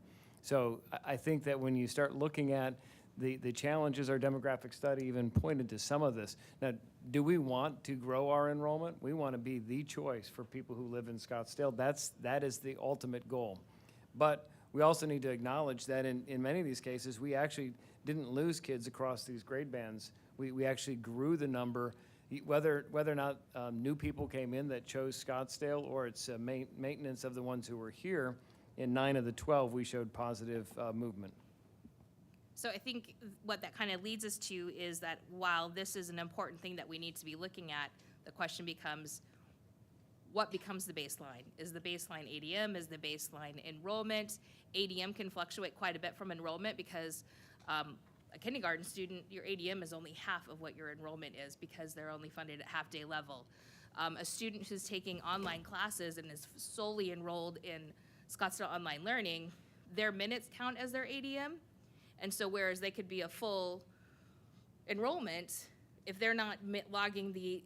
So I think that when you start looking at the challenges, our demographic study even pointed to some of this. Now, do we want to grow our enrollment? We want to be the choice for people who live in Scottsdale. That is the ultimate goal. But we also need to acknowledge that in many of these cases, we actually didn't lose kids across these grade bands. We actually grew the number, whether or not new people came in that chose Scottsdale or it's maintenance of the ones who were here. In 9 of the 12, we showed positive movement. So I think what that kind of leads us to is that while this is an important thing that we need to be looking at, the question becomes, what becomes the baseline? Is the baseline ADM? Is the baseline enrollment? ADM can fluctuate quite a bit from enrollment because a kindergarten student, your ADM is only half of what your enrollment is because they're only funded at half-day level. A student who's taking online classes and is solely enrolled in Scottsdale Online Learning, their minutes count as their ADM. And so whereas they could be a full enrollment, if they're not logging the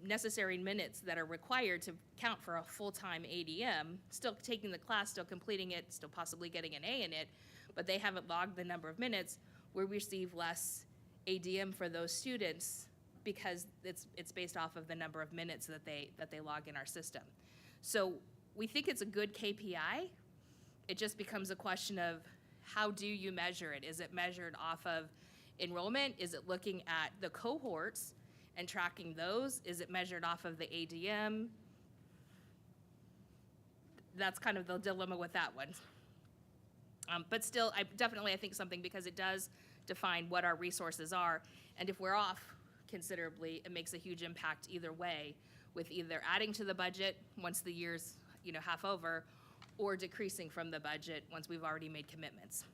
necessary minutes that are required to count for a full-time ADM, still taking the class, still completing it, still possibly getting an A in it, but they haven't logged the number of minutes, we receive less ADM for those students because it's based off of the number of minutes that they log in our system. So we think it's a good KPI. It just becomes a question of how do you measure it? Is it measured off of enrollment? Is it looking at the cohorts and tracking those? Is it measured off of the ADM? That's kind of the dilemma with that one. But still, I think something, because it does define what our resources are. And if we're off considerably, it makes a huge impact either way, with either adding to the budget once the year's half over, or decreasing from the budget once we've already made commitments.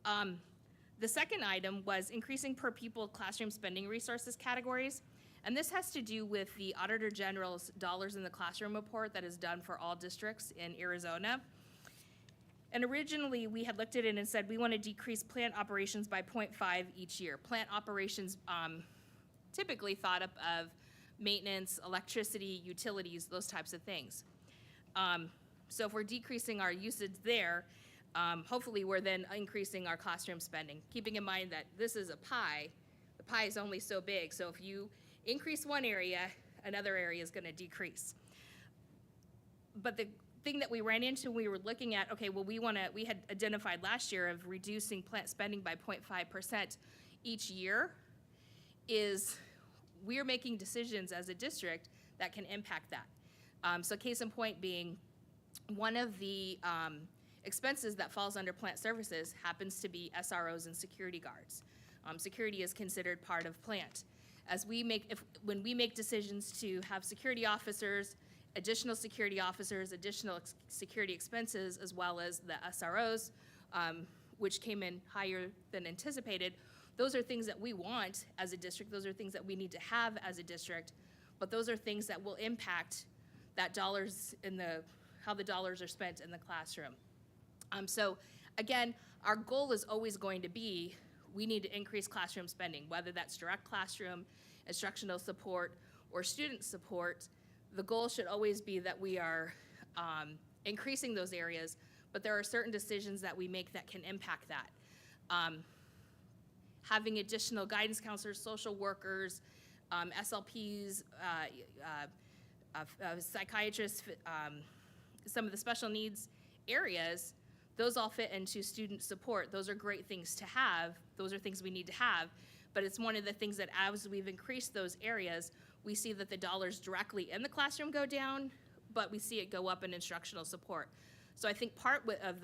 The second item was increasing per pupil classroom spending resources categories. And this has to do with the Auditor General's Dollars in the Classroom report that is done for all districts in Arizona. And originally, we had looked at it and said we want to decrease plant operations by 0.5 each year. Plant operations typically thought up of maintenance, electricity, utilities, those types of things. So if we're decreasing our usage there, hopefully we're then increasing our classroom spending, keeping in mind that this is a pie. The pie is only so big, so if you increase one area, another area is going to decrease. But the thing that we ran into, we were looking at, okay, well, we had identified last year of reducing plant spending by 0.5% each year, is we're making decisions as a district that can impact that. So case in point being, one of the expenses that falls under plant services happens to be SROs and security guards. Security is considered part of plant. When we make decisions to have security officers, additional security expenses, as well as the SROs, which came in higher than anticipated, those are things that we want as a district. Those are things that we need to have as a district. but those are things that will impact that dollars in how the dollars are spent in the classroom. So again, our goal is always going to be, we need to increase classroom spending, whether that's direct classroom, instructional support, or student support. The goal should always be that we are increasing those areas, but there are certain decisions that we make that can impact that. Having additional guidance counselors, social workers, SLPs, psychiatrists, some of the special needs areas, those all fit into student support. Those are great things to have. Those are things we need to have. But it's one of the things that as we've increased those areas, we see that the dollars directly in the classroom go down, but we see it go up in instructional support. So I think part of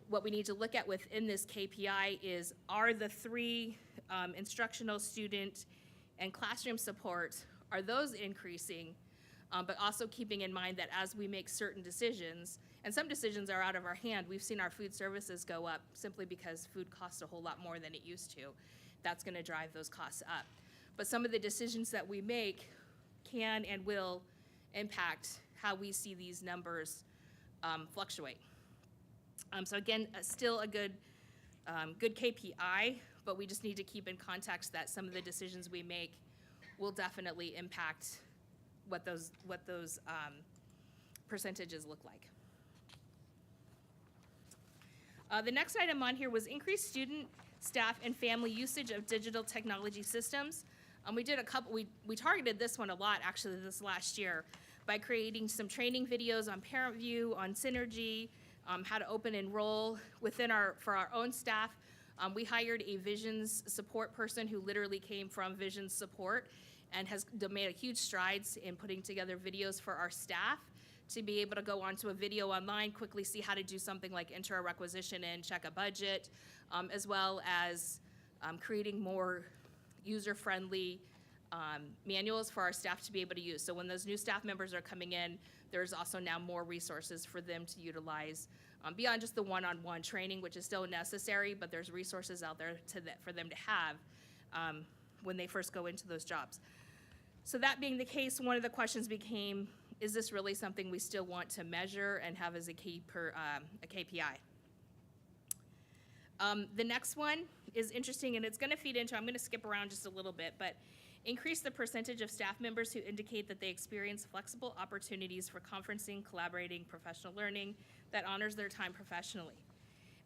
what we need to look at within this KPI is, are the three instructional, student, and classroom support, are those increasing? But also keeping in mind that as we make certain decisions, and some decisions are out of our hand, we've seen our food services go up simply because food costs a whole lot more than it used to. That's gonna drive those costs up. But some of the decisions that we make can and will impact how we see these numbers fluctuate. So again, still a good KPI, but we just need to keep in context that some of the decisions we make will definitely impact what those percentages look like. The next item on here was increased student, staff, and family usage of digital technology systems. We did we targeted this one a lot actually this last year by creating some training videos on Parent View, on Synergy, how to open enroll for our own staff. We hired a Visions support person who literally came from Visions support and has made huge strides in putting together videos for our staff to be able to go onto a video online, quickly see how to do something like enter a requisition and check a budget, as well as creating more user-friendly manuals for our staff to be able to use. So when those new staff members are coming in, there's also now more resources for them to utilize beyond just the one-on-one training, which is still necessary, but there's resources out there for them to have when they first go into those jobs. So that being the case, one of the questions became, is this really something we still want to measure and have as a KPI? The next one is interesting, and it's gonna feed into, I'm gonna skip around just a little bit, but increase the percentage of staff members who indicate that they experience flexible opportunities for conferencing, collaborating, professional learning that honors their time professionally.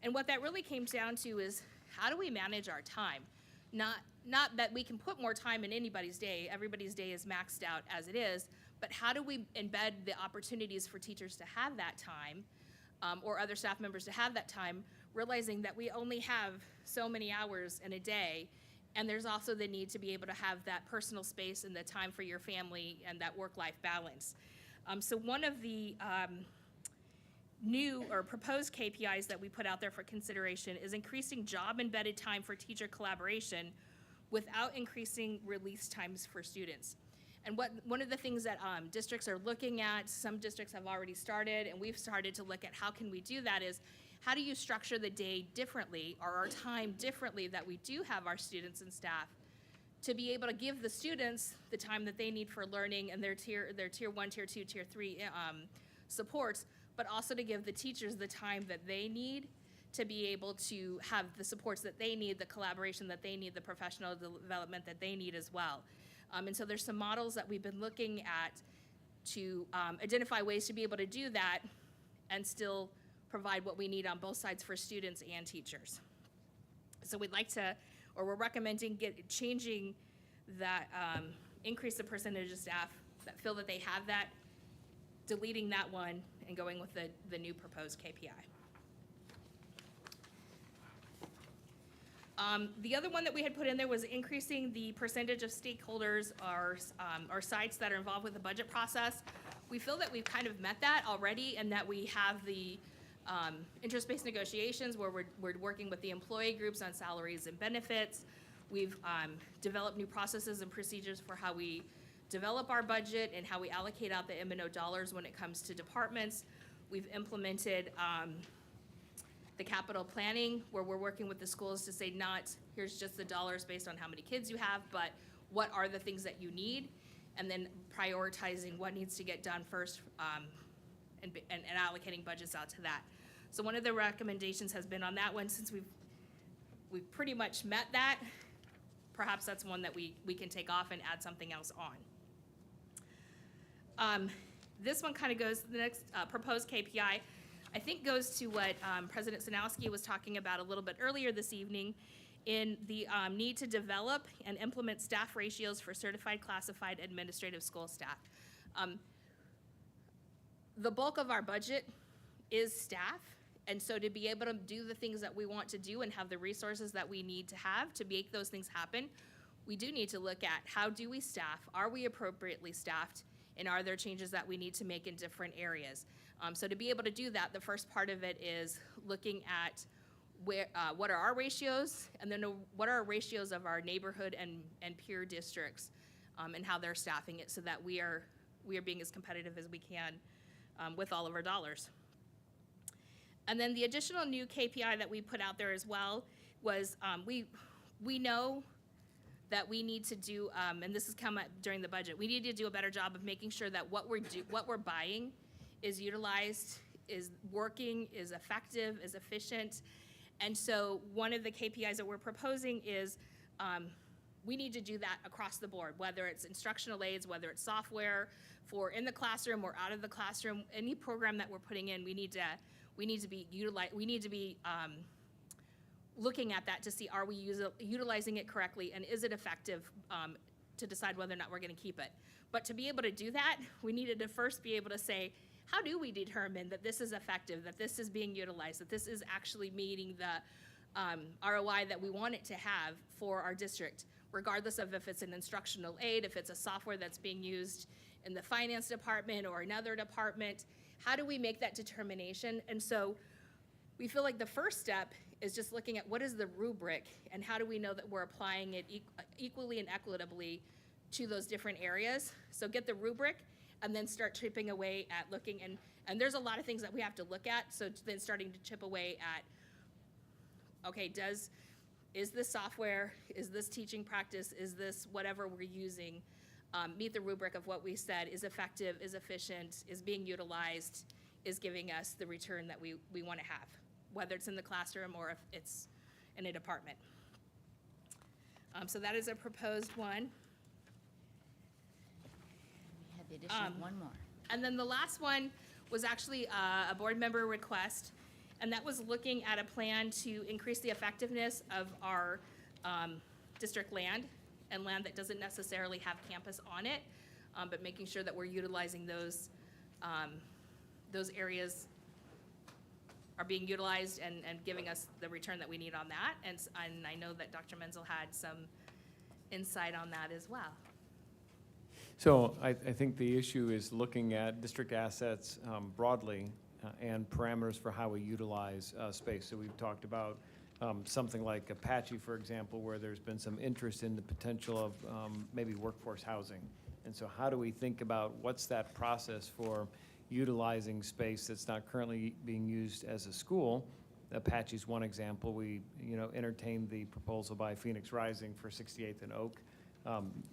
And what that really came down to is, how do we manage our time? Not that we can put more time in anybody's day, everybody's day is maxed out as it is, but how do we embed the opportunities for teachers to have that time, or other staff members to have that time, realizing that we only have so many hours in a day, and there's also the need to be able to have that personal space and the time for your family and that work-life balance. So one of the new or proposed KPIs that we put out there for consideration is increasing job-embedded time for teacher collaboration without increasing release times for students. And one of the things that districts are looking at, some districts have already started, and we've started to look at how can we do that, is how do you structure the day differently or our time differently that we do have our students and staff to be able to give the students the time that they need for learning and their tier 1, tier 2, tier 3 supports, but also to give the teachers the time that they need to be able to have the supports that they need, the collaboration that they need, the professional development that they need as well. And so there's some models that we've been looking at to identify ways to be able to do that and still provide what we need on both sides for students and teachers. So we'd like to, or we're recommending changing that, increase the percentage of staff that feel that they have that, deleting that one, and going with the new proposed KPI. The other one that we had put in there was increasing the percentage of stakeholders or sites that are involved with the budget process. We feel that we've kind of met that already, and that we have the interest-based negotiations where we're working with the employee groups on salaries and benefits. We've developed new processes and procedures for how we develop our budget and how we allocate out the M&O dollars when it comes to departments. We've implemented the capital planning, where we're working with the schools to say, not here's just the dollars based on how many kids you have, but what are the things that you need, and then prioritizing what needs to get done first, and allocating budgets out to that. So one of the recommendations has been on that one, since we've pretty much met that, perhaps that's one that we can take off and add something else on. This one kind of goes, the next proposed KPI, I think goes to what President Sanowski was talking about a little bit earlier this evening, in the need to develop and implement staff ratios for certified classified administrative school staff. The bulk of our budget is staff, and so to be able to do the things that we want to do and have the resources that we need to have to make those things happen, we do need to look at how do we staff, are we appropriately staffed, and are there changes that we need to make in different areas? So to be able to do that, the first part of it is looking at what are our ratios, and then what are our ratios of our neighborhood and peer districts, and how they're staffing it, so that we are being as competitive as we can with all of our dollars. And then the additional new KPI that we put out there as well was we know that we need to do, and this has come up during the budget, we need to do a better job of making sure that what we're buying is utilized, is working, is effective, is efficient. And so one of the KPIs that we're proposing is we need to do that across the board, whether it's instructional aids, whether it's software for in the classroom or out of the classroom, any program that we're putting in, we need to be looking at that to see, are we utilizing it correctly, and is it effective, to decide whether or not we're going to keep it. But to be able to do that, we needed to first be able to say, how do we determine that this is effective, that this is being utilized, that this is actually meeting the ROI that we want it to have for our district, regardless of if it's an instructional aid, if it's a software that's being used in the finance department or another department. How do we make that determination? And so we feel like the first step is just looking at what is the rubric, and how do we know that we're applying it equally and equitably to those different areas. So get the rubric, and then start chipping away at looking, and there's a lot of things that we have to look at, so then starting to chip away at, okay, is this software, is this teaching practice, is this whatever we're using, meet the rubric of what we said, is effective, is efficient, is being utilized, is giving us the return that we want to have, whether it's in the classroom or if it's in a department. So that is a proposed one. We have the addition of one more. And then the last one was actually a board member request, and that was looking at a plan to increase the effectiveness of our district land, and land that doesn't necessarily have campus on it, but making sure that we're utilizing those areas are being utilized and giving us the return that we need on that. And I know that Dr. Menzel had some insight on that as well. So I think the issue is looking at district assets broadly and parameters for how we utilize space. So we've talked about something like Apache, for example, where there's been some interest in the potential of maybe workforce housing. And so how do we think about what's that process for utilizing space that's not currently being used as a school? Apache's one example. We entertained the proposal by Phoenix Rising for 68th and Oak.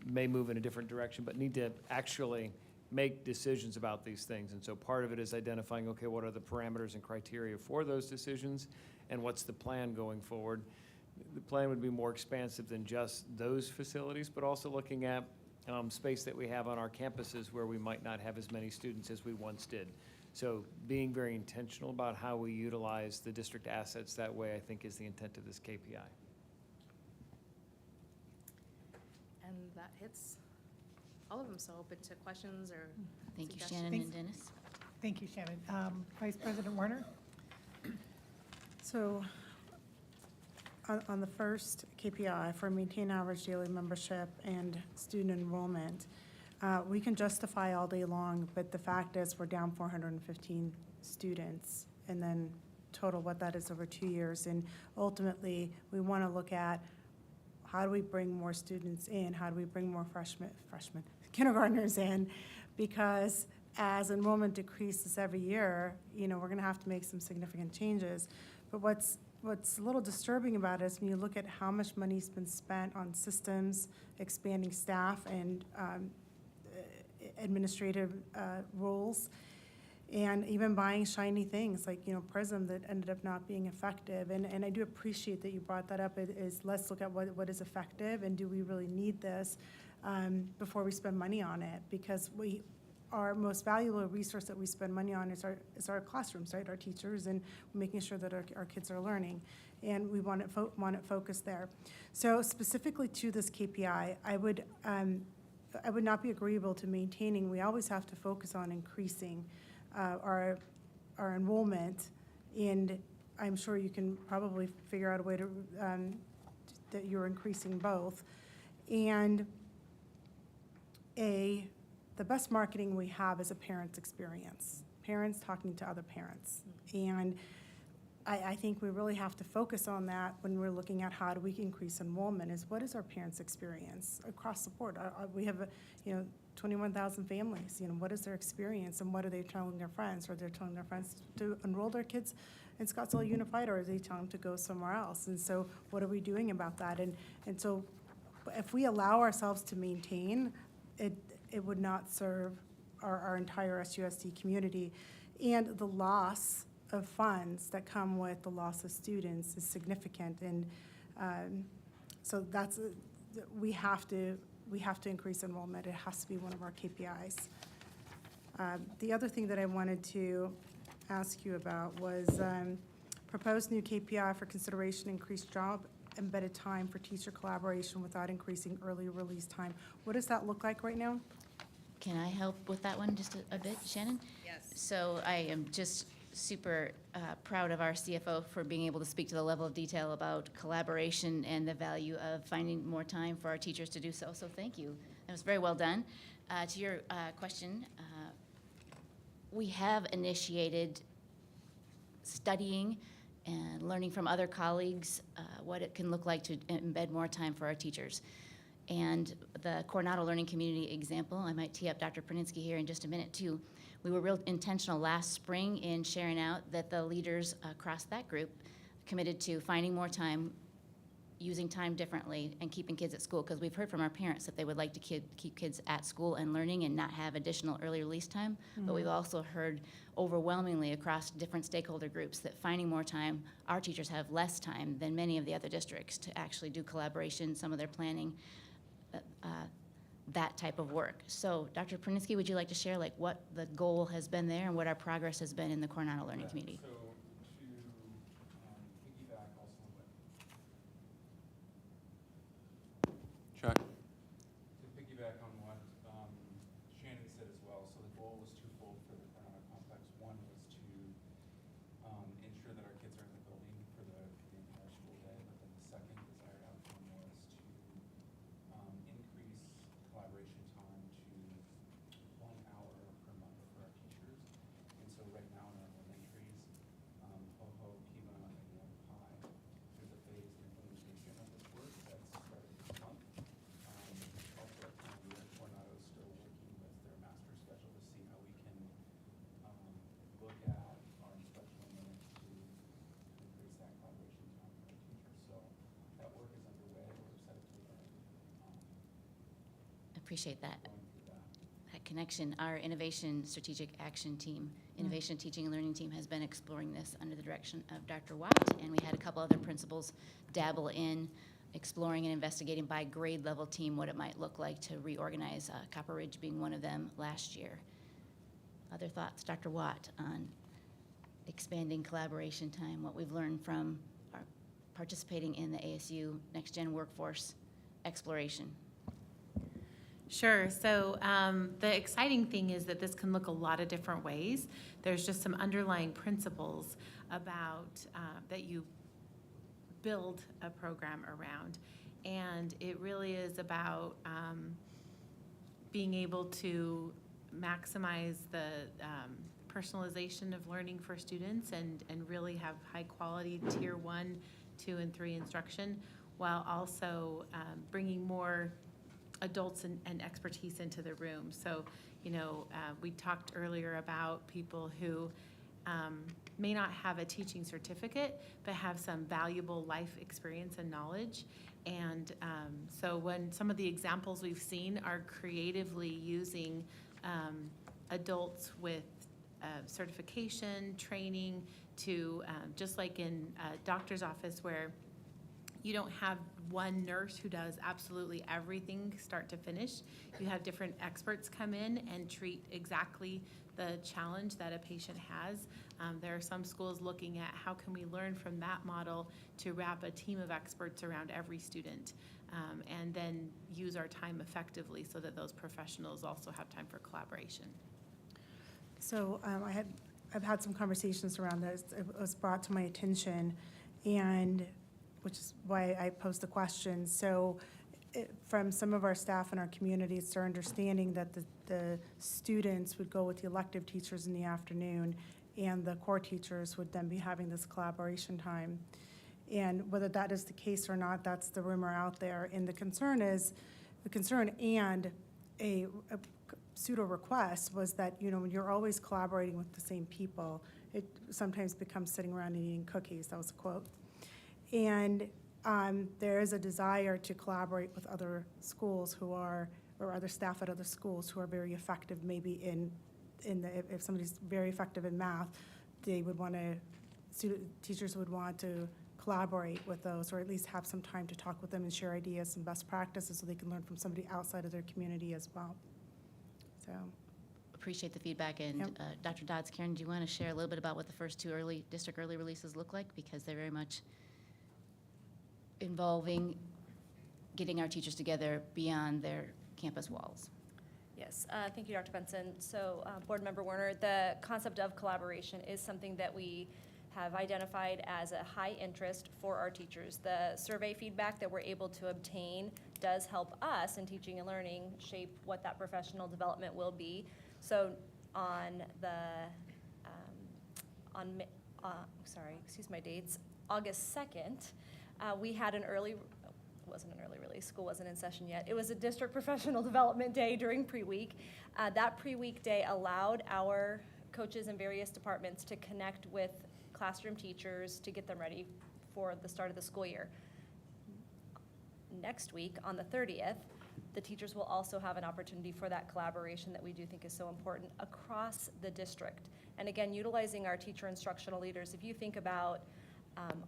May move in a different direction, but need to actually make decisions about these things. And so part of it is identifying, okay, what are the parameters and criteria for those decisions, and what's the plan going forward? The plan would be more expansive than just those facilities, but also looking at space that we have on our campuses where we might not have as many students as we once did. So being very intentional about how we utilize the district assets that way, I think, is the intent of this KPI. And that hits all of them, so open to questions or Thank you, suggestions. Shannon and Dennis. Thank you, Shannon. Vice President Warner? So on the first KPI for maintain average daily membership and student enrollment, we can justify all day long, but the fact is we're down 415 students, and then total what that is over 2 years. And ultimately, we want to look at how do we bring more students in? How do we bring more freshmen, kindergartners in? Because as enrollment decreases every year, we're going to have to make some significant changes. But what's a little disturbing about it is when you look at how much money's been spent on systems, expanding staff, and administrative rules, and even buying shiny things like, Prism that ended up not being effective. And I do appreciate that you brought that up, is let's look at what is effective and do we really need this before we spend money on it, because our most valuable resource that we spend money on is our classrooms, right? Our teachers, and making sure that our kids are learning. And we want it focused there. So specifically to this KPI, I would not be agreeable to maintaining. We always have to focus on increasing our enrollment, and I'm sure you can probably figure out a way to that you're increasing both. And the best marketing we have is a parent's experience, parents talking to other parents. And I think we really have to focus on that when we're looking at how do we increase enrollment, is what is our parents' experience across the board. We have 21,000 families, what is their experience, and what are they telling their friends? Are they telling their friends to enroll their kids in Scottsdale Unified, or are they telling them to go somewhere else? And so what are we doing about that? And so if we allow ourselves to maintain, it would not serve our entire SUSD community. And the loss of funds that come with the loss of students is significant. And so we have to increase enrollment. It has to be one of our KPIs. The other thing that I wanted to ask you about was proposed new KPI for consideration, increased job embedded time for teacher collaboration without increasing early release time. What does that look like right now? Can I help with that one just a bit, Shannon? Yes. So I am just super proud of our CFO for being able to speak to the level of detail about collaboration and the value of finding more time for our teachers to do so. So thank you. That was very well done. To your question, we have initiated studying and learning from other colleagues what it can look like to embed more time for our teachers. And the Coronado Learning Community example, I might tee up Dr. Praninsky here in just a minute too. We were real intentional last spring in sharing out that the leaders across that group committed to finding more time, using time differently, and keeping kids at school, because we've heard from our parents that they would like to keep kids at school and learning and not have additional early release time. But we've also heard overwhelmingly across different stakeholder groups that finding more time, our teachers have less time than many of the other districts to actually do collaboration, some of their planning, that type of work. So Dr. Praninsky, would you like to share what the goal has been there and what our progress has been in the Coronado Learning Community? So to piggyback also Chuck? To piggyback on what Shannon said as well, so the goal was twofold for the Coronado Complex. One was to ensure that our kids are in the building for the entire school day, but then the second desired outcome was to increase collaboration time to 1 hour per month for our teachers. And so right now in our elementaries, HoHo, Pima, and Pi, there's a phased implementation of this work that's started this month. Also at time of year, Coronado is still working with their master schedule to see how we can look at our instructional minutes to increase that collaboration time for our teachers. So that work is underway. We're excited to Appreciate that. going through that. That connection. Our Innovation Strategic Action Team, Innovation Teaching and Learning Team has been exploring this under the direction of Dr. Watt, and we had a couple other principals dabble in exploring and investigating by grade level team what it might look like to reorganize, Copper Ridge being one of them last year. Other thoughts, Dr. Watt, on expanding collaboration time, what we've learned from our participating in the ASU Next Gen Workforce exploration? Sure. So the exciting thing is that this can look a lot of different ways. There's just some underlying principles about that you build a program around. And it really is about being able to maximize the personalization of learning for students and really have high quality tier 1, 2, and 3 instruction, while also bringing more adults and expertise into the room. So, we talked earlier about people who may not have a teaching certificate, but have some valuable life experience and knowledge. And so when some of the examples we've seen are creatively using adults with certification, training, to just like in a doctor's office where you don't have one nurse who does absolutely everything start to finish. You have different experts come in and treat exactly the challenge that a patient has. There are some schools looking at how can we learn from that model to wrap a team of experts around every student, and then use our time effectively so that those professionals also have time for collaboration. So I've had some conversations around this. It was brought to my attention, and which is why I posed the question. So from some of our staff in our community, it's our understanding that the students would go with the elective teachers in the afternoon, and the core teachers would then be having this collaboration time. And whether that is the case or not, that's the rumor out there. And the concern and a pseudo request was that, when you're always collaborating with the same people, it sometimes becomes sitting around and eating cookies. That was a quote. And there is a desire to collaborate with other schools or other staff at other schools who are very effective, maybe if somebody's very effective in math, they would want to, teachers would want to collaborate with those, or at least have some time to talk with them and share ideas and best practices so they can learn from somebody outside of their community as well. So. Appreciate the feedback. And Yep. Dr. Dodds, Karen, do you want to share a little bit about what the first two district early releases look like? Because they're very much involving getting our teachers together beyond their campus walls. Yes, thank you, Dr. Benson. So, Board Member Warner, the concept of collaboration is something that we have identified as a high interest for our teachers. The survey feedback that we're able to obtain does help us in teaching and learning shape what that professional development will be. So on the, excuse my dates, August 2nd, we had it wasn't an early release, school wasn't in session yet. It was a district professional development day during pre-week. That pre-week day allowed our coaches in various departments to connect with classroom teachers to get them ready for the start of the school year. Next week, on the 30th, the teachers will also have an opportunity for that collaboration that we do think is so important across the district. And again, utilizing our teacher instructional leaders. If you think about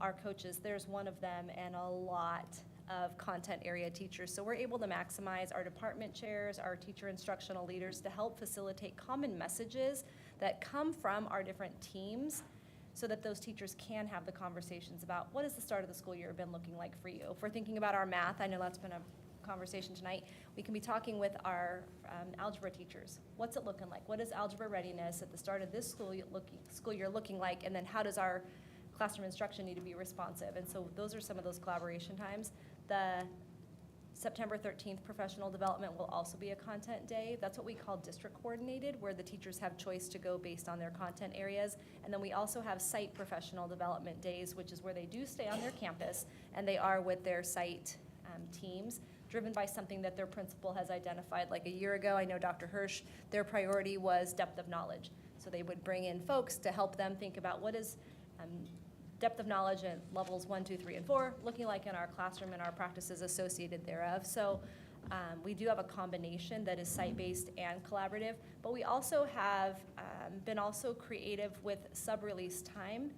our coaches, there's one of them and a lot of content area teachers. So we're able to maximize our department chairs, our teacher instructional leaders to help facilitate common messages that come from our different teams so that those teachers can have the conversations about what has the start of the school year been looking like for you. If we're thinking about our math, I know that's been a conversation tonight, we can be talking with our algebra teachers. What's it looking like? What is algebra readiness at the start of this school year looking like? And then how does our classroom instruction need to be responsive? And so those are some of those collaboration times. The September 13th professional development will also be a content day. That's what we call district coordinated, where the teachers have choice to go based on their content areas. And then we also have site professional development days, which is where they do stay on their campus and they are with their site teams, driven by something that their principal has identified. Like a year ago, I know Dr. Hirsch, their priority was depth of knowledge. So they would bring in folks to help them think about what is depth of knowledge at levels 1, 2, 3, and 4 looking like in our classroom and our practices associated thereof. So we do have a combination that is site-based and collaborative, but we also have been also creative with sub-release time,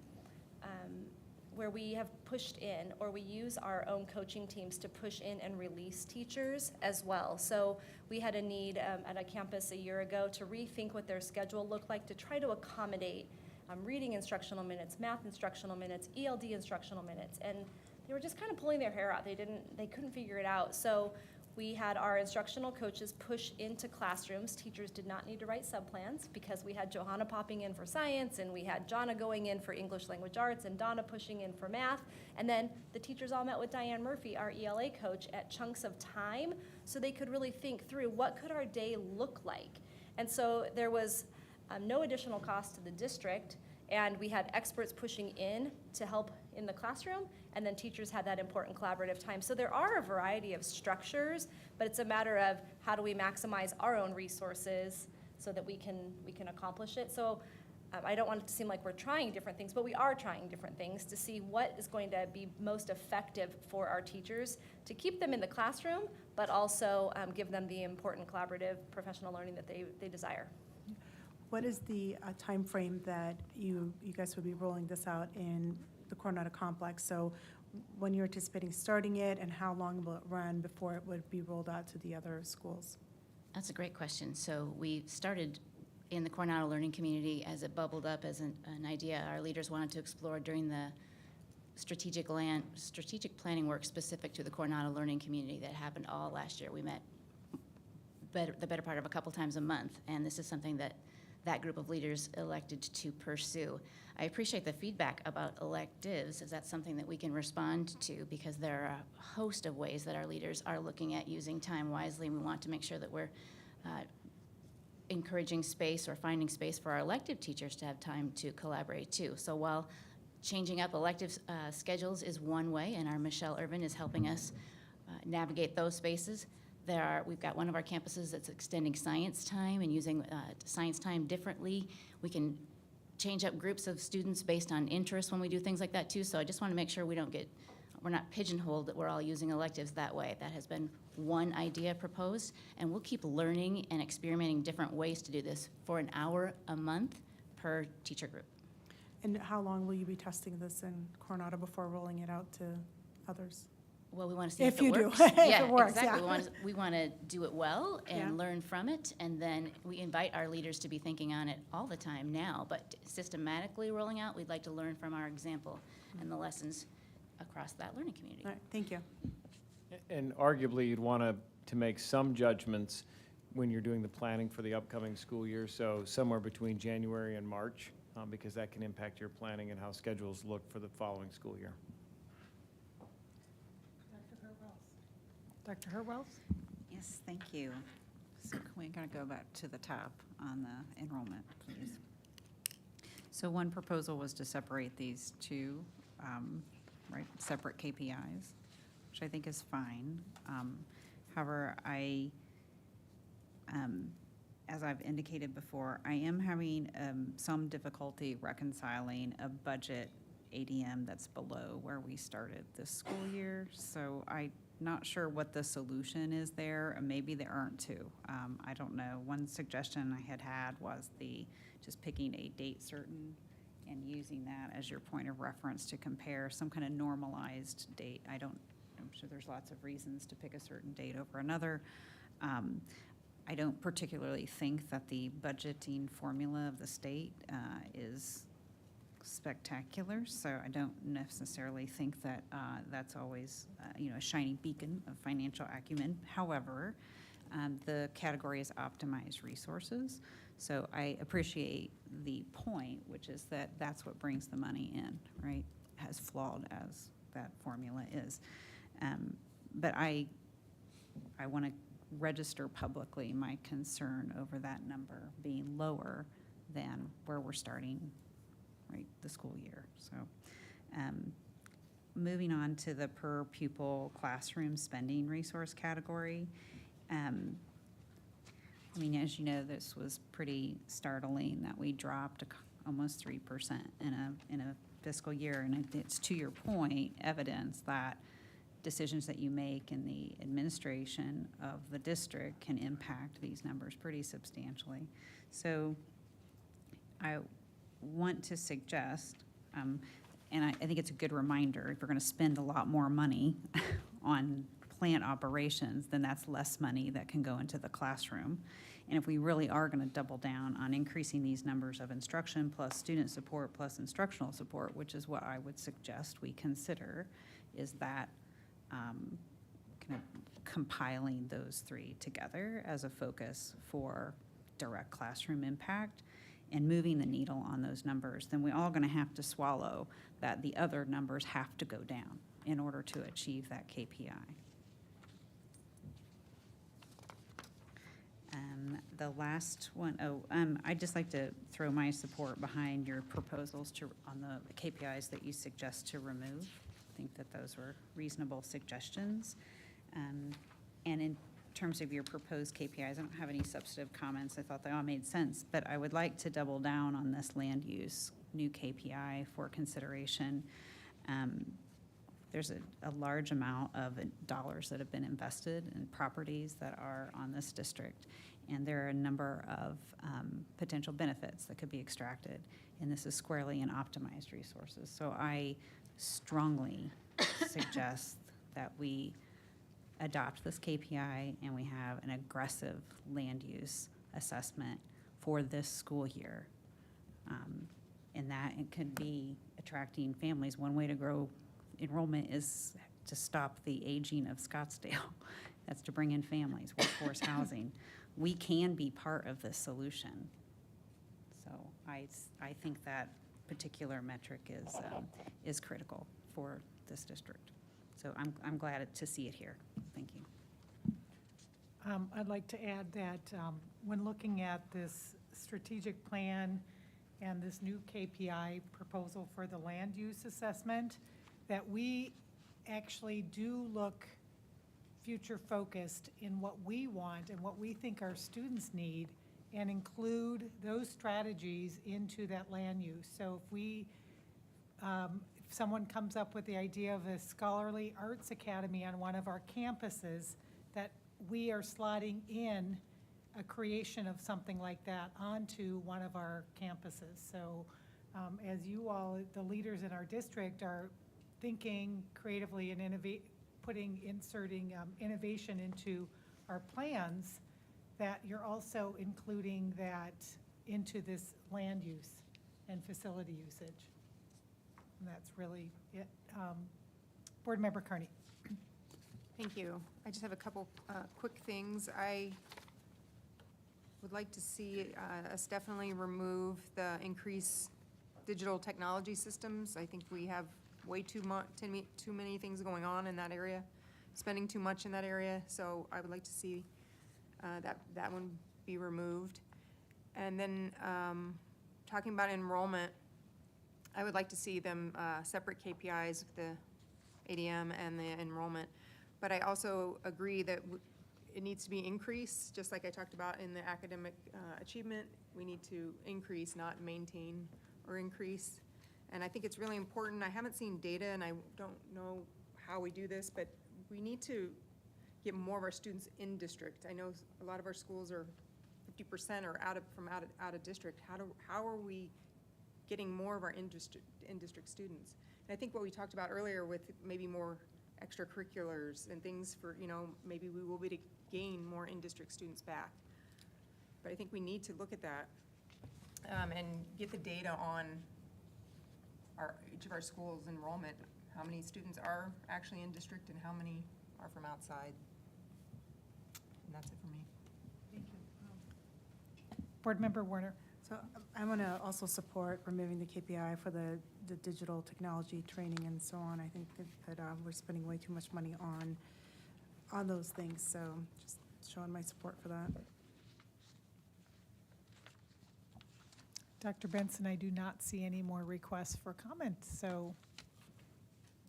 where we have pushed in, or we use our own coaching teams to push in and release teachers as well. So we had a need at a campus a year ago to rethink what their schedule looked like to try to accommodate reading instructional minutes, math instructional minutes, ELD instructional minutes, and they were just kind of pulling their hair out. They couldn't figure it out. So we had our instructional coaches push into classrooms. Teachers did not need to write subplans because we had Johanna popping in for science, and we had Jonna going in for English language arts, and Donna pushing in for math. And then the teachers all met with Diane Murphy, our ELA coach, at chunks of time so they could really think through what could our day look like. And so there was no additional cost to the district, and we had experts pushing in to help in the classroom, and then teachers had that important collaborative time. So there are a variety of structures, but it's a matter of how do we maximize our own resources so that we can accomplish it. So I don't want it to seem like we're trying different things, but we are trying different things to see what is going to be most effective for our teachers to keep them in the classroom, but also give them the important collaborative professional learning that they desire. What is the timeframe that you guys would be rolling this out in the Coronado complex? So when you're anticipating starting it, and how long will it run before it would be rolled out to the other schools? That's a great question. So we started in the Coronado learning community as it bubbled up as an idea our leaders wanted to explore during the strategic planning work specific to the Coronado learning community that happened all last year. We met the better part of a couple times a month, and this is something that group of leaders elected to pursue. I appreciate the feedback about electives, as that's something that we can respond to, because there are a host of ways that our leaders are looking at using time wisely, and we want to make sure that we're encouraging space or finding space for our elective teachers to have time to collaborate too. So while changing up elective schedules is one way, and our Michelle Irvin is helping us navigate those spaces, we've got one of our campuses that's extending science time and using science time differently. We can change up groups of students based on interest when we do things like that too. So I just want to make sure we're not pigeonholed that we're all using electives that way. That has been one idea proposed, and we'll keep learning and experimenting different ways to do this for an hour a month per teacher group. And how long will you be testing this in Coronado before rolling it out to others? Well, we want to see If if it you do. works. If Yeah, it works, exactly. yeah. We want to do it well and Yeah. learn from it, and then we invite our leaders to be thinking on it all the time now, but systematically rolling out, we'd like to learn from our example and the lessons across that learning community. All right, thank you. And arguably, you'd want to make some judgments when you're doing the planning for the upcoming school year, so somewhere between January and March, because that can impact your planning and how schedules look for the following school year. Dr. Hurwells? Yes, thank you. So can we kind of go back to the top on the enrollment, please? So one proposal was to separate these two, right, separate KPIs, which I think is fine. However, as I've indicated before, I am having some difficulty reconciling a budget ADM that's below where we started this school year. So I'm not sure what the solution is there, and maybe there aren't two. I don't know. One suggestion I had was just picking a date certain and using that as your point of reference to compare some kind of normalized date. I'm sure there's lots of reasons to pick a certain date over another. I don't particularly think that the budgeting formula of the state is spectacular, so I don't necessarily think that that's always a shining beacon of financial acumen. However, the category is optimized resources, so I appreciate the point, which is that that's what brings the money in, right? As flawed as that formula is, but I want to register publicly my concern over that number being lower than where we're starting, right, the school year. So moving on to the per pupil classroom spending resource category. I mean, as you know, this was pretty startling that we dropped almost 3% in a fiscal year, and it's, to your point, evidence that decisions that you make in the administration of the district can impact these numbers pretty substantially. So I want to suggest, and I think it's a good reminder, if we're going to spend a lot more money on plant operations, then that's less money that can go into the classroom. And if we really are going to double down on increasing these numbers of instruction plus student support plus instructional support, which is what I would suggest we consider, is that kind of compiling those three together as a focus for direct classroom impact and moving the needle on those numbers, then we're all going to have to swallow that the other numbers have to go down in order to achieve that KPI. The last one, I'd just like to throw my support behind your proposals on the KPIs that you suggest to remove. I think that those were reasonable suggestions. And terms of your proposed KPIs, I don't have any substantive comments. I thought they all made sense, but I would like to double down on this land use new KPI for consideration. There's a large amount of dollars that have been invested in properties that are on this district, and there are a number of potential benefits that could be extracted, and this is squarely in optimized resources. So I strongly suggest that we adopt this KPI and we have an aggressive land use assessment for this school year. And that it could be attracting families. One way to grow enrollment is to stop the aging of Scottsdale. That's to bring in families, workforce housing. We can be part of this solution. So I think that particular metric is critical for this district. So I'm glad to see it here. Thank you. I'd like to add that when looking at this strategic plan and this new KPI proposal for the land use assessment, that we actually do look future-focused in what we want and what we think our students need, and include those strategies into that land use. So if someone comes up with the idea of a scholarly arts academy on one of our campuses, that we are slotting in a creation of something like that onto one of our campuses. So as you all, the leaders in our district, are thinking creatively and inserting innovation into our plans, that you're also including that into this land use and facility usage. And that's really it. Board Member Carney. Thank you. I just have a couple quick things. I would like to see us definitely remove the increased digital technology systems. I think we have way too many things going on in that area, spending too much in that area. So I would like to see that one be removed. And then talking about enrollment, I would like to see them separate KPIs, the ADM and the enrollment. But I also agree that it needs to be increased, just like I talked about in the academic achievement. We need to increase, not maintain or increase. And I think it's really important. I haven't seen data, and I don't know how we do this, but we need to get more of our students in district. I know a lot of our schools are 50% are out of district. How are we getting more of our in-district students? And I think what we talked about earlier with maybe more extracurriculars and things for, maybe we will be to gain more in-district students back. But I think we need to look at that and get the data on each of our schools' enrollment, how many students are actually in district and how many are from outside. And that's it for me. Thank you. Board Member Warner. So I want to also support removing the KPI for the digital technology training and so on. I think that we're spending way too much money on those things, so just showing my support for that. Dr. Benson, I do not see any more requests for comments, so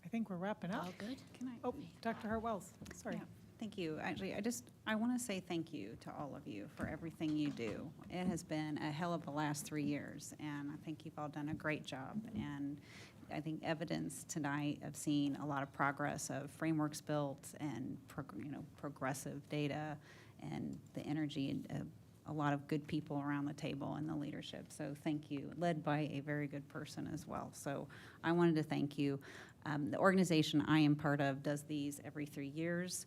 I think we're wrapping up. All good? Oh, Dr. Hartwells, sorry. Yeah, thank you. Actually, I want to say thank you to all of you for everything you do. It has been a hell of the last 3 years, and I think you've all done a great job. And I think evidence tonight of seeing a lot of progress of frameworks built and progressive data and the energy of a lot of good people around the table and the leadership. So thank you, led by a very good person as well. So I wanted to thank you. The organization I am part of does these every 3 years.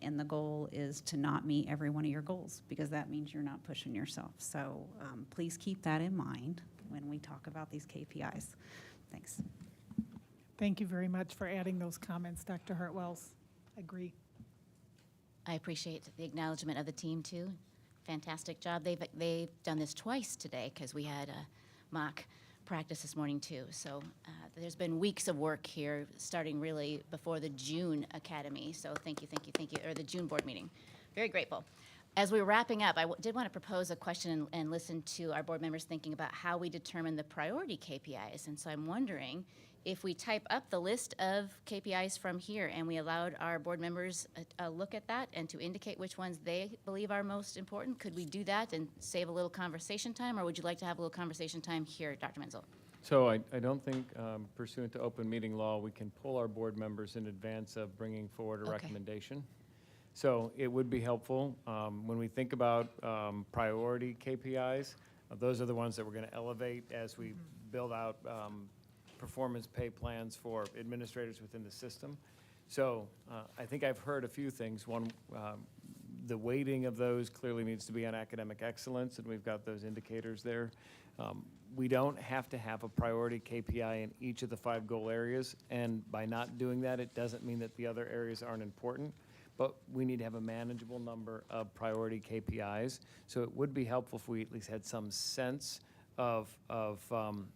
And the goal is to not meet every one of your goals, because that means you're not pushing yourself. So please keep that in mind when we talk about these KPIs. Thanks. Thank you very much for adding those comments, Dr. Hartwells. Agree. I appreciate the acknowledgement of the team, too. Fantastic job. They've done this twice today, because we had a mock practice this morning, too. So there's been weeks of work here, starting really before the June Academy. So thank you, or the June board meeting. Very grateful. As we're wrapping up, I did want to propose a question and listen to our board members thinking about how we determine the priority KPIs. And so I'm wondering if we type up the list of KPIs from here and we allowed our board members a look at that and to indicate which ones they believe are most important, could we do that and save a little conversation time, or would you like to have a little conversation time here, Dr. Menzel? So I don't think pursuant to open meeting law, we can pull our board members in advance of bringing forward a Okay. recommendation. So it would be helpful, when we think about priority KPIs, those are the ones that we're going to elevate as we build out performance pay plans for administrators within the system. So I think I've heard a few things. One, the weighting of those clearly needs to be on academic excellence, and we've got those indicators there. We don't have to have a priority KPI in each of the 5 goal areas, and by not doing that, it doesn't mean that the other areas aren't important, but we need to have a manageable number of priority KPIs. So it would be helpful if we at least had some sense of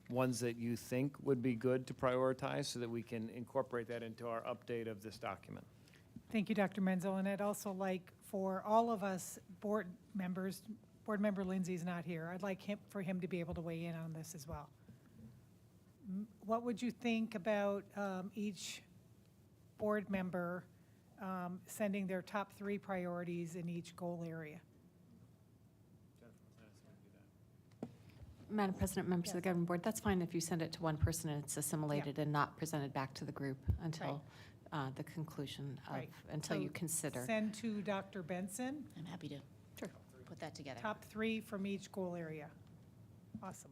ones that you think would be good to prioritize so that we can incorporate that into our update of this document. Thank you, Dr. Menzel, and I'd also like for all of us board members, Board Member Lindsay's not here, I'd like for him to be able to weigh in on this as well. What would you think about each board member sending their top 3 priorities in each goal area? Madam President, members of the governing board, that's fine if you send it to one person and it's assimilated and not presented back to the group until the conclusion of, Right. until So you consider. Send to Dr. Benson. I'm happy to put that together. Top 3 from each goal area. Awesome.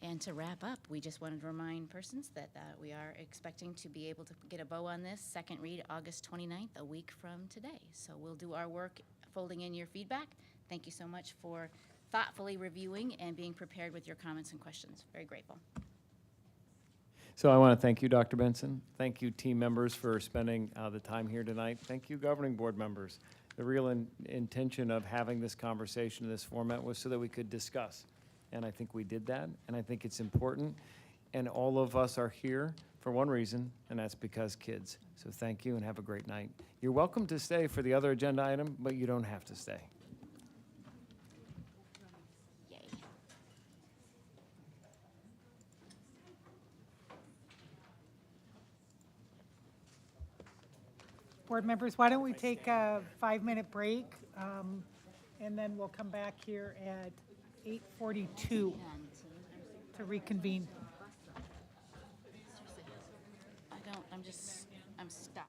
And to wrap up, we just wanted to remind persons that we are expecting to be able to get a bow on this second read August 29th, a week from today. So we'll do our work folding in your feedback. Thank you so much for thoughtfully reviewing and being prepared with your comments and questions. Very grateful. So I want to thank you, Dr. Benson. Thank you, team members, for spending the time here tonight. Thank you, governing board members. The real intention of having this conversation in this format was so that we could discuss. And I think we did that, and I think it's important. And all of us are here for one reason, and that's because kids. So thank you and have a great night. You're welcome to stay for the other agenda item, but you don't have to stay. Yay. Board members, why don't we take a 5-minute break, and then we'll come back here at 8:42 to reconvene. I'm stuck.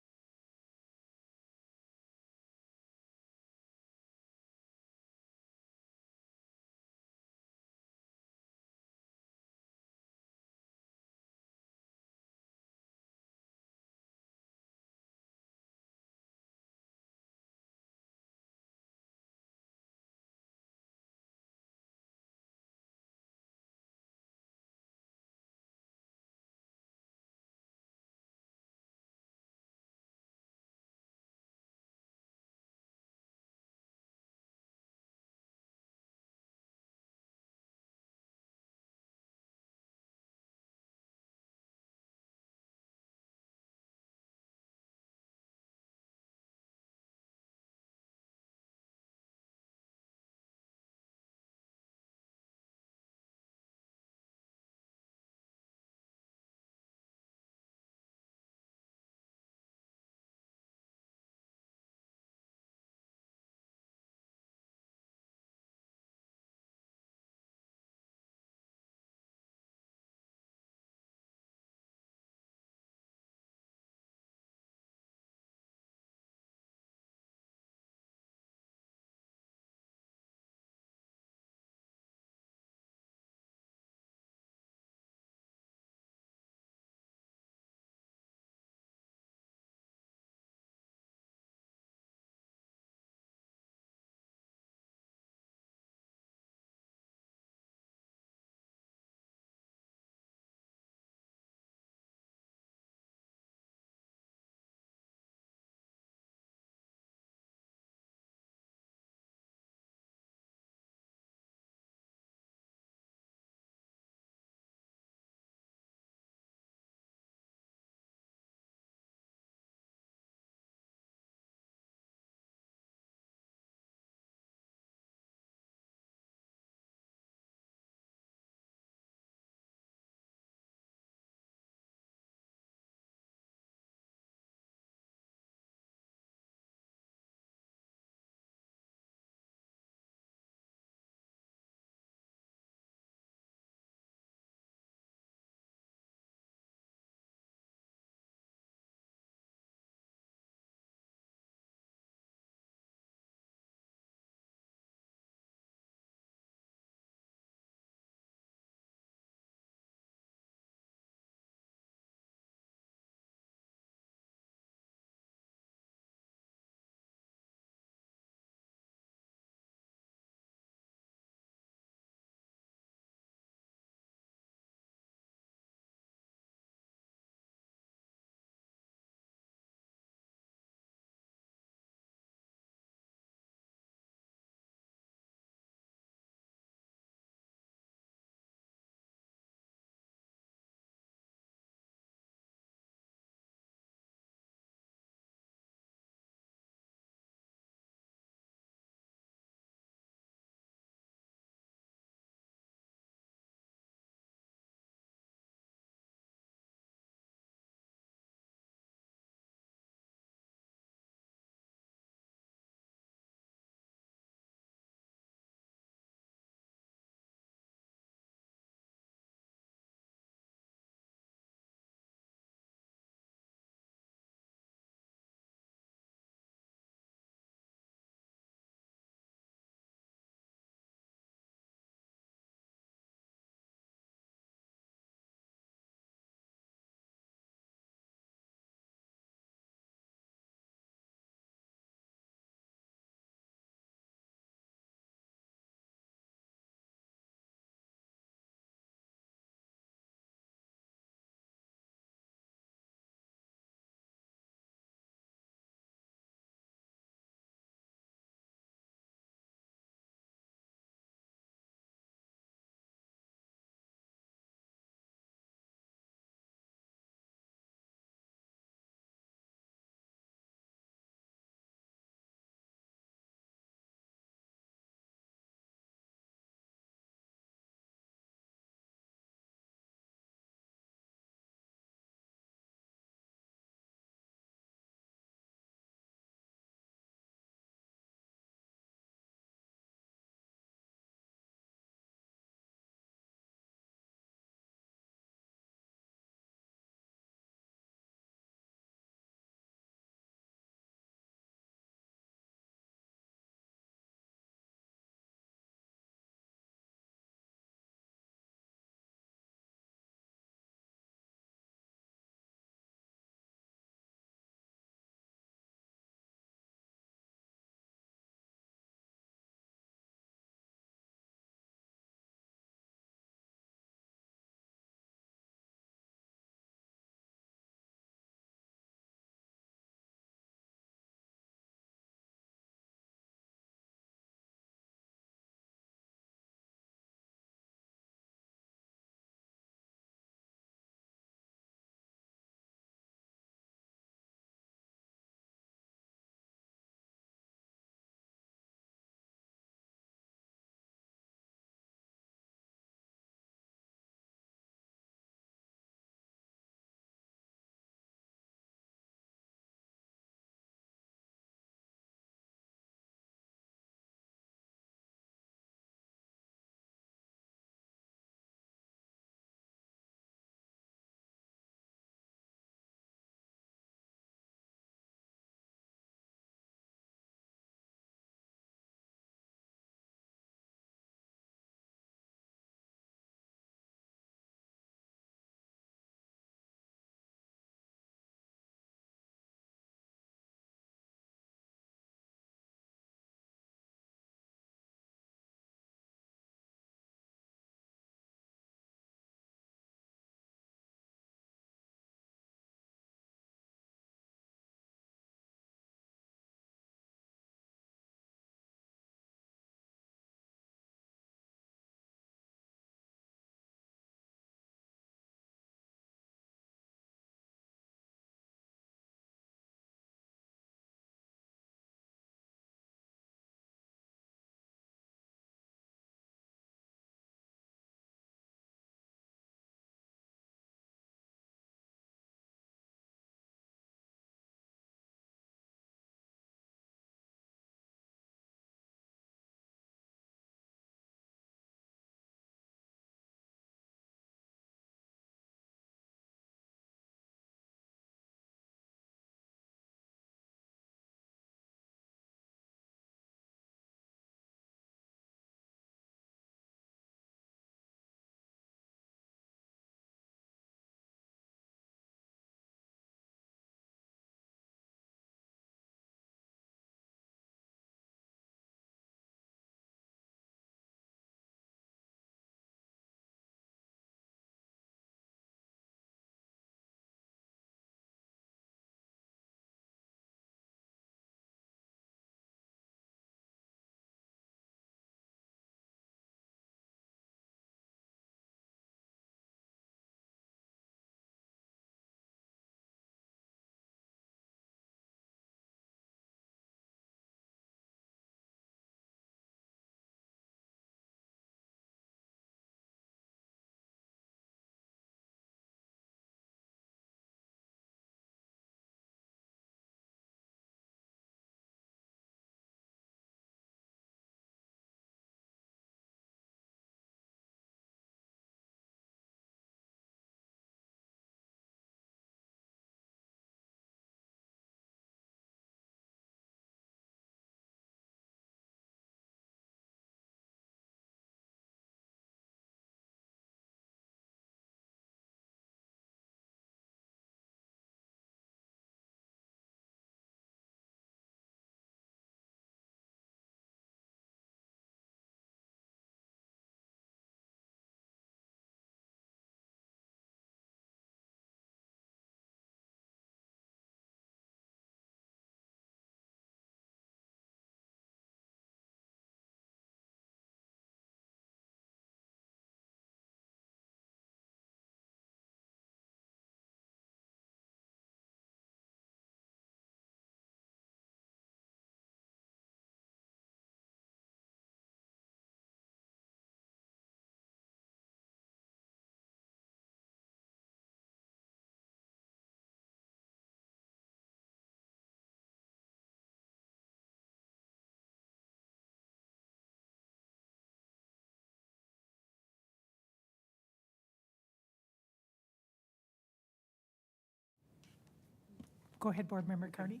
Go ahead, Board Member Carney.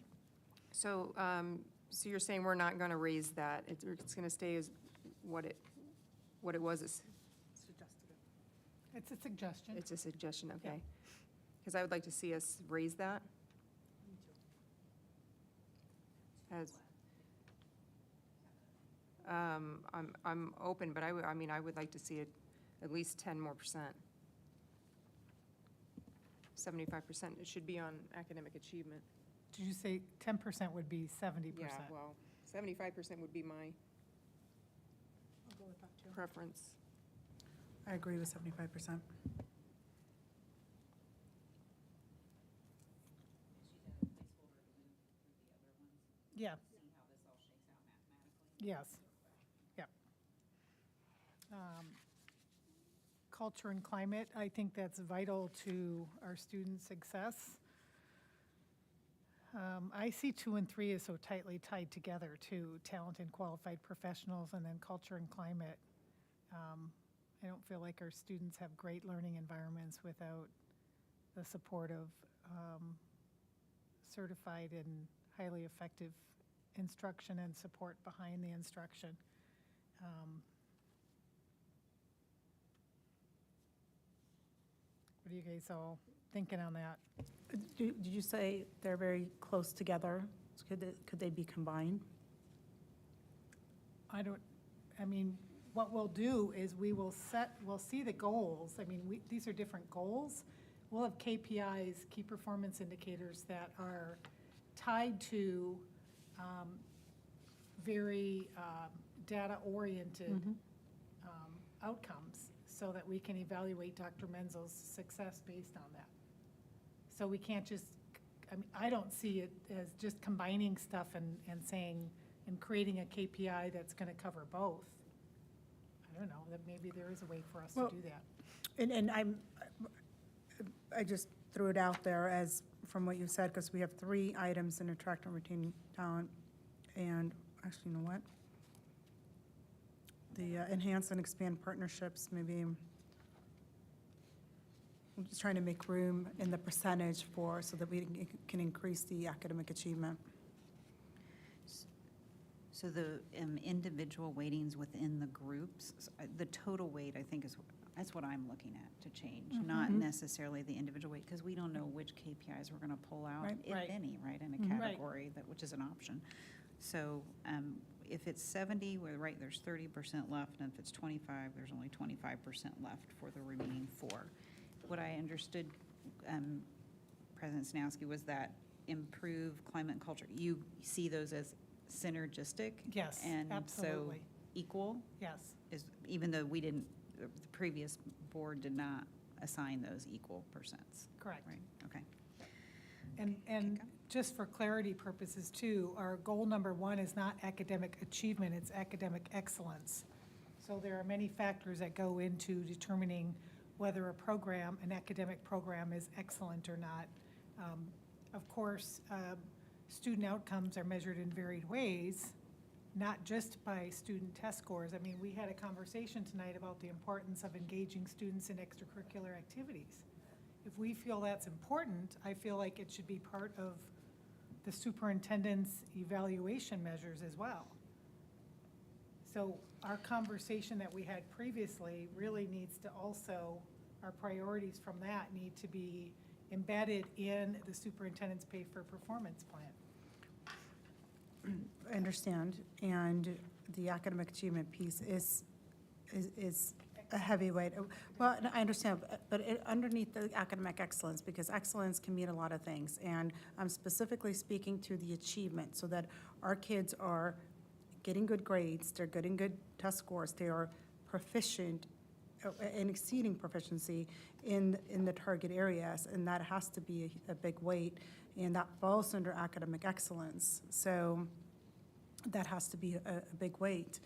So, so you're saying we're not going to raise that? It's going to stay as what it was? It's a suggestion. It's a suggestion, okay. Because I would like to see us raise that. As, I'm open, but I mean, I would like to see it at least 10% more. 75%, it should be on academic achievement. Did you say 10% would be 70%? Yeah, well, 75% would be my preference. I agree with 75%. Yeah. Yes. Yep. Culture and climate, I think that's vital to our students' success. I see 2 and 3 as so tightly tied together too, talent and qualified professionals, and then culture and climate. I don't feel like our students have great learning environments without the support of certified and highly effective instruction and support behind the instruction. What are you guys all thinking on that? Did you say they're very close together? Could they be combined? I mean, what we'll do is we'll see the goals. I mean, these are different goals. We'll have KPIs, key performance indicators, that are tied to very data-oriented outcomes, so that we can evaluate Dr. Menzel's success based on that. So we can't just, I mean, I don't see it as just combining stuff and saying, and creating a KPI that's going to cover both. I don't know, that maybe there is a way for us to do that. And I just threw it out there as, from what you said, because we have 3 items in attract and retain talent. And actually, you know what? The enhance and expand partnerships, maybe I'm just trying to make room in the percentage so that we can increase the academic achievement. So the individual weightings within the groups, the total weight, I think, that's what I'm looking at to change, not necessarily the individual weight, because we don't know which KPIs we're going to pull out, if any, right, in a category, which is an option. So if it's 70, there's 30% left, and if it's 25, there's only 25% left for the remaining 4. What I understood, President Snowski, was that improve climate and culture. You see those as synergistic? Yes, and absolutely. So equal? Yes. Even though the previous board did not assign those equal percents? Correct. Right, okay. And just for clarity purposes too, our goal number 1 is not academic achievement, it's academic excellence. So there are many factors that go into determining whether an academic program is excellent or not. Of course, student outcomes are measured in varied ways, not just by student test scores. I mean, we had a conversation tonight about the importance of engaging students in extracurricular activities. If we feel that's important, I feel like it should be part of the superintendent's evaluation measures as well. So our conversation that we had previously really needs to also, our priorities from that need to be embedded in the superintendent's pay for performance plan. I understand, and the academic achievement piece is a heavyweight. Well, I understand, but underneath the academic excellence, because excellence can mean a lot of things, and I'm specifically speaking to the achievement, so that our kids are getting good grades, they're getting good test scores, they are proficient and exceeding proficiency in the target areas, and that has to be a big weight, and that falls under academic excellence. So that has to be a big weight.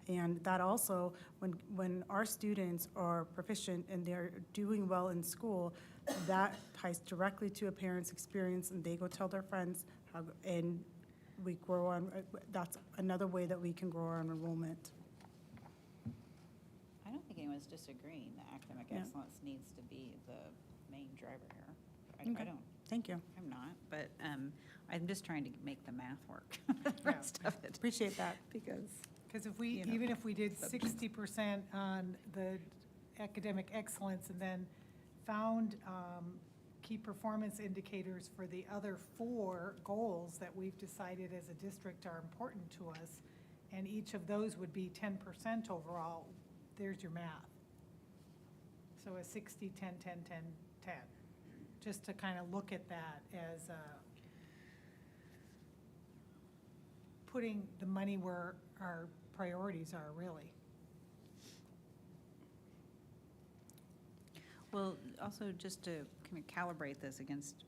And that also, when our students are proficient and they're doing well in school, that ties directly to a parent's experience, and they go tell their friends, and we grow on, that's another way that we can grow our enrollment. I don't think anyone's disagreeing that academic excellence needs to be the main driver here. I don't. Thank you. I'm not, but I'm just trying to make the math work, the rest of it. Appreciate that. Because, Because if we, you know, even if we did 60% on the academic excellence and then found key performance indicators for the other 4 goals that we've decided as a district are important to us, and each of those would be 10% overall, there's your math. So a 60, 10, 10, 10, 10. Just to kind of look at that as putting the money where our priorities are, really. well, also just to kind of calibrate this against,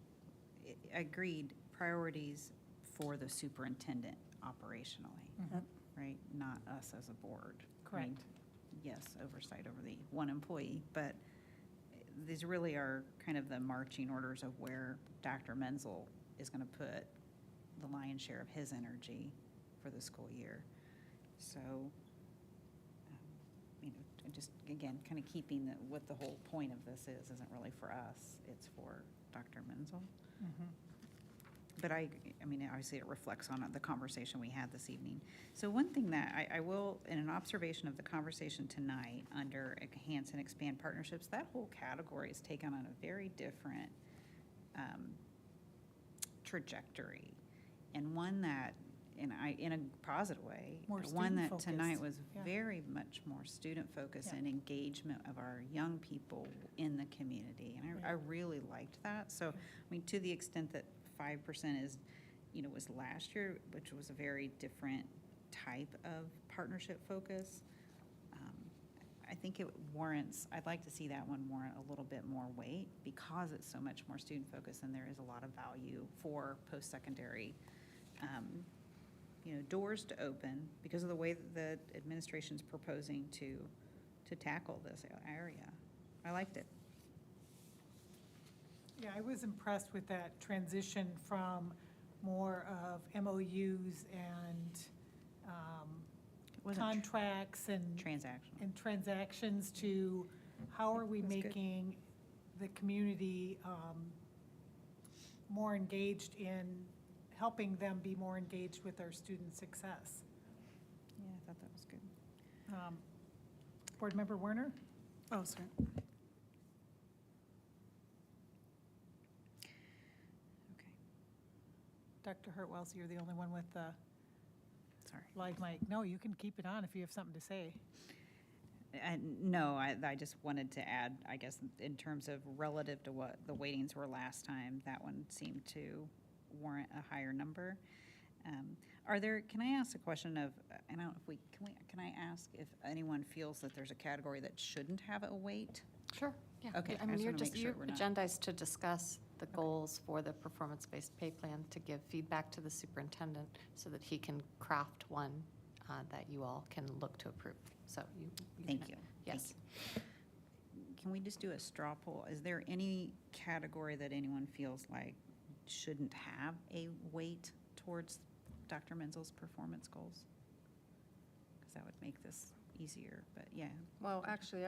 agreed priorities for the superintendent operationally, right? Not us as a board. I mean, Correct. yes, oversight over the one employee, but these really are kind of the marching orders of where Dr. Menzel is going to put the lion's share of his energy for the school year. So, you know, just, again, kind of keeping what the whole point of this is isn't really for us, it's for Dr. Menzel. But I mean, obviously it reflects on the conversation we had this evening. So one thing that I will, in an observation of the conversation tonight under enhance and expand partnerships, that whole category is taken on a very different trajectory. And one that, in a positive way, More one that student-focused. tonight was Yeah. very much more student-focused Yeah. and engagement of our young people in the community. And I really liked that. So, I mean, to the extent that 5% is, you know, was last year, which was a very different type of partnership focus, I think it warrants, I'd like to see that one warrant a little bit more weight because it's so much more student-focused and there is a lot of value for post-secondary, you know, doors to open because of the way that the administration's proposing to tackle this area. I liked it. Yeah, I was impressed with that transition from more of MOUs and Wasn't contracts and transactional. transactions to how are we That's good. making the community more engaged in helping them be more engaged with our student success. Yeah, I thought that was good. Board Member Werner? Oh, sorry. Okay, Dr. Hurtwell, so you're the only one with the sorry. live mic. No, you can keep it on if you have something to say. No, I just wanted to add, I guess, in terms of relative to what the weightings were last time, that one seemed to warrant a higher number. Can I ask a question of, I don't know if can I ask if anyone feels that there's a category that shouldn't have a weight? Sure, yeah. Okay, I I mean, just you're wanna make just, sure you're we're not- agendized to discuss the goals for the performance-based pay plan, to give feedback to the superintendent so that he can craft one that you all can look to approve. So you. Thank can- you. Yes. Thank you. Can we just do a straw poll? Is there any category that anyone feels like shouldn't have a weight towards Dr. Menzel's performance goals? Because that would make this easier, but yeah. Well, actually,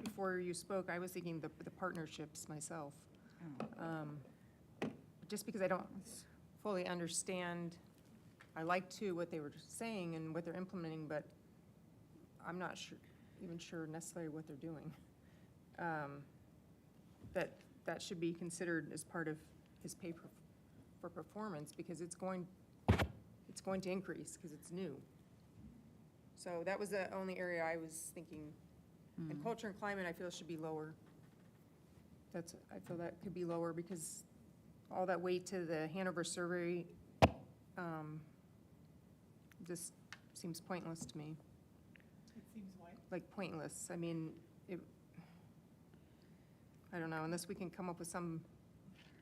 before you spoke, I was thinking the partnerships myself. Just because I don't fully understand, I like too what they were saying and what they're implementing, but I'm not even sure necessarily what they're doing. That should be considered as part of his pay for performance because it's going to increase because it's new. So that was the only area I was thinking. And culture and climate, I feel should be lower. I feel that could be lower because all that weight to the Hanover survey just seems pointless to me. It seems what? Like pointless. I mean, I don't know, unless we can come up with some,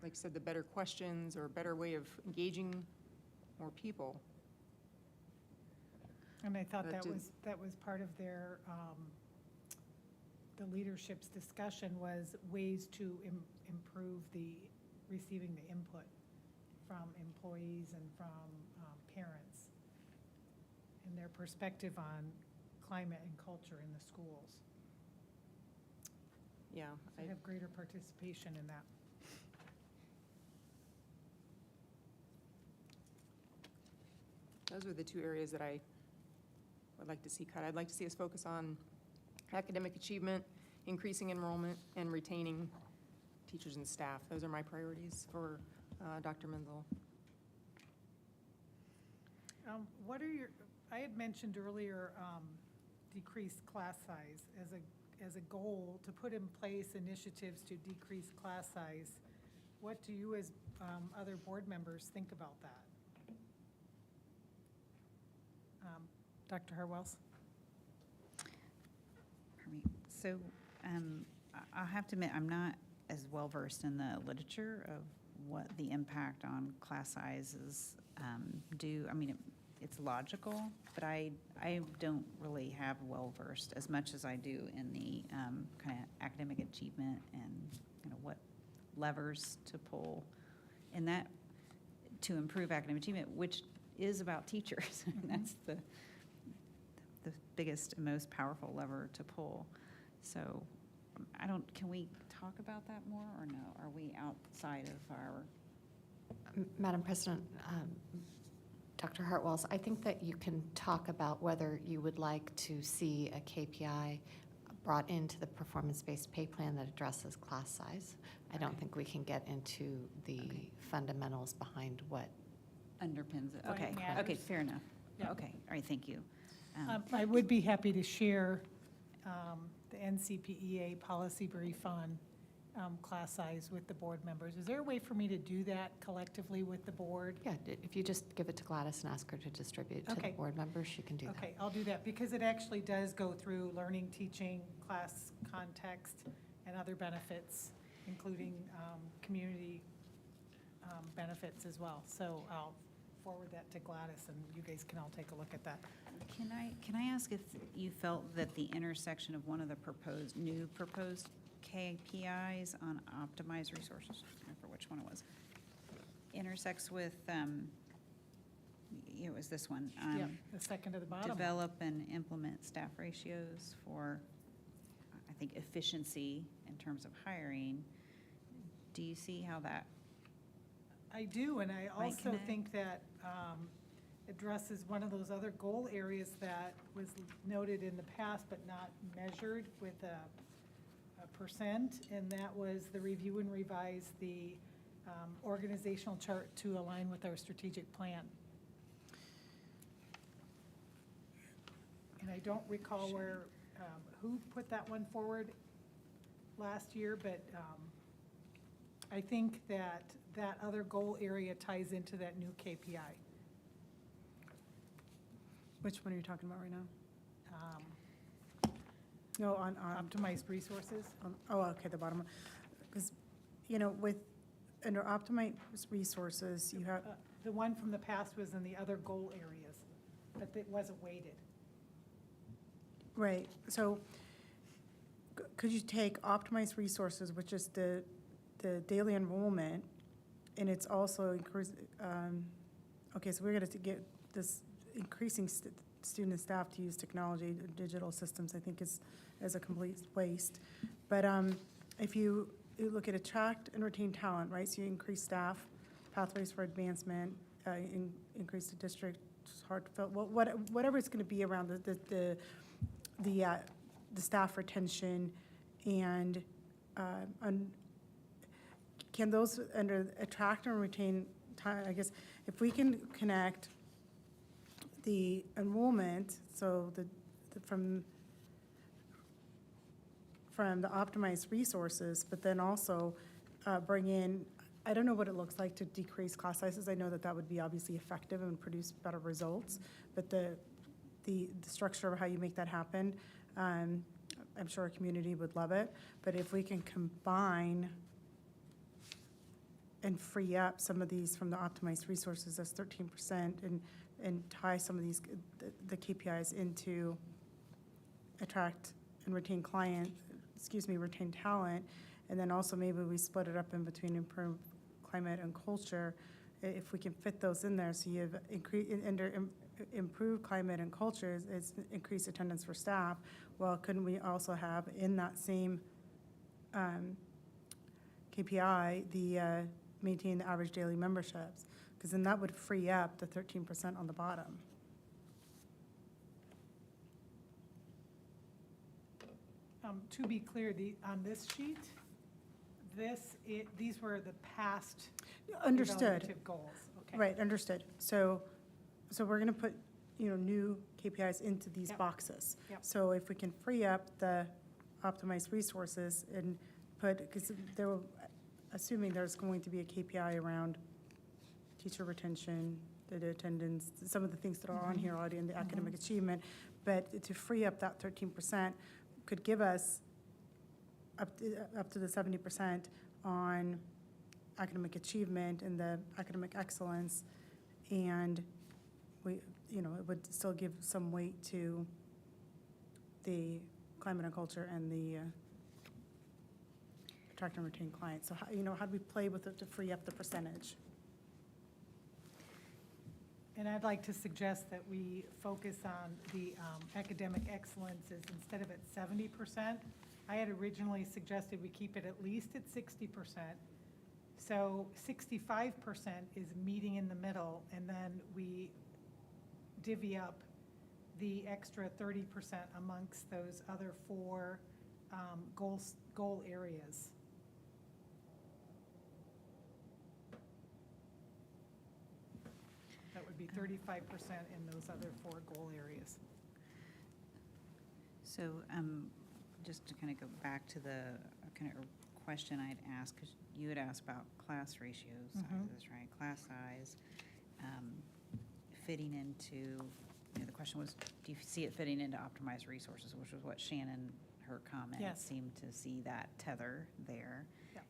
like you said, the better questions or a better way of engaging more people. And I thought That that was part of their, the leadership's discussion was ways to improve receiving the input from employees and from parents and their perspective on climate and culture in the schools. Yeah. So have greater participation in that. Those are the two areas that I would like to see cut. I'd like to see us focus on academic achievement, increasing enrollment, and retaining teachers and staff. Those are my priorities for Dr. Menzel. What are your, I had mentioned earlier, decreased class size as a goal to put in place initiatives to decrease class size. What do you as other board members think about that? Dr. Harwells? Pardon me. So I'll have to admit, I'm not as well-versed in the literature of what the impact on class sizes do. I mean, it's logical, but I don't really have well-versed as much as I do in the kind of academic achievement and what levers to pull in that to improve academic achievement, which is about teachers. That's the biggest and most powerful lever to pull. So can we talk about that more or no? Are we outside of our? Madam President, Dr. Hartwells, I think that you can talk about whether you would like to see a KPI brought into the performance-based pay plan that addresses class size. I don't think we can get into the fundamentals behind what Underpins it. Why it Okay, matters. okay, fair enough. Yeah. Okay, all right, thank you. I would be happy to share the NCPEA policy brief on class size with the board members. Is there a way for me to do that collectively with the board? Yeah, if you just give it to Gladys and ask her to distribute to the Okay. board members, she can do that. Okay, I'll do that, because it actually does go through learning, teaching, class context, and other benefits, including community benefits as well. So I'll forward that to Gladys, and you guys can all take a look at that. Can I ask if you felt that the intersection of one of the new proposed KPIs on optimized resources, I don't remember which one it was, intersects with, it was this one. Yeah, the second to the bottom. Develop and implement staff ratios for, I think, efficiency in terms of hiring. Do you see how that? I do, and I Might also connect. think that addresses one of those other goal areas that was noted in the past but not measured with a percent, and that was the review and revise the organizational chart to align with our strategic plan. And I don't recall who put that one forward last year, but I think that other goal area ties into that new KPI. Which one are you talking about right now? No, on. Optimized resources. Oh, okay, the bottom one. Because, with, under optimized resources, you have, The one from the past was in the other goal areas, but it wasn't weighted. right, so could you take optimized resources, which is the daily enrollment, and it's also okay, so we're going to get this increasing student and staff to use technology, digital systems, I think is a complete waste. But if you look at attract and retain talent, right, so you increase staff, pathways for advancement, increase the district, heartfelt, whatever it's going to be around the staff retention, and can those under attract and retain talent, I guess, if we can connect the enrollment, so from the optimized resources, but then also bring in, I don't know what it looks like to decrease class sizes. I know that would be obviously effective and produce better results, but the structure of how you make that happen, I'm sure our community would love it. But if we can combine and free up some of these from the optimized resources, that's 13%, and tie some of these, the KPIs into attract and retain retain talent, and then also maybe we split it up in between improve climate and culture, if we can fit those in there, so you have improve climate and culture is increased attendance for staff. Well, couldn't we also have in that same KPI, the maintain the average daily memberships, because then that would free up the 13% on the bottom. To be clear, on this sheet, these were the past Understood. evaluative goals. Okay. Right, understood. So we're going to put, new KPIs into these Yep. boxes. Yep. So if we can free up the optimized resources and put, because there will, assuming there's going to be a KPI around teacher retention, the attendance, some of the things that are on here already in the academic achievement, but to free up that 13% could give us up to the 70% on academic achievement and the academic excellence, and it would still give some weight to the climate and culture and the attract and retain clients. So how do we play with it to free up the percentage? And I'd like to suggest that we focus on the academic excellences instead of at 70%. I had originally suggested we keep it at least at 60%. So 65% is meeting in the middle, and then we divvy up the extra 30% amongst those other four goal areas. That would be 35% in those other four goal areas. So just to kind of go back to the kind of question I'd asked, because you had asked about class ratios, sizes, right? Class size, fitting into, the question was, do you see it fitting into optimized resources, which was what Shannon, her comment, Yes. seemed to see that tether there. Yep.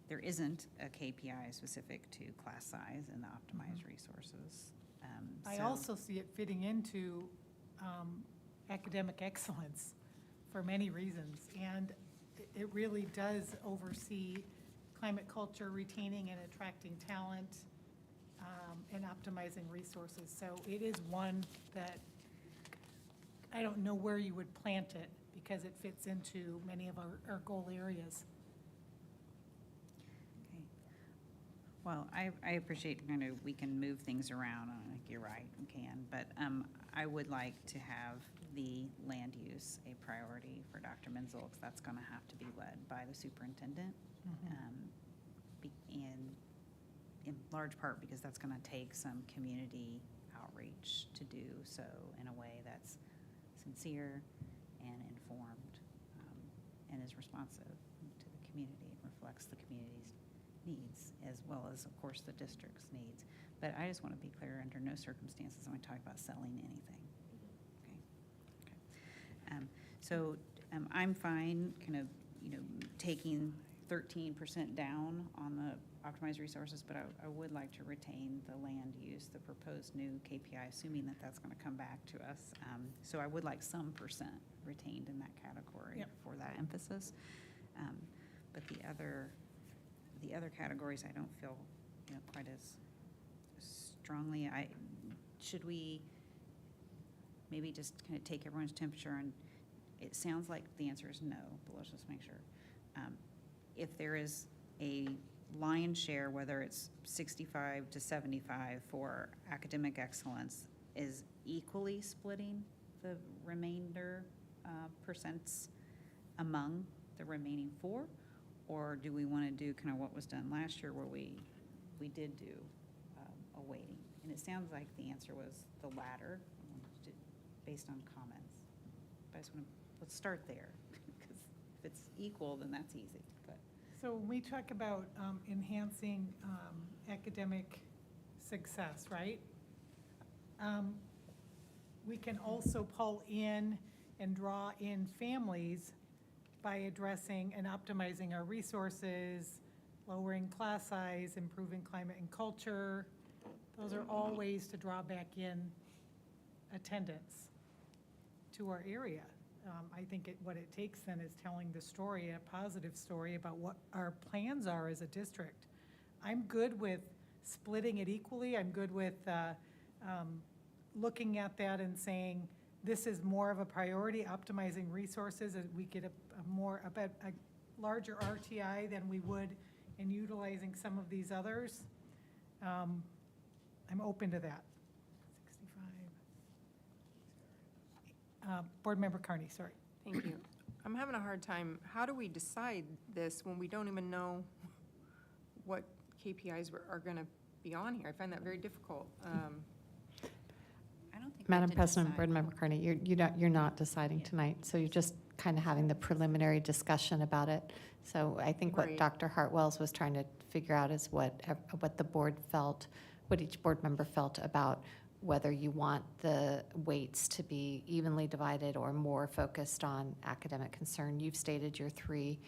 There isn't a KPI specific to class size in the optimized resources. I So- also see it fitting into academic excellence for many reasons. And it really does oversee climate culture, retaining and attracting talent, and optimizing resources. So it is one that I don't know where you would plant it because it fits into many of our goal areas. Okay. Well, I appreciate kind of, we can move things around, I think you're right, we can, but I would like to have the land use a priority for Dr. Menzel, because that's going to have to be led by the superintendent. In large part because that's going to take some community outreach to do so in a way that's sincere and informed, and is responsive to the community, reflects the community's needs, as well as, of course, the district's needs. But I just want to be clear, under no circumstances am I talking about selling anything. Okay. So I'm fine kind of, taking 13% down on the optimized resources, but I would like to retain the land use, the proposed new KPI, assuming that that's going to come back to us. So I would like some percent retained in that category. Yep. For that emphasis. But the other categories, I don't feel, quite as strongly. Should we maybe just kind of take everyone's temperature, and it sounds like the answer is no, but let's just make sure. If there is a lion's share, whether it's 65 to 75 for academic excellence, is equally splitting the remainder percents among the remaining four? Or do we want to do kind of what was done last year, where we did do a weighting? And it sounds like the answer was the latter, based on comments. But I just want to, let's start there, because if it's equal, then that's easy. But So when we talk about enhancing academic success, right? We can also pull in and draw in families by addressing and optimizing our resources, lowering class size, improving climate and culture. Those are all ways to draw back in attendance to our area. I think what it takes then is telling the story, a positive story about what our plans are as a district. I'm good with splitting it equally. I'm good with looking at that and saying, this is more of a priority, optimizing resources, and we get a larger RTI than we would and utilizing some of these others, I'm open to that. 65. Board Member Carney, sorry. Thank you. I'm having a hard time, how do we decide this when we don't even know what KPIs are going to be on here? I find that very difficult. I don't think we have Madam to President, decide. Board Member Carney, you're not deciding tonight, so you're just kind of having the preliminary discussion about it. So I think what Right. Dr. Hartwells was trying to figure out is what the board felt, what each board member felt about whether you want the weights to be evenly divided or more focused on academic concern. You've stated your three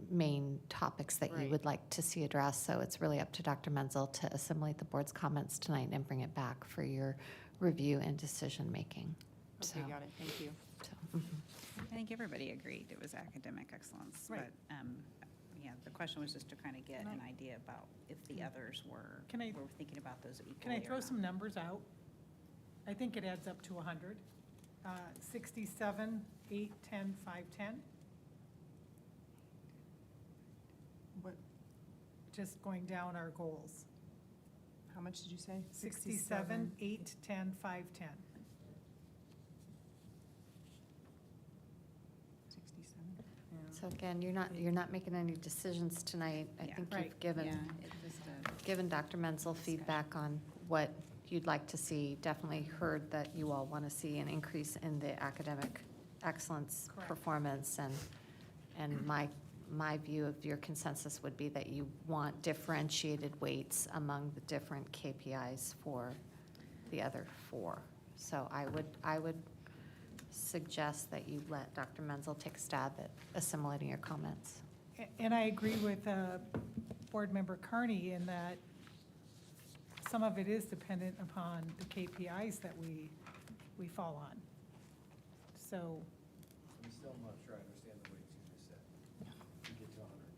main topics that you Right. would like to see addressed, so it's really up to Dr. Menzel to assimilate the board's comments tonight and bring it back for your review and decision-making. Okay, got it, thank you. I think everybody agreed it was academic excellence, Right. but, yeah, the question was just to kind of get Can I- an idea about if the others were, Can I- were thinking about those equally Can I or throw not. some numbers out? I think it adds up to 100. 67, 8, 10, 5, 10. What, Just going down our goals. how much did you say? 67, 8, 10, 5, 10. 67? So again, you're not making any decisions tonight. I Yeah. think Right. you've Yeah, given, it's just a. given Dr. Menzel feedback on what you'd like to see. Definitely heard that you all want to see an increase in the academic excellence Correct. performance, and my view of your consensus would be that you want differentiated weights among the different KPIs for the other four. So I would suggest that you let Dr. Menzel take a stab at assimilating your comments. And I agree with Board Member Carney in that some of it is dependent upon the KPIs that we fall on. So, I'm still not sure I understand the weights you just said. To get to 100.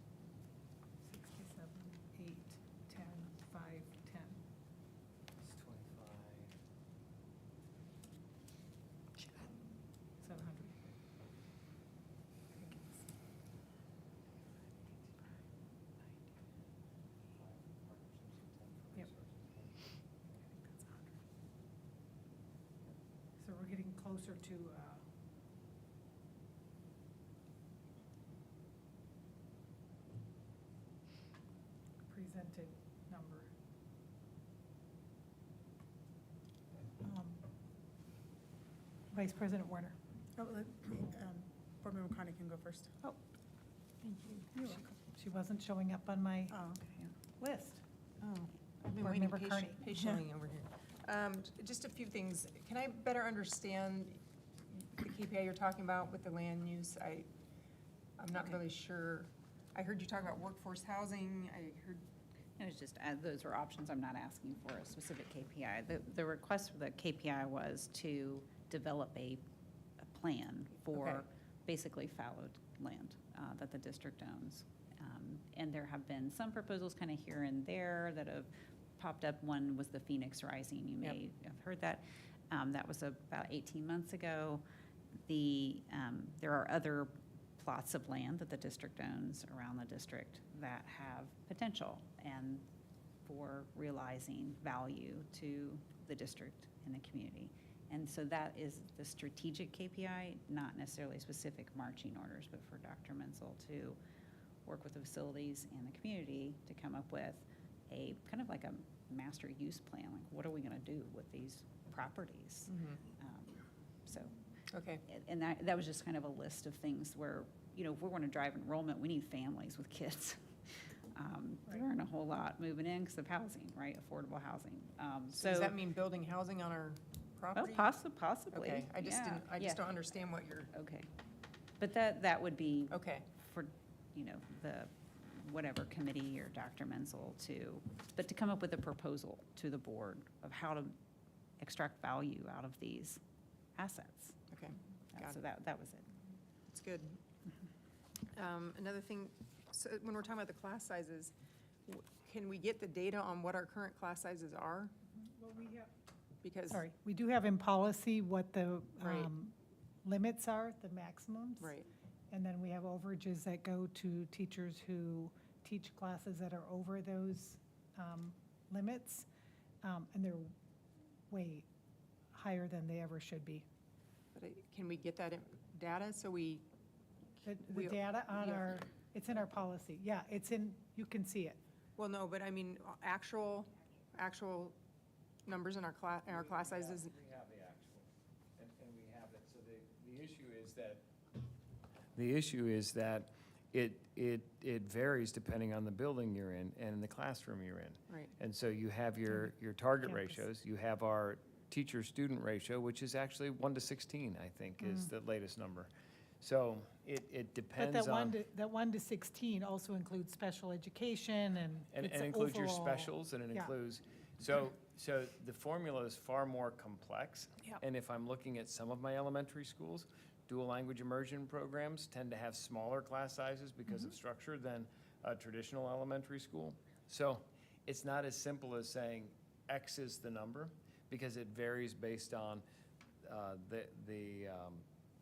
67, 8, 10, 5, 10. It's 25. Is that 100? Yep. So we're getting closer to presented number. Vice President Warner. Board Member Carney can go first. Oh, thank you. You're welcome. She wasn't showing up on my Oh, okay. list. Oh, I've been Board waiting Member Carney. patiently over here. Just a few things. Can I better understand the KPI you're talking about with the land use? I'm not really sure. I heard you talk about workforce housing. I heard, It was just, those were options. I'm not asking for a specific KPI. The request for the KPI was to develop a plan for Okay. basically fallowed land that the district owns. And there have been some proposals kind of here and there that have popped up. One was the Phoenix Rising. You may have heard that. That was about 18 months ago. There are other plots of land that the district owns around the district that have potential and for realizing value to the district and the community. And so that is the strategic KPI, not necessarily specific marching orders, but for Dr. Menzel to work with the facilities and the community to come up with a kind of like a master use plan, like what are we going to do with these properties? So, okay. and that was just kind of a list of things where, if we're going to drive enrollment, we need families with kids. There aren't a whole lot moving in because of housing, right? Affordable housing. So does that mean building housing on our property? Possibly. Okay, I just yeah, didn't, I yeah. just don't understand what you're, Okay. But that would be okay. for, the, whatever committee or Dr. Menzel but to come up with a proposal to the board of how to extract value out of these assets. Okay, got So it. that was it. That's good. Another thing, so when we're talking about the class sizes, can we get the data on what our current class sizes are? Well, we have, Because, sorry, we do have in policy what the Right. limits are, the maximums. right, And then we have overages that go to teachers who teach classes that are over those limits, and they're way higher than they ever should be. But can we get that data so we? The data on yeah. it's in our policy. Yeah, it's in, you can see it. Well, no, but I mean, actual numbers in our class sizes. We have the actual, and we have it. So the issue is that it varies depending on the building you're in and the classroom you're in. Right. And so you have your target Campus. ratios. You have our teacher-student ratio, which is actually 1 to 16, I think, is the latest number. So it depends But on. that 1 to 16 also includes special education And it's it includes your overall- specials, and it yeah. includes, so the formula is far more complex. Yep. And if I'm looking at some of my elementary schools, dual language immersion programs tend to have smaller class sizes because of structure than a traditional elementary school. So it's not as simple as saying X is the number, because it varies based on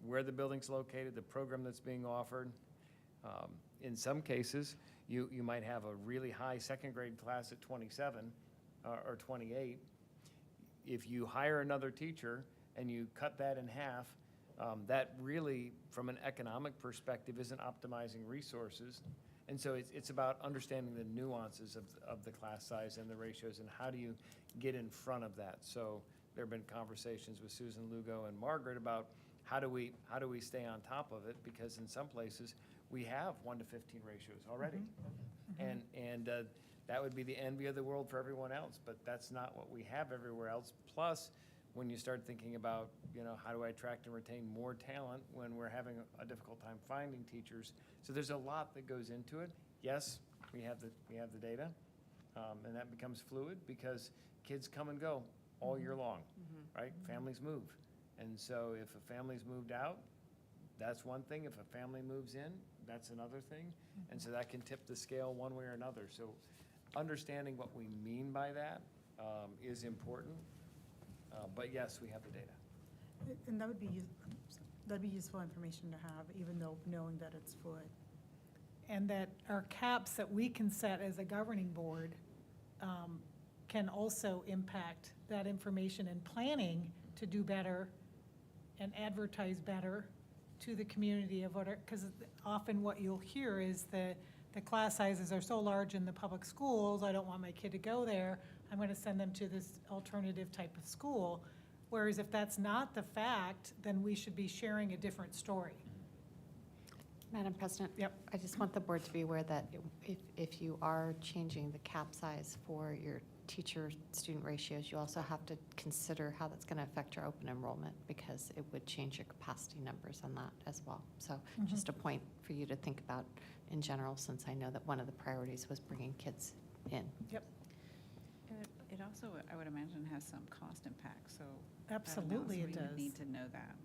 where the building's located, the program that's being offered. In some cases, you might have a really high second grade class at 27 or 28. If you hire another teacher and you cut that in half, that really, from an economic perspective, isn't optimizing resources. And so it's about understanding the nuances of the class size and the ratios, and how do you get in front of that. So there have been conversations with Susan Lugo and Margaret about how do we stay on top of it, because in some places we have 1 to 15 ratios already. And that would be the envy of the world for everyone else, but that's not what we have everywhere else. Plus, when you start thinking about, how do I attract and retain more talent when we're having a difficult time finding teachers? So there's a lot that goes into it. Yes, we have the data, and that becomes fluid because kids come and go all year long, right? Families move. And so if a family's moved out, that's one thing. If a family moves in, that's another thing. And so that can tip the scale one way or another. So understanding what we mean by that is important. But yes, we have the data. And that would be useful information to have, even though knowing that it's fluid. And that our caps that we can set as a governing board can also impact that information and planning to do better and advertise better to the community of what, because often what you'll hear is the class sizes are so large in the public schools, I don't want my kid to go there, I'm going to send them to this alternative type of school. Whereas if that's not the fact, then we should be sharing a different story. Madam President? Yep. I just want the board to be aware that if you are changing the cap size for your teacher-student ratios, you also have to consider how that's going to affect your open enrollment, because it would change your capacity numbers on that as well. So just a point for you to think about in general, since I know that one of the priorities was bringing kids in. Yep. It also, I would imagine, has some cost impact, so. Absolutely it We does. would need to know that.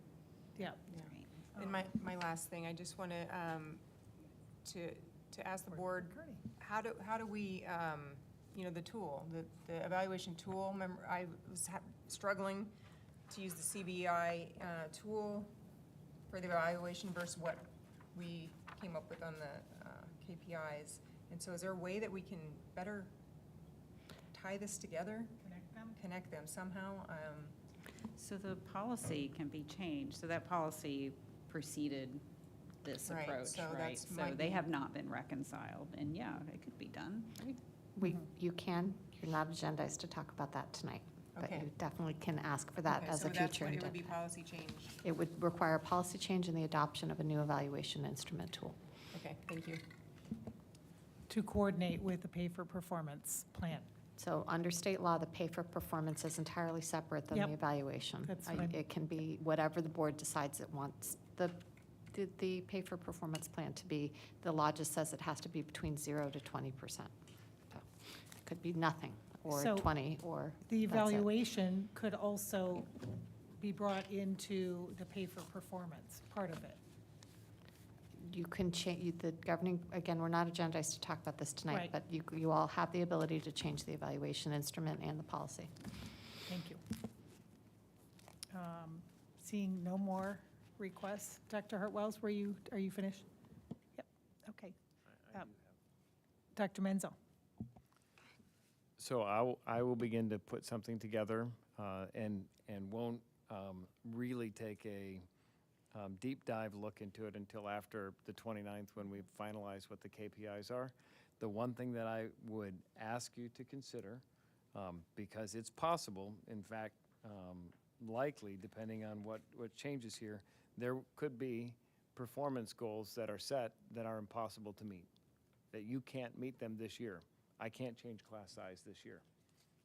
Yeah. Right. And my last thing, I just want to ask the board, how do we, the tool, the evaluation tool, remember, I was struggling to use the CBI tool for the evaluation versus what we came up with on the KPIs. And so is there a way that we can better tie this together? Connect them somehow? So the policy can be changed, so that policy preceded this Right, approach, so right? that's So might they be- have not been reconciled, and yeah, it could be done. You can, you're not agendized to talk about that tonight, but Okay. you definitely can ask for that Okay, as so a that's future what it would agenda. be policy change. It would require a policy change and the adoption of a new evaluation instrument tool. Okay, thank you. To coordinate with the pay for performance plan. So under state law, the pay for performance is entirely separate than Yep. the evaluation. That's what I'm- It can be whatever the board decides it wants the pay for performance plan to be. The law just says it has to be between 0 to 20%. So it could be nothing, or So 20, or The that's it. evaluation could also be brought into the pay for performance, part of it. You can change, the governing, again, we're not agendized to talk about this tonight, Right. but you all have the ability to change the evaluation instrument and the policy. Thank you. Seeing no more requests. Dr. Hartwells, are you finished? Yep, okay. Dr. Menzel. So I will begin to put something together and won't really take a deep dive look into it until after the 29th when we finalize what the KPIs are. The one thing that I would ask you to consider, because it's possible, in fact, likely, depending on what changes here, there could be performance goals that are set that are impossible to meet, that you can't meet them this year. I can't change class size this year.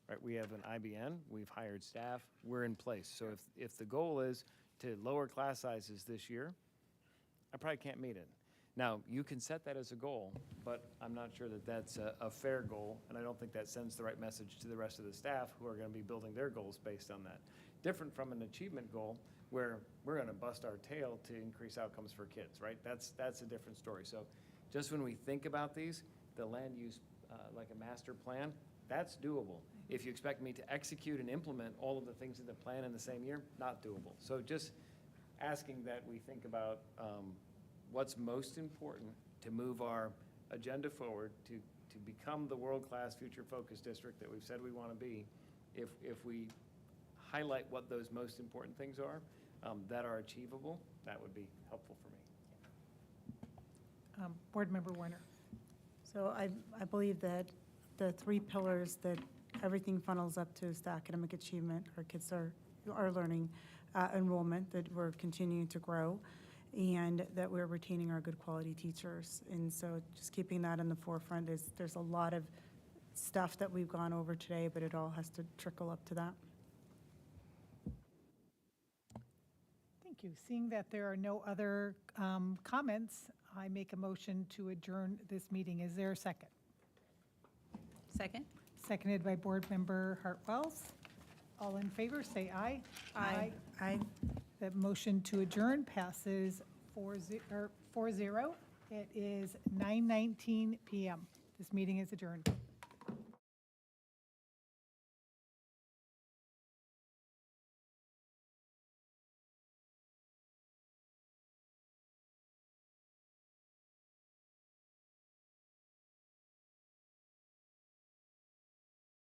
Right, we have an IBN, we've hired staff, we're in place. So if the goal is to lower class sizes this year, I probably can't meet it. Now, you can set that as a goal, but I'm not sure that that's a fair goal, and I don't think that sends the right message to the rest of the staff who are going to be building their goals based on that. Different from an achievement goal where we're going to bust our tail to increase outcomes for kids, right? That's a different story. So just when we think about these, the land use, like a master plan, that's doable. If you expect me to execute and implement all of the things in the plan in the same year, not doable. So just asking that we think about what's most important to move our agenda forward to become the world-class future-focused district that we've said we want to be. If we highlight what those most important things are that are achievable, that would be helpful for me. Board Member Warner. So I believe that the three pillars that everything funnels up to is the academic achievement. Our kids are learning, enrollment, that we're continuing to grow, and that we're retaining our good quality teachers. And so just keeping that in the forefront there's a lot of stuff that we've gone over today, but it all has to trickle up to that. Thank you. Seeing that there are no other comments, I make a motion to adjourn this meeting. Is there a second? Second? Seconded by Board Member Hartwells. All in favor, say aye. Aye. Aye. The motion to adjourn passes 4-0. It is 9:19 PM. This meeting is adjourned.